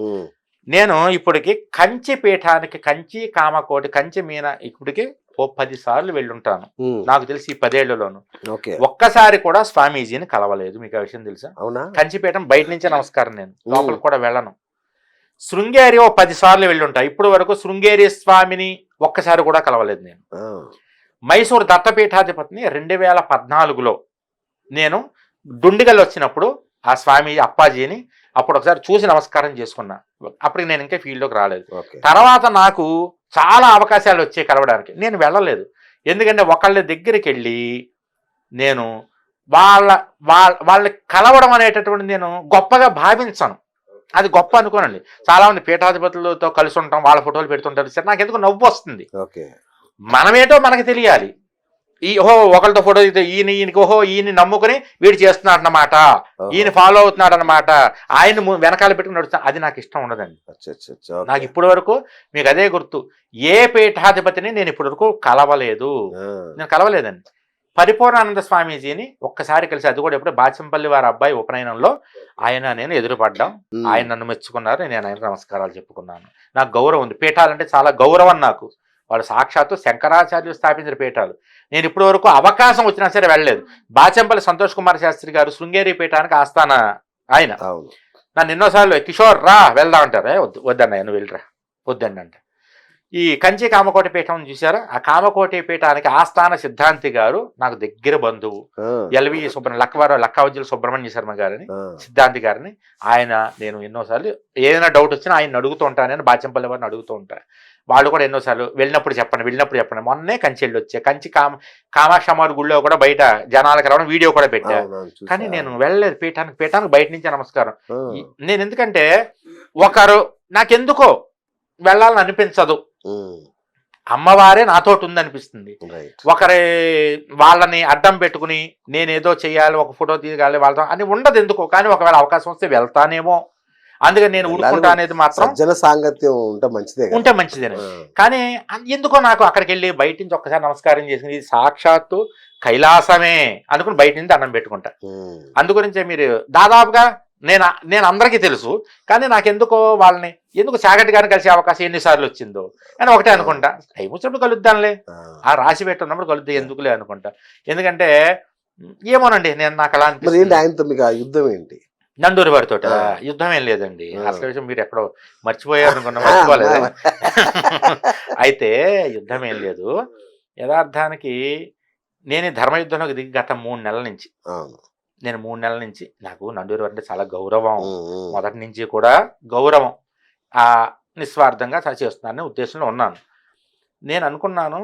నేను ఇప్పటికి కంచి పీఠానికి, కంచి కామకోటి, కంచి మీన ఇప్పటికి 10 సార్లు వెళ్ళుంటాను. నాకు తెలిసి ఈ 10 ఏళ్లలోను ఒక్కసారి కూడా స్వామీజీని కలవలేదు. మీకు ఆ విషయం తెలుసా? కంచిపీఠం బయట నుంచే నమస్కారం, నేను లోపలికి కూడా వెళ్ళను. శృంగేరి 10 సార్లు వెళ్ళుంటా. ఇప్పుడు వరకు శృంగేరి స్వామిని ఒక్కసారి కూడా కలవలేదు నేను. మైసూరు దత్తపీఠాధిపతిని 2014లో నేను డుండిగల్ వచ్చినప్పుడు ఆ స్వామి అప్పాజీని అప్పుడు ఒకసారి చూసి నమస్కారం చేసుకున్నా. అప్పటికి నేను ఇంకా ఫీల్డ్లోకి రాలేదు. తర్వాత నాకు చాలా అవకాశాలు వచ్చాయి కలవడానికి, నేను వెళ్ళలేదు. ఎందుకంటే ఒకళ్ళ దగ్గరికి వెళ్ళి నేను వాళ్ళని కలవడం అనేటటువంటి నేను గొప్పగా భావించను. అది గొప్ప అనుకోనండి. చాలా మంది పీఠాధిపతులతో కలిసి ఉంటాం, వాళ్ళ ఫోటోలు పెడుతుంటారు. సరే, నాకు ఎందుకు నవ్వు వస్తుంది. మనమేటో మనకు తెలియాలి. ఒకరితో ఫోటో ఈయన నమ్ముకుని వీడు చేస్తున్నాడు అన్నమాట, ఈయన ఫాలో అవుతున్నాడు అన్నమాట, ఆయన వెనకాల పెట్టుకుని నడుస్తాను, అది నాకు ఇష్టం ఉండదండి. నాకు ఇప్పటి వరకు మీకు అదే గుర్తు, ఏ పీఠాధిపతిని నేను ఇప్పటి వరకు కలవలేదు. నేను కలవలేదండి. పరిపూర్ణానంద స్వామీజీని ఒక్కసారి కలిసి, అది కూడా ఎప్పుడు బాచంపల్లి వారి అబ్బాయి ఉపనయనంలో నేను ఎదురుపడ్డాం. ఆయన నన్ను మెచ్చుకున్నారు, నేను ఆయన నమస్కారాలు చెప్పుకున్నాను. నాకు గౌరవం ఉంది. పీఠాలంటే చాలా గౌరవం నాకు. వాళ్ళు సాక్షాత్తు శంకరాచార్యులు స్థాపించిన పీఠాలు. నేను ఇప్పటి వరకు అవకాశం వచ్చినా సరే వెళ్ళలేదు. బాచంపల్లి సంతోష్ కుమార్ శాస్త్రి గారు శృంగేరి పీఠానికి ఆస్థాన ఆయన. నన్ను ఎన్నోసార్లు కిషోర్ రా వెళ్దాం అంటారు. వద్దన్న నువ్వు వెళ్ళరా, వద్దండి అంటే. ఈ కంచి కామకోటి పీఠం చూసారా, ఆ కామకోటి పీఠానికి ఆస్థాన సిద్ధాంతి గారు నాకు దగ్గర బంధువు. ఎల్వి లక్కావజ్జల సుబ్రహ్మణ్య శర్మ గారిని, సిద్ధాంతి గారిని. ఆయన నేను ఎన్నోసార్లు ఏదైనా డౌట్ వచ్చినా ఆయన అడుగుతూ ఉంటానని, బాచంపల్లి వారిని అడుగుతూ ఉంటాను. వాళ్ళు కూడా ఎన్నోసార్లు వెళ్ళినప్పుడు చెప్పండి. మొన్నే కంచి వెళ్ళి వచ్చా. కంచి కామాక్షమ్మ గుళ్ళో కూడా బయట జనాలకు రావడం వీడియో కూడా పెట్టా. కానీ నేను వెళ్ళలేదు పీఠానికి బయట నుంచే నమస్కారం. నేను ఎందుకంటే ఒకరు నాకెందుకో వెళ్ళాలని అనిపించదు. అమ్మవారే నాతోటి ఉందనిపిస్తుంది. వాళ్ళని అడ్డం పెట్టుకుని నేనేదో చెయ్యాలి, ఒక ఫోటో తీయగాలి వాళ్ళతో అని ఉండదు ఎందుకో. కానీ ఒకవేళ అవకాశం వస్తే వెళ్తానేమో, అందుకని నేను ఊరుకుంటా అనేది మాత్రం సాంగత్యం ఉంటే మంచిదేనే. కానీ ఎందుకో నాకు అక్కడికి వెళ్ళి బయట నుంచి ఒక్కసారి నమస్కారం చేసింది, ఇది సాక్షాత్తు కైలాసమే అనుకుని బయట నుంచి దండం పెట్టుకుంటా. అందుగురించే మీరు దాదాపుగా నేను అందరికీ తెలుసు, కానీ నాకెందుకో వాళ్ళని ఎందుకు చాగంటి గారిని కలిసే అవకాశం ఎన్నిసార్లు వచ్చిందో అని ఒకటే అనుకుంటా. టైం వచ్చినప్పుడు కలుద్దాంలే, ఆ రాసి పెట్టున్నప్పుడు కలుద్దాం ఎందుకులే అనుకుంటా. ఎందుకంటే ఏమోనండి, నాకు అలా ఏంటి ఆయనతో మీకు ఆ యుద్ధం ఏంటి? నండూరి వారితో యుద్ధం ఏం లేదండి. అసలు విషయం మీరు ఎక్కడో మర్చిపోయారు అనుకున్నా, మర్చిపోలేదు. అయితే యుద్ధం ఏం లేదు. యథార్థానికి నేను ధర్మయుద్ధంలోకి దిగి గత 3 నెలల నుంచి, నేను 3 నెలల నుంచి నాకు నండూరి వారు అంటే చాలా గౌరవం, మొదటి నుంచి కూడా గౌరవం, నిస్వార్థంగా చేస్తున్నాననే ఉద్దేశంలో ఉన్నాను. నేను అనుకున్నాను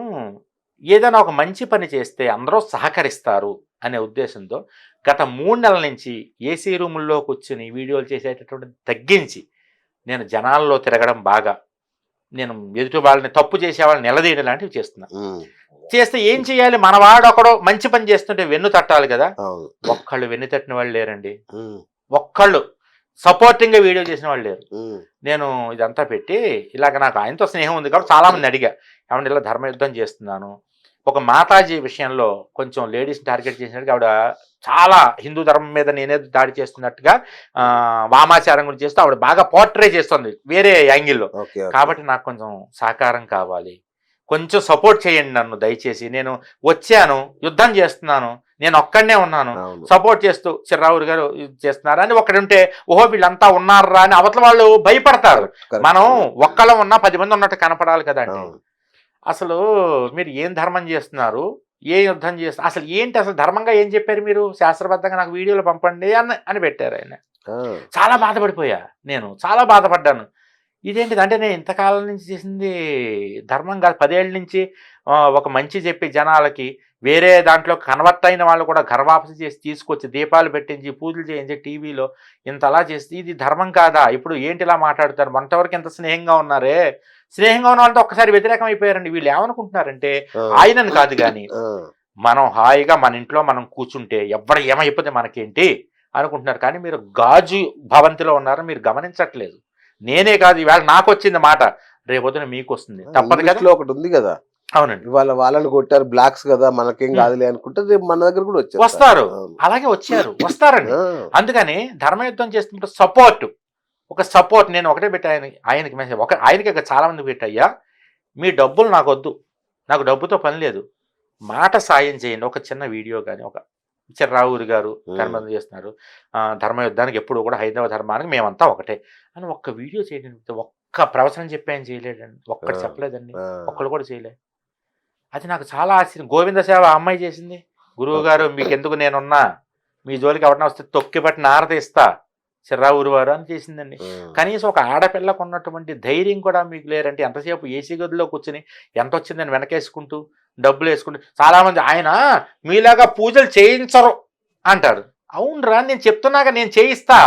ఏదైనా ఒక మంచి పని చేస్తే అందరూ సహకరిస్తారు అనే ఉద్దేశంతో గత 3 నెలల నుంచి ఏసీ రూముల్లో కూర్చుని వీడియోలు చేసేటటువంటి తగ్గించి నేను జనాల్లో తిరగడం, బాగా నేను ఎదుటి వాళ్ళని తప్పు చేసే వాళ్ళని నిలదీయడం లాంటివి చేస్తున్నా. చేస్తే ఏం చేయాలి, మనవాడు ఒకడో మంచి పని చేస్తుంటే వెన్ను తట్టాలి కదా. ఒక్కళ్ళు వెన్ను తట్టిన వాళ్ళు లేరండి, ఒక్కళ్ళు సపోర్టింగ్ గా వీడియో చేసిన వాళ్ళు లేరు. నేను ఇదంతా పెట్టి ఇలాగ నాకు ఆయనతో స్నేహం ఉంది కాబట్టి చాలా మంది అడిగా, ఏమంటే ఇలా ధర్మయుద్ధం చేస్తున్నాను, ఒక మాతాజీ విషయంలో కొంచెం లేడీస్ టార్గెట్ చేసినట్టుగా ఆవిడ చాలా హిందూ ధర్మం మీద నేనే దాడి చేస్తున్నట్టుగా వామాచారం గురించి చేస్తూ ఆవిడ బాగా పోర్ట్రే చేస్తుంది వేరే యాంగిల్లో. కాబట్టి నాకు కొంచెం సహకారం కావాలి, కొంచెం సపోర్ట్ చేయండి నన్ను దయచేసి, నేను వచ్చాను, యుద్ధం చేస్తున్నాను, నేను ఒక్కడనే ఉన్నాను, సపోర్ట్ చేస్తూ చిర్రావురు గారు చేస్తున్నారు అని ఒక్కడి ఉంటే ఓహో వీళ్ళంతా ఉన్నారా అని అవతల వాళ్ళు భయపడతారు. మనం ఒక్కళ్ళం ఉన్నా 10 మంది ఉన్నట్టు కనపడాలి కదండి. అసలు మీరు ఏం ధర్మం చేస్తున్నారు, ఏ యుద్ధం చేస్తున్నారు, అసలు ఏంటి, అసలు ధర్మంగా ఏం చెప్పారు మీరు, శాస్త్రబద్ధంగా నాకు వీడియోలు పంపండి అని పెట్టారు ఆయన. చాలా బాధపడిపోయా, నేను చాలా బాధపడ్డాను. ఇదేంటిది అంటే నేను ఇంతకాలం నుంచి చేసింది ధర్మం కాదు, 10 ఏళ్ళ నుంచి ఒక మంచి చెప్పి జనాలకి వేరే దాంట్లో కన్వర్ట్ అయిన వాళ్ళు కూడా గర్వాపసి చేసి తీసుకొచ్చి దీపాలు పెట్టించి పూజలు చేయించి టీవీలో ఇంతలా చేస్తే ఇది ధర్మం కాదా? ఇప్పుడు ఏంటి ఇలా మాట్లాడుతారు, మొన్నవరకు ఎంత స్నేహంగా ఉన్నారే, స్నేహంగా ఉన్న వాళ్ళతో ఒక్కసారి వ్యతిరేకం అయిపోయారండి. వీళ్ళు ఏమనుకుంటున్నారంటే ఆయనను కాదు కానీ మనం హాయిగా మన ఇంట్లో మనం కూర్చుంటే ఎవరు ఏమైపోతే మనకేంటి అనుకుంటున్నారు. కానీ మీరు గాజు భవంతిలో ఉన్నారు, మీరు గమనించట్లేదు. నేనే కాదు, ఈవేళ నాకు వచ్చింది మాట, రేపొద్దున మీకు వస్తుంది, తప్పదు కదా. ఒకటి ఉంది కదా, అవునండి, వాళ్ళని కొట్టారు బ్లాక్స్ కదా మనకేం కాదులే అనుకుంటే రేపు మన దగ్గర కూడా వస్తారు, అలాగే వస్తారండి. అందుకని ధర్మయుద్ధం చేస్తున్నప్పుడు ఒక సపోర్ట్ నేను ఒకటే పెట్టా ఆయనకి మెసేజ్, ఆయనకి చాలా మంది పెట్టయ్యా, మీ డబ్బులు నాకు వద్దు, నాకు డబ్బుతో పని లేదు, మాట సాయం చేయండి, ఒక చిన్న వీడియో కానీ, ఒక చిర్రావురు గారు ధర్మం చేస్తున్నారు, ధర్మయుద్ధానికి ఎప్పుడు కూడా హైందవ ధర్మానికి మేమంతా ఒకటే అని ఒక్క వీడియో చేయడానికి, ఒక్క ప్రవచనం చెప్పి ఆయన చేయలేదండి, ఒక్కటి చెప్పలేదండి, ఒక్కడు కూడా చేయలేదు. అది నాకు చాలా ఆశ్చర్యం. గోవింద సేవ అమ్మాయి చేసింది, గురువు గారు మీకెందుకు నేనున్నా, మీ జోలికి ఎవరన్నా వస్తే తొక్కి పట్టి నారదీస్తా చిర్రావురు వారు అని చేసిందండి. కనీసం ఒక ఆడపిల్లకు ఉన్నటువంటి ధైర్యం కూడా మీకు లేరంటే ఎంతసేపు ఏసీ గదిలో కూర్చుని ఎంత వచ్చిందని వెనకేసుకుంటూ డబ్బులు వేసుకుంటూ, చాలా మంది ఆయన మీలాగా పూజలు చేయించరు అంటారు. అవునరా, నేను చెప్తున్నాక నేను చేయిస్తా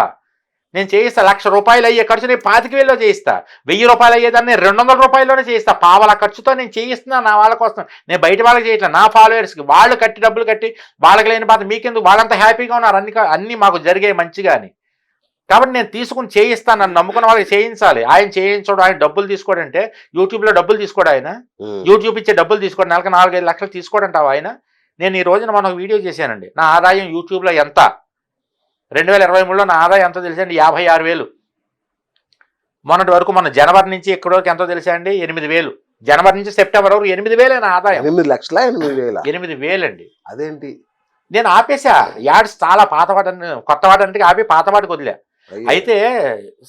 1,00,000 రూపాయలు అయ్యే ఖర్చు నేను 25,000లో చేయిస్తా, 1,000 రూపాయలు అయ్యేదాన్ని 200 రూపాయల్లోనే చేయిస్తా, పావల ఖర్చుతో నేను చేయిస్తున్నా నా వాళ్ళ కోసం, నేను బయట వాళ్ళకి చేయట్లేదు, నా ఫాలోవర్స్కి వాళ్ళు కట్టి డబ్బులు కట్టి వాళ్ళకి లేని బాధ మీకెందుకు, వాళ్ళంతా హ్యాపీగా ఉన్నారు, అన్ని మాకు జరిగాయి మంచిగా అని, కాబట్టి నేను తీసుకుని చేయిస్తాను, నన్ను నమ్ముకున్న వాళ్ళకి చేయించాలి. ఆయన చేయించడం, ఆయన డబ్బులు తీసుకోడంటే యూట్యూబ్లో డబ్బులు తీసుకోడు ఆయన, యూట్యూబ్ ఇచ్చే డబ్బులు తీసుకోడు, నెలకు 4-5 లక్షలు తీసుకోడంటావు ఆయన. నేను ఈ రోజున మనం వీడియో చేశానండి, నా ఆదాయం యూట్యూబ్లో ఎంత, 2023లో నా ఆదాయం ఎంతో తెలుసా అండి, 56,000. మొన్నటి వరకు మన జనవరి నుంచి ఇక్కడి వరకు ఎంతో తెలుసా అండి, 8,000. జనవరి నుంచి సెప్టెంబర్ వరకు 8,000 నా ఆదాయం. 8,00,000 అండి. అదేంటి, నేను ఆపేసా యాడ్స్, చాలా కొత్త వాటంటే ఆపి పాత వాటికి వదిలే. అయితే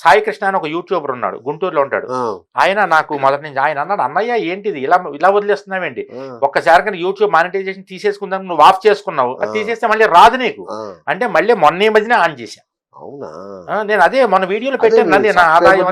సాయి కృష్ణ అని ఒక యూట్యూబర్ ఉన్నాడు, గుంటూరులో ఉంటాడు. ఆయన నాకు మొదటి నుంచి ఆయన అన్నాడు, అన్నయ్య ఏంటిది ఇలా వదిలేస్తున్నావేంటి, ఒక్కసారి యూట్యూబ్ మానిటైజేషన్ తీసేసుకుందాం, నువ్వు ఆఫ్ చేసుకున్నావు, అది తీసేస్తే మళ్ళీ రాదు నీకు అంటే మళ్ళీ మొన్న ఈ మధ్యన ఆన్ చేశా. అవునా, నేను అదే మన వీడియోలో పెట్టాను, నా ఆదాయం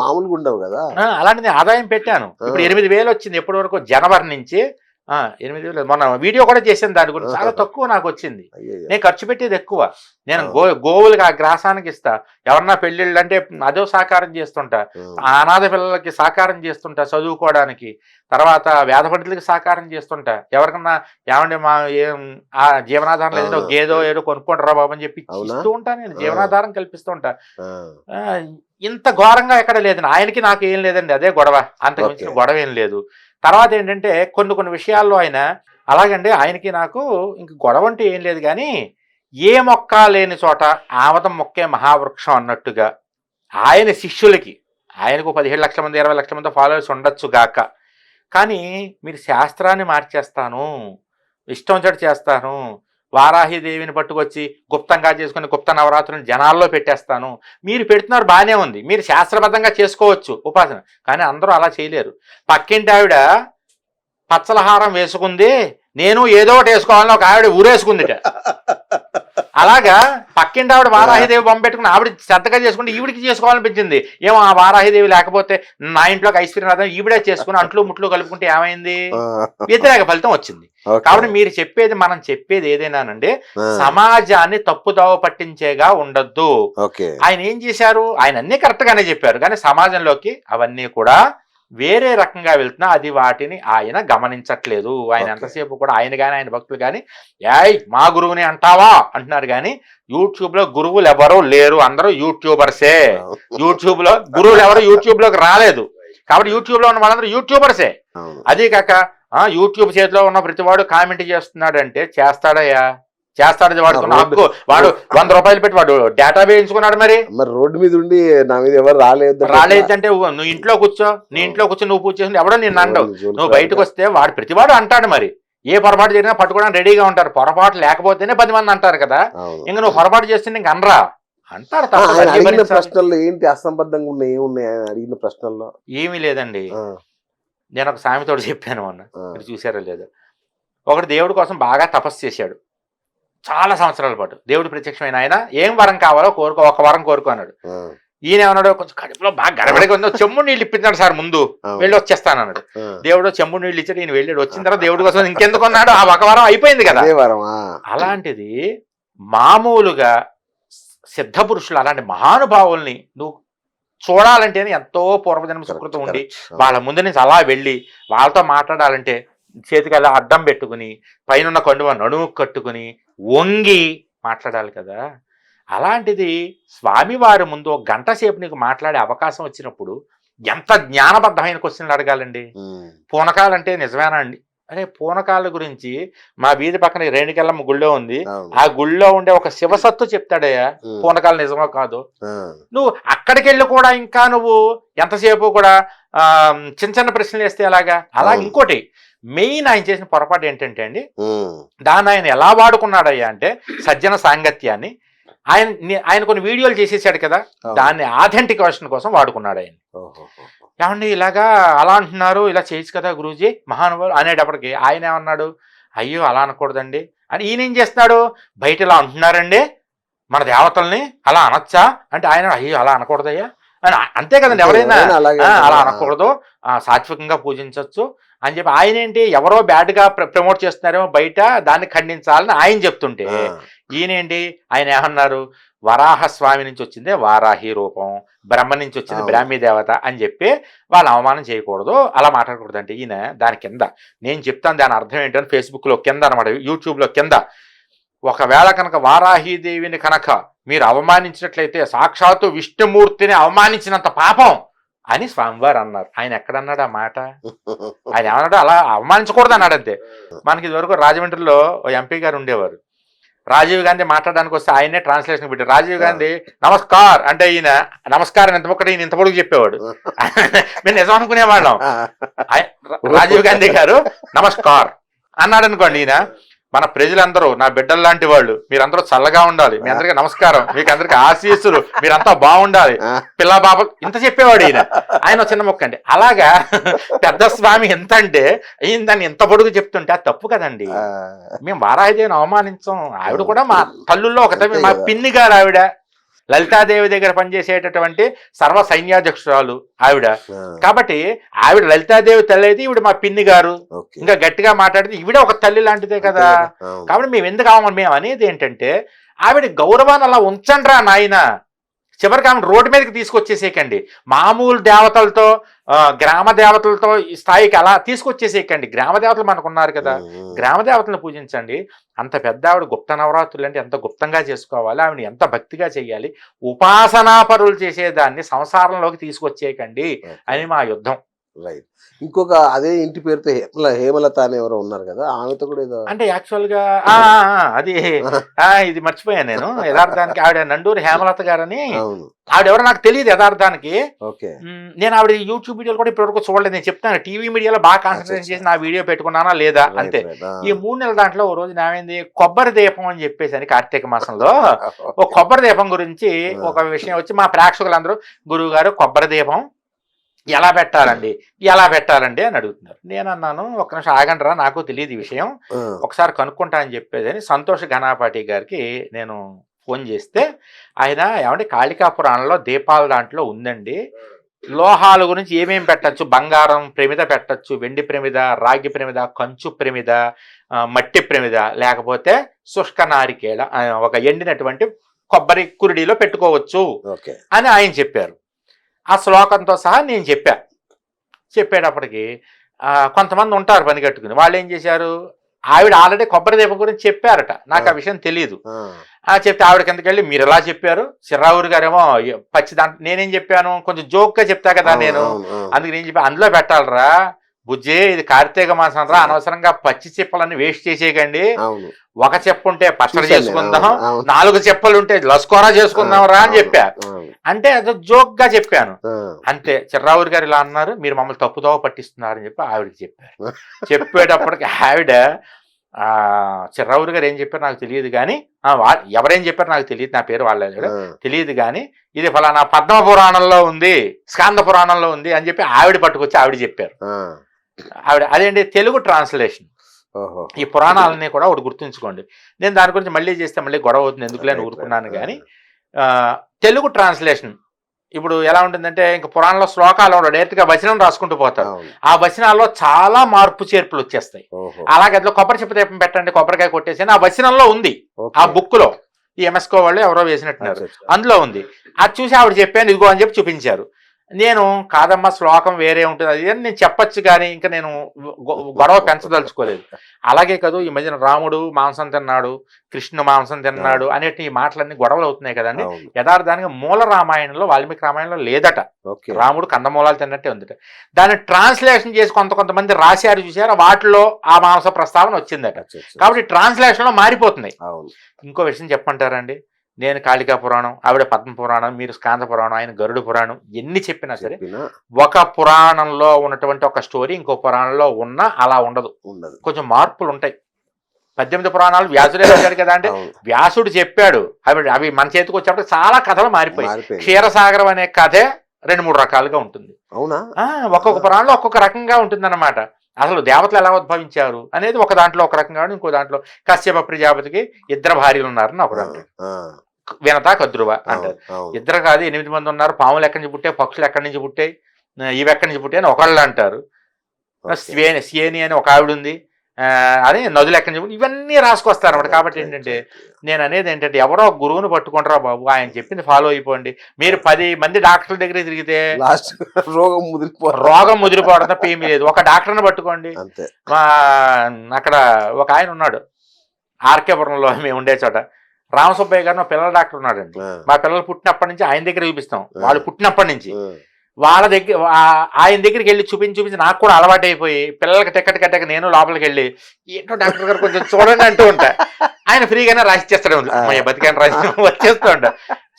మామూలుగా ఉండవు కదా, అలాంటి నేను ఆదాయం పెట్టాను. ఇప్పుడు 8,000 వచ్చింది ఎప్పటి వరకు, జనవరి నుంచి 8,000. మొన్న వీడియో కూడా చేశాను దాని గురించి, చాలా తక్కువ నాకు వచ్చింది, నేను ఖర్చు పెట్టేది ఎక్కువ. నేను గోవులకి ఆ గ్రాసానికి ఇస్తా, ఎవరన్నా పెళ్ళిళ్ళు అంటే అదో సహకారం చేస్తుంటా, అనాథ పిల్లలకి సహకారం చేస్తుంటా చదువుకోవడానికి, తర్వాత వేద పండితులకి సహకారం చేస్తుంటా, ఎవరికన్నా ఏమంటే మా ఆ జీవనాధారం లేదంటే గేదో ఏదో కొనుక్కుంటారా బాబు అని చెప్పి ఇస్తూ ఉంటా, నేను జీవనాధారం కల్పిస్తూ ఉంటా. ఇంత ఘోరంగా ఎక్కడ లేదండి, ఆయనకి నాకు ఏం లేదండి, అదే గొడవ, అంతకు మించిన గొడవ ఏం లేదు. తర్వాత ఏంటంటే కొన్ని విషయాల్లో ఆయన అలాగండి, ఆయనకి నాకు ఇంక గొడవ అంటే ఏం లేదు, కానీ ఏ మొక్క లేని చోట ఆమదం మొక్కే మహావృక్షం అన్నట్టుగా ఆయన శిష్యులకి, ఆయనకు 17 లక్షల మంది 20 లక్షల మంది ఫాలోవర్స్ ఉండొచ్చు గాక, కానీ మీరు శాస్త్రాన్ని మార్చేస్తాను, ఇష్టం వచ్చేట్టు చేస్తాను, వారాహిదేవిని పట్టుకొచ్చి గుప్తంగా చేసుకుని గుప్త నవరాత్రులను జనాల్లో పెట్టేస్తాను, మీరు పెడుతున్నారు బాగానే ఉంది, మీరు శాస్త్రబద్ధంగా చేసుకోవచ్చు ఉపాసన, కానీ అందరూ అలా చేయలేరు. పక్కింటి ఆవిడ పచ్చలహారం వేసుకుంది, నేను ఏదో ఒకటి వేసుకోవాలని ఒక ఆవిడ ఊరేసుకుందిట. అలాగా పక్కింటి ఆవిడ వారాహిదేవి బొమ్మ పెట్టుకుని ఆవిడ శ్రద్ధగా చేసుకుంటే ఈవిడికి చేసుకోవాలనిపించింది. ఏమో ఆ వారాహిదేవి లేకపోతే నా ఇంట్లోకి ఐశ్వర్యం రాదని ఈవిడే చేసుకుని అంట్లు ముట్లు కలుపుకుంటే ఏమైంది, వ్యతిరేక ఫలితం వచ్చింది. కాబట్టి మీరు చెప్పేది, మనం చెప్పేది ఏదైనానండి, సమాజాన్ని తప్పుదోవ పట్టించేగా ఉండొద్దు. ఆయన ఏం చేశారు, ఆయన అన్ని కరెక్ట్ గానే చెప్పారు, కానీ సమాజంలోకి అవన్నీ కూడా వేరే రకంగా వెళ్తున్నా అది వాటిని ఆయన గమనించట్లేదు. ఆయన ఎంతసేపు కూడా ఆయన కానీ ఆయన భక్తులు కానీ యాయ్ మా గురువుని అంటావా అంటున్నారు, కానీ యూట్యూబ్ లో గురువులు ఎవరు లేరు, అందరూ యూట్యూబర్సే. యూట్యూబ్ లో గురువులు ఎవరు యూట్యూబ్ లోకి రాలేదు, కాబట్టి యూట్యూబ్ లో ఉన్న వాళ్ళందరూ యూట్యూబర్సే. అదే కాక యూట్యూబ్ చేతిలో ఉన్న ప్రతివాడు కామెంట్ చేస్తున్నాడు అంటే చేస్తాడయ్యా, చేస్తాడు, వాడుకున్న హక్కు, వాడు 100 రూపాయలు పెట్టి వాడు డేటా వేయించుకున్నాడు. మరి రోడ్డు మీద ఉండి నా మీద ఎవరు రాలేదంటే నువ్వు ఇంట్లో కూర్చో, నీ ఇంట్లో కూర్చో నువ్వు పూజ చేసి ఎవడో నిన్ను అండవు, నువ్వు బయటకు వస్తే వాడు ప్రతివాడు అంటాడు. మరి ఏ పొరపాటు జరిగినా పట్టుకోవడానికి రెడీగా ఉంటారు, పొరపాటు లేకపోతేనే 10 మంది అంటారు కదా, ఇంకా నువ్వు పొరపాటు చేస్తే ఇంక అనరా అంటారు. ప్రశ్నల్లో ఏంటి అసంబద్ధంగా ఉన్నాయి, ఏమున్నాయి ఆయన అడిగిన ప్రశ్నల్లో? ఏమీ లేదండి, నేను ఒక సామెతోడు చెప్పాను మొన్న, మీరు చూసారో లేదో. ఒకటి దేవుడి కోసం బాగా తపస్సు చేశాడు చాలా సంవత్సరాల పాటు, దేవుడు ప్రత్యక్షమైన ఆయన ఏం వరం కావాలో కోరుకో, ఒక వరం కోరుకో అన్నాడు. ఈయన ఏమన్నాడు, కొంచెం కడుపులో బాగా గడబడిగా ఉందో చెమ్ము నీళ్ళు ఇప్పించాడు సార్, ముందు వెళ్ళి వచ్చేస్తాను అన్నాడు. దేవుడు చెమ్ము నీళ్ళు ఇచ్చాడు, ఈయన వెళ్ళాడు. వచ్చిన తర్వాత దేవుడి కోసం ఇంకెందుకు అన్నాడు, ఆ ఒక వరం అయిపోయింది కదా. అలాంటిది మామూలుగా సిద్ధ పురుషులు అలాంటి మహానుభావుల్ని నువ్వు చూడాలంటే ఎంతో పూర్వజన్మ సుకృతం ఉండి వాళ్ళ ముందు నుంచి అలా వెళ్ళి వాళ్ళతో మాట్లాడాలంటే చేతికి అలా అడ్డం పెట్టుకుని పైన కండువ నడుము కట్టుకుని వంగి మాట్లాడాలి కదా. అలాంటిది స్వామివారి ముందు 1 గంట సేపు నీకు మాట్లాడే అవకాశం వచ్చినప్పుడు ఎంత జ్ఞానబద్ధమైన క్వశ్చన్లు అడగాలండి. పూనకాలంటే నిజమేనా అండి? అరే పూనకాల గురించి మా వీధి పక్కన రేణుకెళ్ళమ్మ గుళ్ళో ఉంది, ఆ గుళ్ళో ఉండే ఒక శివసత్తు చెప్తాడయ్యా పూనకాలు నిజమో కాదు. నువ్వు అక్కడికి వెళ్ళి కూడా ఇంకా నువ్వు ఎంతసేపు కూడా చిన్న చిన్న ప్రశ్నలు వేస్తే అలాగా. అలా ఇంకోటి మెయిన్ ఆయన చేసిన పొరపాటు ఏంటంటే అండి, దాన్ని ఆయన ఎలా వాడుకున్నాడయ్యా అంటే సజ్జన సాంగత్యాన్ని. ఆయన కొన్ని వీడియోలు చేసేసాడు కదా, దాన్ని ఆథెంటిక్ వర్షన్ కోసం వాడుకున్నాడు ఆయన. ఏమండి ఇలాగా అలా అంటున్నారు, ఇలా చేయొచ్చు కదా గురూజీ మహానుభావులు అనేటప్పటికి ఆయన ఏమన్నాడు, అయ్యో అలా అనకూడదండి అని. ఈయన ఏం చేస్తున్నాడు, బయట ఇలా అంటున్నారండి మన దేవతల్ని అలా అనొచ్చా అంటే ఆయన అయ్యో అలా అనకూడదయ్యా అని. అంతే కదండి, ఎవరైనా అలా అనకూడదు, సాత్వికంగా పూజించవచ్చు అని చెప్పి ఆయన ఏంటి ఎవరో బ్యాడ్గా ప్రమోట్ చేస్తున్నారేమో బయట, దాన్ని ఖండించాలని ఆయన చెప్తుంటే ఈయనేంటి ఆయన ఏమన్నారు, వరాహస్వామి నుంచి వచ్చిందే వారాహి రూపం, బ్రహ్మ నుంచి వచ్చింది బ్రాహ్మీ దేవత అని చెప్పి వాళ్ళు అవమానం చేయకూడదు, అలా మాట్లాడకూడదు అంటే ఈయన దాని కింద నేను చెప్తాను దాని అర్థం ఏంటని ఫేస్బుక్లో కింద అనమాట, యూట్యూబ్లో కింద, ఒకవేళ కనుక వారాహిదేవిని కనుక మీరు అవమానించినట్లయితే సాక్షాత్తు విష్ణుమూర్తిని అవమానించినంత పాపం అని స్వామివారు అన్నారు. ఆయన ఎక్కడన్నాడు ఆ మాట? ఆయన ఏమన్నాడు, అలా అవమానించకూడదు అన్నాడు అంతే. మనకి ఇదివరకు రాజమండ్రిలో ఎంపీ గారు ఉండేవారు, రాజీవ్ గాంధీ మాట్లాడడానికి వస్తే ఆయనే ట్రాన్స్లేషన్ పెట్టారు. రాజీవ్ గాంధీ నమస్కార్ అంటే ఈయన నమస్కారం ఎంత ఒక్కటి ఈయన ఇంత పొడుగు చెప్పేవాడు, మేము నిజం అనుకునేవాళ్ళం. రాజీవ్ గాంధీ గారు నమస్కార్ అన్నాడు అనుకోండి, ఈయన మన ప్రజలందరూ నా బిడ్డలు లాంటి వాళ్ళు, మీరందరూ చల్లగా ఉండాలి, మీ అందరికీ నమస్కారం, మీకు అందరికీ ఆశీస్సులు, మీరంతా బాగుండాలి పిల్ల బాబు ఇంత చెప్పేవాడు ఈయన. ఆయన చిన్న మొక్క అండి. అలాగా పెద్ద స్వామి ఎంత అంటే ఈయన దాన్ని ఎంత పొడుగు చెప్తుంటే అది తప్పు కదండి. మేము వారాహిదేవిని అవమానించాం, ఆవిడ కూడా మా తల్లుల్లో ఒక మా పిన్ని గారు ఆవిడ, లలితాదేవి దగ్గర పనిచేసేటటువంటి సర్వ సైన్యాధ్యక్షురాలు ఆవిడ. కాబట్టి ఆవిడ లలితాదేవి తల్లి అయితే ఈవిడ మా పిన్ని గారు, ఇంకా గట్టిగా మాట్లాడితే ఈవిడ ఒక తల్లి లాంటిదే కదా. కాబట్టి మేము ఎందుకు కావాలి, మేము అనేది ఏంటంటే ఆవిడ గౌరవాన్ని అలా ఉంచండి రా నాయన, చివరికి ఆమె రోడ్డు మీదకి తీసుకొచ్చేసేయకండి, మామూలు దేవతలతో గ్రామ దేవతలతో ఈ స్థాయికి అలా తీసుకొచ్చేసేయకండి. గ్రామ దేవతలు మనకు ఉన్నారు కదా, గ్రామ దేవతలను పూజించండి. అంత పెద్ద ఆవిడ గుప్త నవరాత్రులు అంటే ఎంత గుప్తంగా చేసుకోవాలి, ఆవిడ ఎంత భక్తిగా చేయాలి, ఉపాసనా పరులు చేసేదాన్ని సంసారంలోకి తీసుకొచ్చేయకండి అని మా యుద్ధం. రైట్. ఇంకొక అదే ఇంటి పేరుతో హేమలత అని ఎవరో ఉన్నారు కదా, ఆమెతో కూడా ఏదో అంటే యాక్చువల్ గా అది ఇది మర్చిపోయాను నేను. యథార్థానికి ఆవిడ నండూరి హేమలత గారని, అవును. ఆవిడెవరో నాకు తెలియదు యథార్థానికి. ఓకే. నేను ఆవిడ యూట్యూబ్ వీడియోలు కూడా ఇప్పటివరకు చూడలేదు. నేను చెప్తాను, టీవీ మీడియాలో బాగా కాన్సన్ట్రేట్ చేసి నా వీడియో పెట్టుకున్నానా లేదా అంతే. ఈ 3 నెలల దాంట్లో ఓ రోజు ఏమైంది, కొబ్బరి దీపం అని చెప్పేసి అని కార్తీక మాసంలో ఒక కొబ్బరి దీపం గురించి ఒక విషయం వచ్చి మా ప్రేక్షకులందరూ గురువు గారు కొబ్బరి దీపం ఎలా పెట్టాలండి అని అడుగుతున్నారు. నేను అన్నాను, ఒక్క నిమిషం ఆగండి రా, నాకు తెలియదు ఈ విషయం, ఒకసారి కనుక్కుంటా అని చెప్పేది అని సంతోష్ ఘనాపాటి గారికి నేను ఫోన్ చేస్తే ఆయన ఏమంటే కాళికా పురాణంలో దీపాల దాంట్లో ఉందండి, లోహాల గురించి ఏమేమి పెట్టచ్చు, బంగారం ప్రమిద పెట్టచ్చు, వెండి ప్రమిద, రాగి ప్రమిద, కంచు ప్రమిద, మట్టి ప్రమిద, లేకపోతే శుష్క నారికేళ ఒక ఎండినటువంటి కొబ్బరి కురిడిలో పెట్టుకోవచ్చు అని ఆయన చెప్పారు. ఆ శ్లోకంతో సహా నేను చెప్పేటప్పటికి కొంతమంది ఉంటారు పని కట్టుకుని, వాళ్ళు ఏం చేశారు, ఆవిడ ఆల్రెడీ కొబ్బరి దీపం గురించి చెప్పారట, నాకు ఆ విషయం తెలియదు. చెప్తే ఆవిడ కిందకి వెళ్ళి మీరు ఎలా చెప్పారు, చిర్రావూరు గారేమో పచ్చి దాంట్లో, నేనేం చెప్పాను కొంచెం జోక్గా చెప్తా కదా నేను, అందుకు నేను చెప్పి అందులో పెట్టాలరా బుజ్జే, ఇది కార్తీక మాసం రా, అనవసరంగా పచ్చి చెప్పలన్నీ వేస్ట్ చేసేయకండి, ఒక చెప్పు ఉంటే పచ్చడి చేసుకుందాం, 4 చెప్పలు ఉంటే లస్కోరా చేసుకుందాం రా అని చెప్పా. అంటే అది జోక్ గా చెప్పాను అంతే. చిర్రావూరి గారు ఇలా అన్నారు, మీరు మమ్మల్ని తప్పుదోవ పట్టిస్తున్నారని చెప్పి ఆవిడకి చెప్పారు. చెప్పేటప్పటికి ఆవిడ చిర్రావూరి గారు ఏం చెప్పారు నాకు తెలియదు కానీ, ఎవరేం చెప్పారు నాకు తెలియదు, నా పేరు వాళ్ళ తెలియదు కానీ, ఇది ఫలానా పద్మ పురాణంలో ఉంది, స్కాంద పురాణంలో ఉంది అని చెప్పి ఆవిడ పట్టుకొచ్చి ఆవిడ చెప్పారు. ఆవిడ అదేంటి తెలుగు ట్రాన్స్లేషన్. ఈ పురాణాలని కూడా ఒకటి గుర్తుంచుకోండి, నేను దాని గురించి మళ్ళీ చేస్తే మళ్ళీ గొడవ అవుతుంది ఎందుకులే అని ఊరుకున్నాను. కానీ తెలుగు ట్రాన్స్లేషన్ ఇప్పుడు ఎలా ఉంటుందంటే, ఇంకా పురాణంలో శ్లోకాలు ఉండవు, డైరెక్ట్గా వచనం రాసుకుంటూ పోతారు. ఆ వచనాల్లో చాలా మార్పు చేర్పులు వచ్చేస్తాయి. అలాగే అట్లా కొబ్బరి చెప్ప దీపం పెట్టండి, కొబ్బరికాయ కొట్టేసి ఆ వచనంలో ఉంది, ఆ బుక్ లో ఈ ఎంఎస్కో వాళ్ళు ఎవరో వేసినట్టున్నారు, అందులో ఉంది. అది చూసి ఆవిడ చెప్పాను ఇదిగో అని చెప్పి చూపించారు. నేను కాదమ్మా శ్లోకం వేరే ఉంటుంది అది అని నేను చెప్పచ్చు, కానీ ఇంకా నేను గొడవ పెంచదలుచుకోలేదు. అలాగే కదా ఈ మధ్యన రాముడు మాంసం తిన్నాడు, కృష్ణుడు మాంసం తిన్నాడు అనేటి ఈ మాటలన్నీ గొడవలు అవుతున్నాయి కదండి. యథార్థానికి మూల రామాయణంలో వాల్మీకి రామాయణంలో లేదట, రాముడు కందమూలాలు తిన్నట్టే ఉందట. దాన్ని ట్రాన్స్లేషన్ చేసి కొంతమంది రాశారు చూసారు, వాటిలో ఆ మాంస ప్రస్తావన వచ్చిందట. కాబట్టి ట్రాన్స్లేషన్ లో మారిపోతున్నాయి. ఇంకో విషయం చెప్పంటారండి, నేను కాళికా పురాణం, ఆవిడ పద్మ పురాణం, మీరు స్కాంద పురాణం, ఆయన గరుడు పురాణం, ఎన్ని చెప్పినా సరే ఒక పురాణంలో ఉన్నటువంటి ఒక స్టోరీ ఇంకో పురాణంలో ఉన్నా అలా ఉండదు, కొంచెం మార్పులు ఉంటాయి. 18 పురాణాలు వ్యాసుడే రాశాడు కదా, అంటే వ్యాసుడు చెప్పాడు, అవి మన చేతికి వచ్చేప్పటికి చాలా కథలు మారిపోయాయి. క్షీరసాగరం అనే కథే 2-3 రకాలుగా ఉంటుంది. ఒక్కొక్క పురాణంలో ఒక్కొక్క రకంగా ఉంటుంది అన్నమాట. అసలు దేవతలు ఎలా ఉద్భవించారు అనేది ఒక దాంట్లో ఒక రకంగా, ఇంకో దాంట్లో కశ్యప ప్రజాపతికి 2 భార్యలు ఉన్నారని ఒక దాంట్లో, వినత కద్రువ అంటారు. 2 కాదు 8 మంది ఉన్నారు, పాములు ఎక్కడి నుంచి పుట్టాయి, పక్షులు ఎక్కడి నుంచి పుట్టాయి, ఇవి ఎక్కడి నుంచి పుట్టాయి అని ఒకళ్ళు అంటారు. శ్వేని అని ఒక ఆవిడ ఉంది, అని నదులు ఎక్కడి నుంచి, ఇవన్నీ రాసుకొస్తారు అన్నమాట. కాబట్టి ఏంటంటే నేను అనేది ఏంటంటే, ఎవరో గురువుని పట్టుకుంటారా బాబు, ఆయన చెప్పింది ఫాలో అయిపోండి. మీరు 10 మంది డాక్టర్ల దగ్గర తిరిగితే రోగం ముదిరిపోవడం తప్ప ఏమీ లేదు. ఒక డాక్టర్ని పట్టుకోండి. అక్కడ ఒక ఆయన ఉన్నాడు ఆర్కేపురంలో మేము ఉండే చోట, రామసుబ్బయ్య గారు మా పిల్లల డాక్టర్ ఉన్నాడండి. మా పిల్లలు పుట్టినప్పటి నుంచి ఆయన దగ్గర చూపిస్తాం, వాళ్ళు పుట్టినప్పటి నుంచి వాళ్ళ దగ్గర ఆయన దగ్గరికి వెళ్ళి చూపించి నాకు కూడా అలవాటు అయిపోయి పిల్లలకి టికెట్ కట్టాక నేను లోపలికి వెళ్ళి ఏంటో డాక్టర్ గారు కొంచెం చూడండి అంటూ ఉంటా. ఆయన ఫ్రీగానే రాసిచ్చేస్తాడు, బతికాను రాసి వచ్చేస్తూ ఉంటా.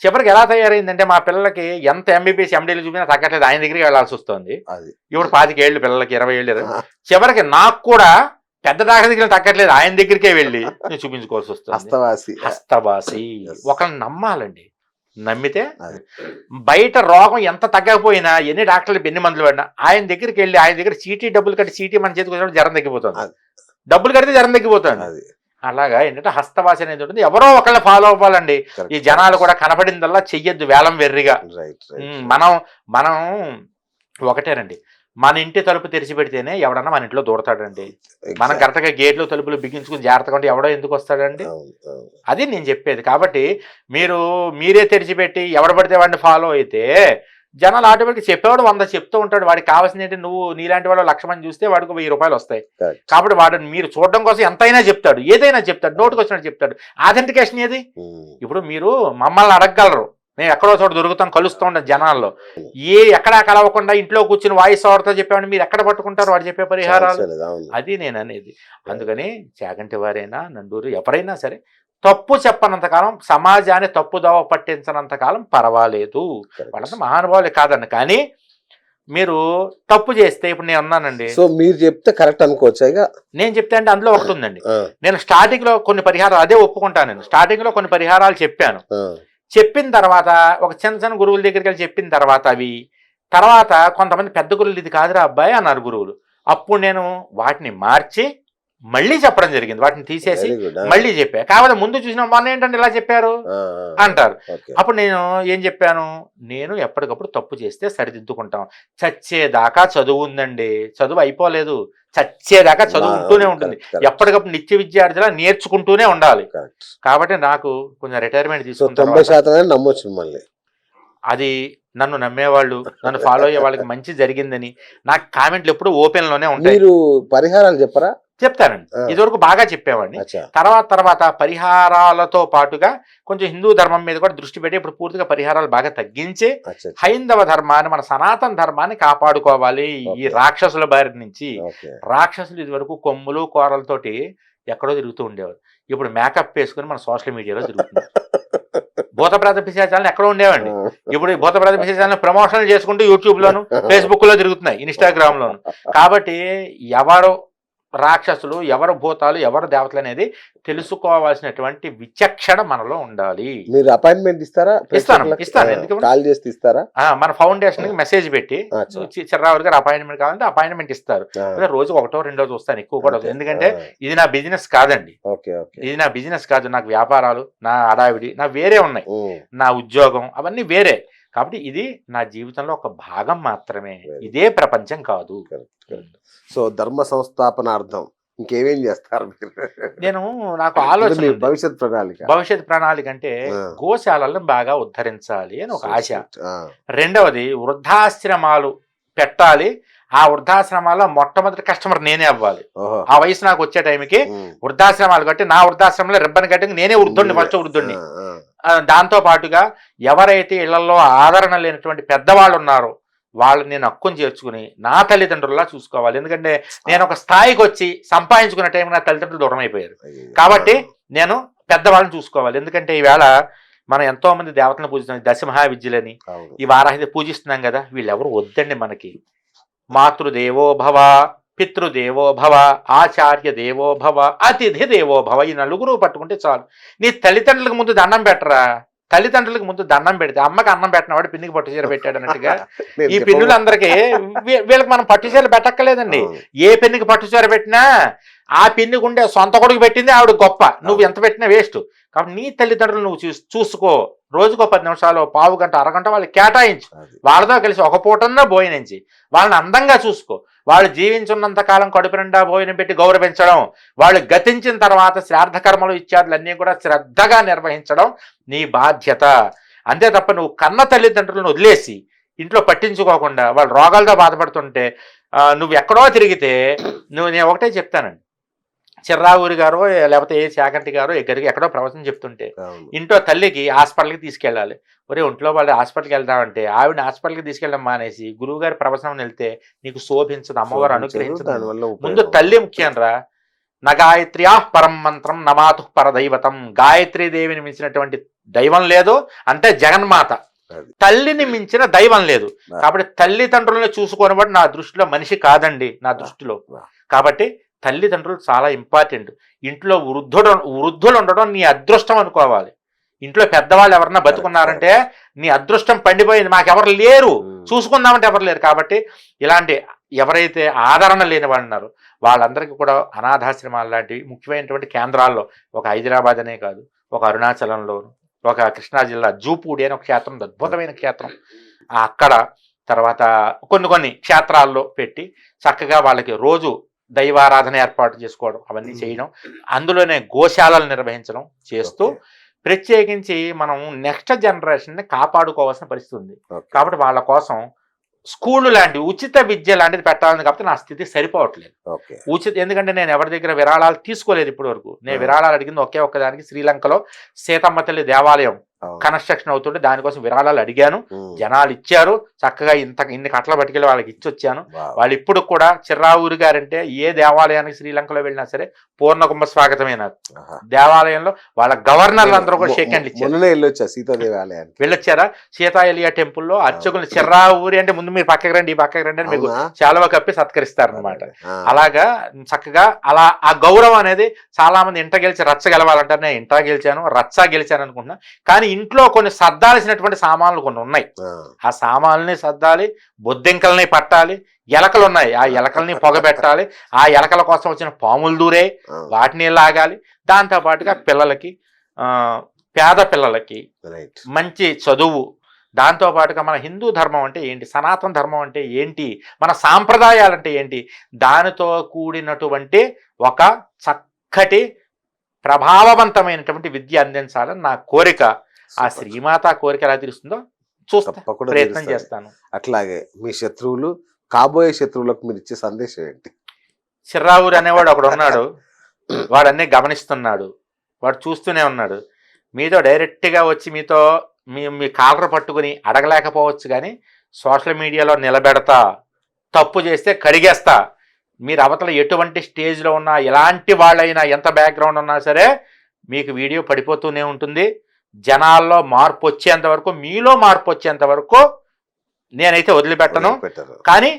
చివరికి ఎలా తయారైందంటే, మా పిల్లలకి ఎంత ఎంబీబీఎస్ ఎండీలు చూపినా తగ్గట్లేదు, ఆయన దగ్గరికి వెళ్ళాల్సి వస్తుంది. ఇప్పుడు 25 ఏళ్ళు పిల్లలకి, 20 ఏళ్ళు. చివరికి నాకు కూడా పెద్ద డాక్టర్ దగ్గర తగ్గట్లేదు, ఆయన దగ్గరికే వెళ్ళి నేను చూపించుకోవాల్సి వస్తుంది. హస్తవాసి ఒకరిని నమ్మాలండి, నమ్మితే బయట రోగం ఎంత తగ్గకపోయినా, ఎన్ని డాక్టర్లు ఎన్ని మందులు పడినా ఆయన దగ్గరికి వెళ్ళి ఆయన దగ్గర చీటీ డబ్బులు కట్టి, చీటీ మన చేతికి వచ్చినప్పుడు జ్వరం తగ్గిపోతుంది, డబ్బులు కడితే జ్వరం తగ్గిపోతుంది. అలాగా ఏంటంటే హస్తవాసి అనేది ఉంటుంది, ఎవరో ఒకళ్ళని ఫాలో అవ్వాలండి. ఈ జనాలు కూడా కనపడిందల్లా చెయ్యొద్దు వేలం వెర్రిగా. మనం ఒకటేనండి, మన ఇంటి తలుపు తెరిచి పెడితేనే ఎవడన్నా మన ఇంట్లో దూరతాడండి. మనం కరెక్ట్గా గేట్లు తలుపులు బిగించుకుని జాగ్రత్తగా ఉంటే ఎవడో ఎందుకు వస్తాడండి, అది నేను చెప్పేది. కాబట్టి మీరే తెరిచిపెట్టి ఎవడ పడితే వాడిని ఫాలో అయితే జనాలు ఆటోమేటిక్ చెప్పేవాడు 100 చెప్తూ ఉంటాడు. వాడికి కావాల్సింది ఏంటి, నువ్వు నీలాంటి వాడు 1,00,000 మంది చూస్తే వాడికి 1000 రూపాయలు వస్తాయి. కాబట్టి వాడు మీరు చూడడం కోసం ఎంతైనా చెప్తాడు, ఏదైనా చెప్తాడు, నోటుకు వచ్చినట్టు చెప్తాడు. ఆథెంటికేషన్ ఏది? ఇప్పుడు మీరు మమ్మల్ని అడగగలరు, మేము ఎక్కడో చోట దొరుకుతాం, కలుస్తూ ఉంటాం జనాల్లో. ఎక్కడా కలవకుండా ఇంట్లో కూర్చుని వాయిస్ ఓవర్తో చెప్పామని మీరు ఎక్కడ పట్టుకుంటారు వాడు చెప్పే పరిహారాలు? అది నేను అనేది. అందుకని చాగంటి వారైనా నండూరు ఎవరైనా సరే తప్పు చెప్పనంతకాలం, సమాజాన్ని తప్పుదోవ పట్టించనంతకాలం పర్వాలేదు. వాళ్ళంతా మహానుభావులే కాదండి. కానీ మీరు తప్పు చేస్తే, ఇప్పుడు నేను అన్నానండి, సో మీరు చెప్తే కరెక్ట్ అనుకోవచ్చా? ఇక నేను చెప్తే అంటే అందులో ఒకటి ఉందండి. నేను స్టార్టింగ్ లో కొన్ని పరిహారాలు, అదే ఒప్పుకుంటాను, నేను స్టార్టింగ్ లో కొన్ని పరిహారాలు చెప్పాను. చెప్పిన తర్వాత ఒక చిన్న గురువుల దగ్గరికి వెళ్ళి చెప్పిన తర్వాత తర్వాత కొంతమంది పెద్ద గురువులు ఇది కాదురా అబ్బాయి అన్నారు గురువులు. అప్పుడు నేను వాటిని మార్చి మళ్ళీ చెప్పడం జరిగింది. వాటిని తీసేసి మళ్ళీ చెప్పా. కాకపోతే ముందు చూసిన మొన్న ఏంటంటే ఇలా చెప్పారు అంటారు. అప్పుడు నేను ఏం చెప్పాను, నేను ఎప్పటికప్పుడు తప్పు చేస్తే సరిదిద్దుకుంటాం. చచ్చేదాకా చదువు ఉందండి, చదువు అయిపోలేదు. చచ్చేదాకా చదువు ఉంటూనే ఉంటుంది. ఎప్పటికప్పుడు నిత్య విద్యార్థిలా నేర్చుకుంటూనే ఉండాలి. కాబట్టి నాకు కొంచెం రిటైర్మెంట్ తీసుకుంటాను. అది నన్ను నమ్మేవాళ్ళు, నన్ను ఫాలో అయ్యే వాళ్ళకి మంచి జరిగిందని నాకు కామెంట్లు ఎప్పుడు ఓపెన్ లోనే ఉంటాయి. మీరు పరిహారాలు చెప్పరా? చెప్తానండి. ఇదివరకు బాగా చెప్పేవాడిని. తర్వాత పరిహారాలతో పాటుగా కొంచెం హిందూ ధర్మం మీద కూడా దృష్టి పెట్టి ఇప్పుడు పూర్తిగా పరిహారాలు బాగా తగ్గించి హైందవ ధర్మాన్ని, మన సనాతన ధర్మాన్ని కాపాడుకోవాలి ఈ రాక్షసుల బారి నుంచి. రాక్షసులు ఇదివరకు కొమ్ములు కూరలతోటి ఎక్కడో తిరుగుతూ ఉండేవారు. ఇప్పుడు మేకప్ వేసుకుని మన సోషల్ మీడియాలో తిరుగుతున్నారు. భూతప్రేత పిశాచాలను ఎక్కడో ఉండేవండి. ఇప్పుడు భూతప్రేత పిశాచాలను ప్రమోషన్లు చేసుకుంటూ యూట్యూబ్ లోను, ఫేస్బుక్ లో తిరుగుతున్నాయి, ఇన్స్టాగ్రామ్ లోను. కాబట్టి ఎవరు రాక్షసులు, ఎవరు భూతాలు, ఎవరు దేవతలు అనేది తెలుసుకోవాల్సినటువంటి విచక్షణ మనలో ఉండాలి. మీరు అపాయింట్మెంట్ ఇస్తారా? ఇస్తాను. ఎందుకంటే కాల్ చేసి ఇస్తారా? మన ఫౌండేషన్ కి మెసేజ్ పెట్టి చిర్రావు గారు అపాయింట్మెంట్ కావాలంటే అపాయింట్మెంట్ ఇస్తారు. రోజు 1-2 చూస్తాను, ఎక్కువ కూడా. ఎందుకంటే ఇది నా బిజినెస్ కాదండి. ఇది నా బిజినెస్ కాదు. నాకు వ్యాపారాలు, నా హడావిడి, నా వేరే ఉన్నాయి, నా ఉద్యోగం అవన్నీ వేరే. కాబట్టి ఇది నా జీవితంలో ఒక భాగం మాత్రమే, ఇదే ప్రపంచం కాదు. సో ధర్మ సంస్థాపనార్థం ఇంకేమేం చేస్తారు నేను? నాకు ఆలోచన, భవిష్యత్ ప్రణాళిక అంటే గోశాలను బాగా ఉద్ధరించాలి అని ఒక ఆశ. రెండవది వృద్ధాశ్రమాలు పెట్టాలి. ఆ వృద్ధాశ్రమాల్లో మొట్టమొదటి కస్టమర్ నేనే అవ్వాలి. ఆ వయసు నాకు వచ్చే టైంకి వృద్ధాశ్రమాలు కట్టి నా వృద్ధాశ్రమంలో రిబ్బన్ కట్టి నేనే వృద్ధుడిని, ఫస్ట్ వృద్ధుడిని. దాంతో పాటుగా ఎవరైతే ఇళ్లలో ఆదరణ లేనటువంటి పెద్దవాళ్ళు ఉన్నారో వాళ్ళని నేను హక్కును చేర్చుకుని నా తల్లిదండ్రులా చూసుకోవాలి. ఎందుకంటే నేను ఒక స్థాయికి వచ్చి సంపాదించుకునే టైంకి నా తల్లిదండ్రులు దూరం అయిపోయారు. కాబట్టి నేను పెద్దవాళ్ళని చూసుకోవాలి. ఎందుకంటే ఈవేళ మనం ఎంతో మంది దేవతలను పూజిస్తున్నాం, దశమహావిద్యలని, ఈ వారాహి పూజిస్తున్నాం కదా. వీళ్ళెవరు వద్దండి మనకి. మాతృదేవో భవ, పితృదేవో భవ, ఆచార్య దేవో భవ, అతిథి దేవో భవ. ఈ నలుగురు పట్టుకుంటే చాలు. నీ తల్లిదండ్రులకు ముందు దండం పెట్టరా. తల్లిదండ్రులకు ముందు దండం పెడితే అమ్మకి అన్నం పెట్టినవాడు పిన్నికి పట్టు చీర పెట్టాడు అన్నట్టుగా ఈ పిన్నులందరికీ వీళ్ళకి మనం పట్టు చీరలు పెట్టక్కర్లేదండి. ఏ పిన్నికి పట్టు చీర పెట్టినా ఆ పిన్నికి ఉండే సొంత కొడుకు పెట్టింది ఆవిడ గొప్ప, నువ్వు ఎంత పెట్టినా వేస్ట్. కాబట్టి నీ తల్లిదండ్రులు నువ్వు చూసుకో. రోజుకో 10 నిమిషాలు, పావు గంట, అరగంట వాళ్ళకి కేటాయించు. వాళ్ళతో కలిసి ఒక పూటన్నా భోజనించి వాళ్ళని అందంగా చూసుకో. వాళ్ళు జీవించున్నంత కాలం కడుపు నిండా భోజనం పెట్టి గౌరవించడం, వాళ్ళు గతించిన తర్వాత శ్రాద్ధ కర్మలు ఇత్యాదులన్నీ కూడా శ్రద్ధగా నిర్వహించడం నీ బాధ్యత. అంతే తప్ప నువ్వు కన్న తల్లిదండ్రులను వదిలేసి ఇంట్లో పట్టించుకోకుండా వాళ్ళు రోగాలతో బాధపడుతుంటే నువ్వు ఎక్కడో తిరిగితే నేను ఒకటే చెప్తానండి. చిర్రావూరి గారో లేకపోతే ఏ చాగంటి గారో ఎక్కడో ప్రవచనం చెప్తుంటే ఇంట్లో తల్లికి హాస్పిటల్కి తీసుకెళ్ళాలి. ఒరే ఒంట్లో వాళ్ళు హాస్పిటల్కి వెళ్దామంటే ఆవిడ హాస్పిటల్కి తీసుకెళ్ళడం మానేసి గురువు గారి ప్రవచనం వెళ్తే నీకు శోభించదు, అమ్మవారు అనుగ్రహించదు. ముందు తల్లి ముఖ్యం రా. నా గాయత్ర్యా పరం మంత్రం నమాతు పరదైవతం. గాయత్రీదేవిని మించినటువంటి దైవం లేదు, అంటే జగన్మాత. తల్లిని మించిన దైవం లేదు. కాబట్టి తల్లిదండ్రులను చూసుకోనివాడు నా దృష్టిలో మనిషి కాదండి, నా దృష్టిలో. కాబట్టి తల్లిదండ్రులు చాలా ఇంపార్టెంట్. ఇంట్లో వృద్ధులు ఉండడం నీ అదృష్టం అనుకోవాలి. ఇంట్లో పెద్దవాళ్ళు ఎవరన్నా బతుకున్నారంటే నీ అదృష్టం పండిపోయింది. మాకెవరు లేరు, చూసుకుందామంటే ఎవరు లేరు. కాబట్టి ఇలాంటి ఎవరైతే ఆదరణ లేని వాళ్ళు ఉన్నారో వాళ్ళందరికీ కూడా అనాథాశ్రమాలు లాంటివి ముఖ్యమైనటువంటి కేంద్రాల్లో, ఒక హైదరాబాద్ అనే కాదు, ఒక అరుణాచలంలోను, ఒక కృష్ణా జిల్లా జూపూడి అనే ఒక క్షేత్రం, అద్భుతమైన క్షేత్రం, అక్కడ తర్వాత కొన్ని క్షేత్రాల్లో పెట్టి చక్కగా వాళ్ళకి రోజు దైవారాధన ఏర్పాటు చేసుకోవడం, అవన్నీ చేయడం, అందులోనే గోశాలలు నిర్వహించడం చేస్తూ ప్రత్యేకించి మనం నెక్స్ట్ జనరేషన్ని కాపాడుకోవాల్సిన పరిస్థితి ఉంది. కాబట్టి వాళ్ళ కోసం స్కూళ్ళు లాంటివి, ఉచిత విద్య లాంటిది పెట్టాలని. కాబట్టి నా స్థితి సరిపోవట్లేదు. ఎందుకంటే నేను ఎవరి దగ్గర విరాళాలు తీసుకోలేదు ఇప్పటి వరకు. నేను విరాళాలు అడిగింది ఒకే ఒక్కదానికి, శ్రీలంకలో సీతమ్మ తల్లి దేవాలయం కన్స్ట్రక్షన్ అవుతుంటే దానికోసం విరాళాలు అడిగాను, జనాలు ఇచ్చారు, చక్కగా ఇన్ని కట్టలు పట్టుకెళ్ళి వాళ్ళకి ఇచ్చొచ్చాను. వాళ్ళు ఇప్పుడు కూడా చిర్రావూరి గారంటే ఏ దేవాలయానికి శ్రీలంకలో వెళ్ళినా సరే పూర్ణ కుంభ స్వాగతమే. నాకు దేవాలయంలో వాళ్ళ గవర్నర్లు అందరూ కూడా షేక్ హ్యాండ్ ఇచ్చారు. వెళ్ళొచ్చారా? సీతా ఎలియా టెంపుల్లో అర్చకులు చిర్రావూరి అంటే ముందు మీరు పక్కకి రండి, ఈ పక్కకి రండి అని మీకు శాలువా కప్పి సత్కరిస్తారు అనమాట. అలాగా చక్కగా అలా ఆ గౌరవం అనేది చాలా మంది ఇంట గెలిచి రచ్చ గెలవాలంటారు. నేను ఇంట గెలిచాను, రచ్చ గెలిచాను అనుకున్నా. కానీ ఇంట్లో కొన్ని సర్దాల్సినటువంటి సామాన్లు కొన్ని ఉన్నాయి. ఆ సామాన్లని సర్దాలి, బొద్దింకల్ని పట్టాలి, ఎలకలు ఉన్నాయి, ఆ ఎలకల్ని పొగబెట్టాలి, ఆ ఎలకల కోసం వచ్చిన పాములు దూరే వాటిని లాగాలి. దాంతోపాటుగా పిల్లలకి, పేద పిల్లలకి మంచి చదువు, దాంతోపాటుగా మన హిందూ ధర్మం అంటే ఏంటి, సనాతన ధర్మం అంటే ఏంటి, మన సాంప్రదాయాలంటే ఏంటి, దానితో కూడినటువంటి ఒక చక్కటి ప్రభావవంతమైనటువంటి విద్య అందించాలని నా కోరిక. ఆ శ్రీమాత కోరిక ఎలా తీరుస్తుందో చూస్తా, ప్రయత్నం చేస్తాను. అట్లాగే మీ శత్రువులు, కాబోయే శత్రువులకు మీరు ఇచ్చే సందేశం ఏంటి? చిర్రావూరి అనేవాడు ఒకడు ఉన్నాడు, వాడు అన్నీ గమనిస్తున్నాడు, వాడు చూస్తూనే ఉన్నాడు. మీతో డైరెక్ట్గా వచ్చి మీతో మీ కాలర్ పట్టుకుని అడగలేకపోవచ్చు, కానీ సోషల్ మీడియాలో నిలబెడతా, తప్పు చేస్తే కడిగేస్తా. మీరు అవతల ఎటువంటి స్టేజ్లో ఉన్నా, ఎలాంటి వాళ్ళైనా, ఎంత బ్యాక్గ్రౌండ్ ఉన్నా సరే మీకు వీడియో పడిపోతూనే ఉంటుంది. జనాల్లో మార్పు వచ్చేంత వరకు, మీలో మార్పు వచ్చేంత వరకు నేనైతే వదిలిపెట్టను. కానీ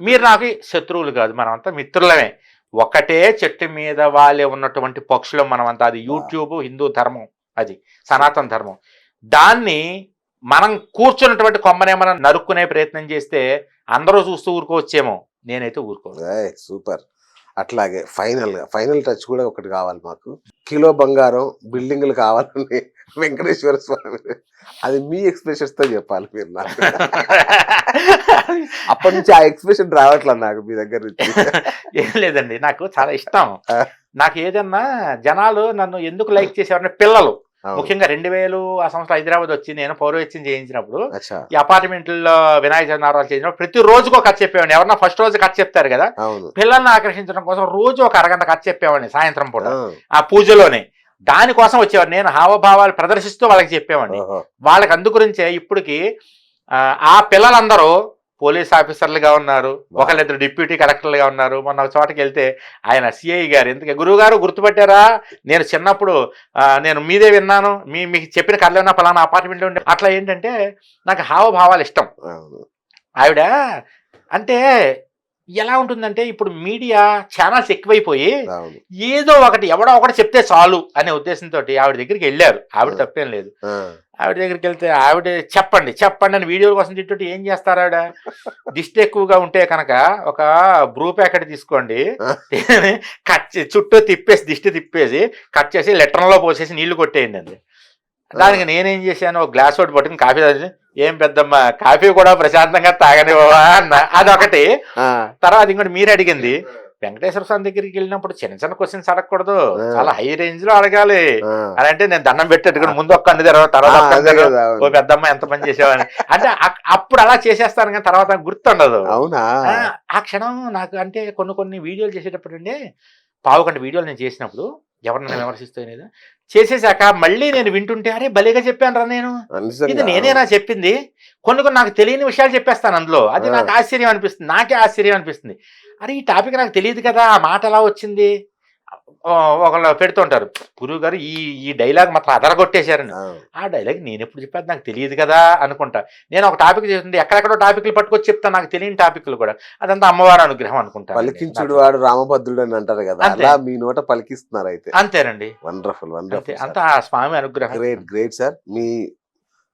మీరు నాకు శత్రువులు కాదు, మనమంతా మిత్రులమే. ఒకటే చెట్టు మీద వాళ్ళే ఉన్నటువంటి పక్షులు మనమంతా. అది యూట్యూబ్ హిందూ ధర్మం, అది సనాతన ధర్మం. దాన్ని మనం కూర్చున్నటువంటి కొమ్మనే మనం నరుక్కునే ప్రయత్నం చేస్తే అందరూ చూస్తూ ఊరుకోవచ్చేమో, నేనైతే ఊరుకోను. సూపర్. అట్లాగే ఫైనల్ టచ్ కూడా ఒకటి కావాలి మాకు. కిలో బంగారం, బిల్డింగ్లు కావాలని వెంకటేశ్వర స్వామి, అది మీ ఎక్స్ప్రెషన్స్ తో చెప్పాలి మీరు నాకు. అప్పటి నుంచి ఆ ఎక్స్ప్రెషన్ రావట్లేదు నాకు మీ దగ్గర నుంచి. ఏం లేదండి, నాకు చాలా ఇష్టం. నాకు ఏదన్నా జనాలు నన్ను ఎందుకు లైక్ చేసేవారంటే పిల్లలు, ముఖ్యంగా 2000 ఆ సంవత్సరం హైదరాబాద్ వచ్చి నేను పౌరవత్యం చేయించినప్పుడు, ఈ అపార్ట్మెంట్లో వినాయక చవితి నారాలు చేయించినప్పుడు ప్రతి రోజుకు ఒక కథ చెప్పేవాడిని. ఎవరన్నా ఫస్ట్ రోజు కథ చెప్తారు కదా, పిల్లల్ని ఆకర్షించడం కోసం రోజు ఒక అరగంట కథ చెప్పేవాడిని సాయంత్రం పూట ఆ పూజలోనే. దానికోసం వచ్చేవాడు. నేను హావభావాలు ప్రదర్శిస్తూ వాళ్ళకి చెప్పేవాడిని. వాళ్ళకి అందుగురించే ఇప్పటికి ఆ పిల్లలందరూ పోలీస్ ఆఫీసర్లుగా ఉన్నారు, ఒకళ్ళిద్దరు డిప్యూటీ కలెక్టర్లుగా ఉన్నారు. మొన్న ఒక చోటకి వెళ్తే ఆయన సిఐ గారు, ఎందుకే గురువు గారు గుర్తుపట్టారా, నేను చిన్నప్పుడు నేను మీదే విన్నాను, మీకు చెప్పిన కథలు ఉన్నా పలానా అపార్ట్మెంట్లో ఉండే. అట్లా ఏంటంటే నాకు హావభావాలు ఇష్టం. ఆవిడ అంటే ఎలా ఉంటుందంటే, ఇప్పుడు మీడియా ఛానల్స్ ఎక్కువైపోయి ఏదో ఒకటి ఎవడో ఒకటి చెప్తే చాలు అనే ఉద్దేశంతో ఆవిడ దగ్గరికి వెళ్ళారు. ఆవిడ తప్పేం లేదు. ఆవిడ దగ్గరికి వెళ్తే ఆవిడ చెప్పండి చెప్పండి అని వీడియోల కోసం తింటుంటే ఏం చేస్తారు, ఆవిడ దిష్టి ఎక్కువగా ఉంటే కనుక ఒక బ్రూ ప్యాకెట్ తీసుకోండి, కట్ చుట్టూ తిప్పేసి దిష్టి తిప్పేసి కట్ చేసి లెటర్లో పోసేసి నీళ్లు కొట్టేయండి అండి. దానికి నేనేం చేశాను, ఒక గ్లాస్ ఒకటి పట్టుకుని కాఫీ తాగి, ఏం పెద్దమ్మా కాఫీ కూడా ప్రశాంతంగా తాగనివ్వవా అన్న. అదొకటి. తర్వాత ఇంకోటి మీరు అడిగింది, వెంకటేశ్వర స్వామి దగ్గరికి వెళ్ళినప్పుడు చిన్న చిన్న క్వశ్చన్స్ అడగకూడదు, చాలా హై రేంజ్ లో అడగాలి. అని అంటే నేను దండం పెట్టేట్టుకుని ముందు ఒక్క అంది తర్వాత ఓ పెద్దమ్మ ఎంత పని చేసావని అంటే అప్పుడు అలా చేసేస్తాను, కానీ తర్వాత గుర్తుండదు. ఆ క్షణం నాకు అంటే కొన్ని వీడియోలు చేసేటప్పుడు అండి, పావుగంట వీడియోలు నేను చేసినప్పుడు ఎవరినైనా విమర్శిస్తూ చేసేసాక మళ్ళీ నేను వింటుంటే, అరే భలేగా చెప్పాను రా, నేను ఇది నేనేనా చెప్పింది. కొన్ని నాకు తెలియని విషయాలు చెప్పేస్తాను అందులో. అది నాకు ఆశ్చర్యం అనిపిస్తుంది, నాకే ఆశ్చర్యం అనిపిస్తుంది. అరే ఈ టాపిక్ నాకు తెలియదు కదా, ఆ మాట ఎలా వచ్చింది. ఒకళ్ళు పెడుతుంటారు, గురువు గారు ఈ డైలాగ్ మాత్రం అదరగొట్టేశారని. ఆ డైలాగ్ నేను ఎప్పుడు చెప్పాను నాకు తెలియదు కదా అనుకుంటా. నేను ఒక టాపిక్ చెప్తుంది, ఎక్కడెక్కడో టాపిక్లు పట్టుకొచ్చి చెప్తాను, నాకు తెలియని టాపిక్లు కూడా. అదంతా అమ్మవారి అనుగ్రహం అనుకుంటా. పలికించుడు వాడు రామభద్రుడు అని అంటారు కదా, అలా మీ నోట పలికిస్తున్నారు అయితే. అంతేనండి. వండర్ఫుల్ అంతా ఆ స్వామి అనుగ్రహం. Great sir.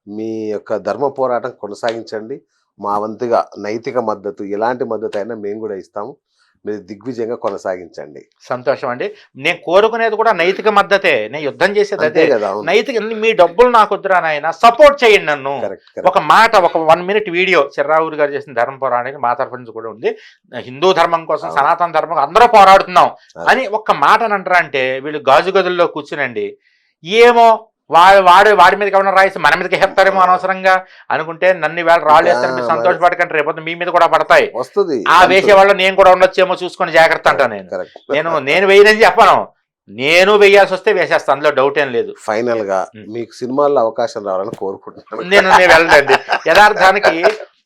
మీ యొక్క ధర్మ పోరాటం కొనసాగించండి. మా వంతుగా నైతిక మద్దతు, ఎలాంటి మద్దతు అయినా మేము కూడా ఇస్తాము. మీరు దిగ్విజయంగా కొనసాగించండి. సంతోషం అండి. నేను కోరుకునేది కూడా నైతిక మద్దతే. నేను యుద్ధం చేసేది అదే. నైతిక, మీ డబ్బులు నాకు వద్దురా నాయన, సపోర్ట్ చేయండి నన్ను. ఒక మాట, ఒక 1 minute వీడియో చిర్రావూరి గారు చేసిన ధర్మ పోరాటానికి మా తరఫు నుంచి కూడా ఉంది. హిందూ ధర్మం కోసం, సనాతన ధర్మం అందరూ పోరాడుతున్నాం అని ఒక్క మాట అని అంటారా అంటే, వీళ్ళు గాజు గదుల్లో కూర్చునండి ఏమో వాడి మీదకి ఏమన్నా రాయిస్తే మన మీదకి వేస్తారేమో అనవసరంగా అనుకుంటే, నన్ను వేళ రాళ్ళు వేస్తారని సంతోషపడకండి, రేపు మీ మీద కూడా పడతాయి. ఆ వేసే వాళ్ళు నేను కూడా ఉండొచ్చేమో చూసుకొని జాగ్రత్త అంటాను. నేను వేయనని చెప్పను, నేను వేయాల్సి వస్తే వేసేస్తాను, అందులో డౌట్ ఏం లేదు. ఫైనల్ గా మీకు సినిమాల్లో అవకాశం రావాలని కోరుకుంటున్నాను. నేను వెళ్ళండి.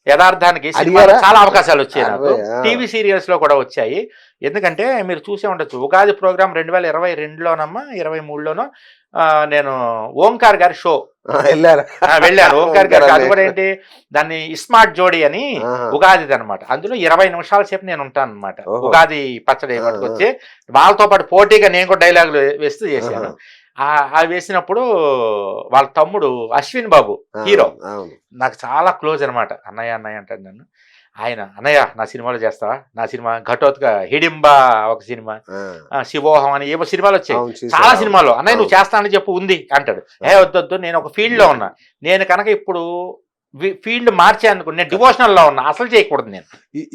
యథార్థానికి సినిమాలో చాలా అవకాశాలు వచ్చాయి నాకు. టీవీ సీరియల్స్ లో కూడా వచ్చాయి. ఎందుకంటే మీరు చూసే ఉండొచ్చు, ఉగాది ప్రోగ్రామ్ 2022లోనమ్మా 23లోనో నేను ఓంకార్ గారి షో వెళ్ళాను. ఓంకార్ గారికి అది కూడా ఏంటి, దాన్ని స్మార్ట్ జోడీ అని ఉగాది అనమాట. అందులో 20 నిమిషాల సేపు నేను ఉంటాను అనమాట. ఉగాది పచ్చడి పట్టుకొచ్చి వాళ్ళతో పాటు పోటీగా నేను కూడా డైలాగులు వేస్తూ చేశాను. అవి వేసినప్పుడు వాళ్ళ తమ్ముడు అశ్విన్ బాబు హీరో నాకు చాలా క్లోజ్ అనమాట. అన్నయ్య అన్నయ్య అంటాడు నన్ను. ఆయన అన్నయ్య నా సినిమాలో చేస్తావా, నా సినిమా ఘటోత్క హిడింబా ఒక సినిమా, శివోహం అని ఏవో సినిమాలు వచ్చాయి, చాలా సినిమాలు. అన్నయ్య నువ్వు చేస్తానని చెప్పు ఉంది అంటాడు. వద్దొద్దు, నేను ఒక ఫీల్డ్ లో ఉన్నా, నేను కనుక ఇప్పుడు ఫీల్డ్ మార్చేందుకు నేను డివోషనల్ లో ఉన్నా, అసలు చేయకూడదు. నేను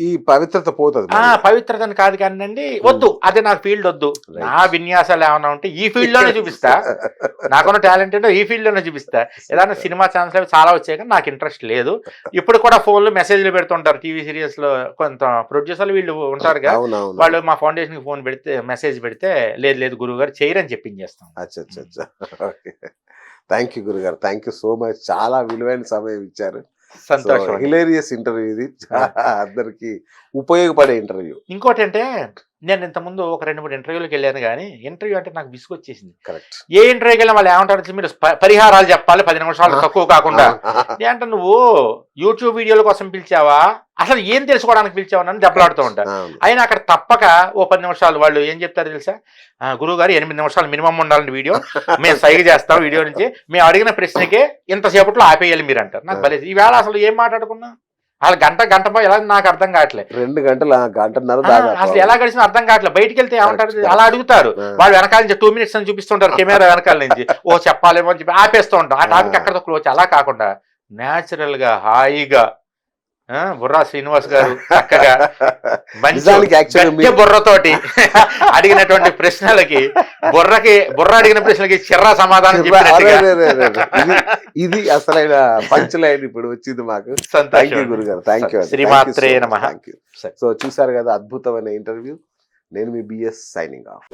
ఈ పవిత్రత పోతుంది. పవిత్రతని కాదు కానివ్వండి, వద్దు, అదే నాకు ఫీల్డ్ వద్దు. నా విన్యాసాలు ఏమైనా ఉంటే ఈ ఫీల్డ్ లోనే చూపిస్తా, నాకున్న టాలెంట్ ఏంటో ఈ ఫీల్డ్ లోనే చూపిస్తా. ఏదైనా సినిమా ఛాన్స్ అవి చాలా వచ్చాయి కానీ నాకు ఇంట్రెస్ట్ లేదు. ఇప్పుడు కూడా ఫోన్లో మెసేజ్లు పెడుతుంటారు, టీవీ సీరియల్స్ లో కొంత ప్రొడ్యూసర్లు వీళ్ళు ఉంటారుగా, వాళ్ళు మా ఫౌండేషన్ కి ఫోన్ పెడితే మెసేజ్ పెడితే లేదు లేదు గురువు గారు చేయరని చెప్పించేస్తాం. థ్యాంక్ యూ గురుగారు, థ్యాంక్ యూ సో మచ్. చాలా విలువైన సమయం ఇచ్చారు. సంతోషం. హిలేరియస్ ఇంటర్వ్యూ ఇది, అందరికి ఉపయోగపడే ఇంటర్వ్యూ. ఇంకోటి అంటే నేను ఇంతకుముందు ఒక 2-3 ఇంటర్వ్యూలకు వెళ్ళాను కానీ ఇంటర్వ్యూ అంటే నాకు విసుగొచ్చేసింది. కరెక్ట్. ఏ ఇంటర్వ్యూకి వెళ్ళినా వాళ్ళు ఏమంటారు, మీరు పరిహారాలు చెప్పాలి 10 నిమిషాలు తక్కువ కాకుండా. అంటే నువ్వు యూట్యూబ్ వీడియోల కోసం పిలిచావా, అసలు ఏం తెలుసుకోవడానికి పిలిచావా అని దెబ్బలాడుతూ ఉంటారు. అయినా అక్కడ తప్పక ఓ 10 నిమిషాలు వాళ్ళు ఏం చెప్తారు తెలుసా, గురువు గారు 8 నిమిషాలు మినిమం ఉండాలని వీడియో, మేము సైగ చేస్తాం వీడియో నుంచి, మేము అడిగిన ప్రశ్నకే ఇంతసేపట్లో ఆపేయాలి మీరు అంటారు. నాకు భలే, ఈవేళ అసలు ఏం మాట్లాడుకున్నా అసలు గంట ఎలా నాకు అర్థం కావట్లేదు. 2 గంటల గంటన్నర అసలు ఎలా గడిచినా అర్థం కావట్లేదు. బయటికి వెళ్తే ఏమంటారు అలా అడుగుతారు, వాళ్ళు వెనకాల నుంచి 2 minutes అని చూపిస్తుంటారు కెమెరా వెనకాల నుంచి, ఓ చెప్పాలేమో అని చెప్పి ఆపేస్తూ ఉంటాం. ఆ టాపిక్ అక్కడతో క్లోజ్. అలా కాకుండా న్యాచురల్ గా హాయిగా బుర్రా శ్రీనివాస్ గారు చక్కగా మంచి బుర్రతోటి అడిగినటువంటి ప్రశ్నలకి బుర్ర అడిగిన ప్రశ్నలకి చిర్రా సమాధానం చెప్పినట్టుగా ఇది అసలైన పంచ్ లైన్ ఇప్పుడు వచ్చింది మాకు. సంతోషం గురుగారు, థ్యాంక్ యూ. శ్రీమాత్రే నమః. సో చూసారు కదా, అద్భుతమైన ఇంటర్వ్యూ. నేను మీ బిఎస్ సైనింగ్ ఆఫ్.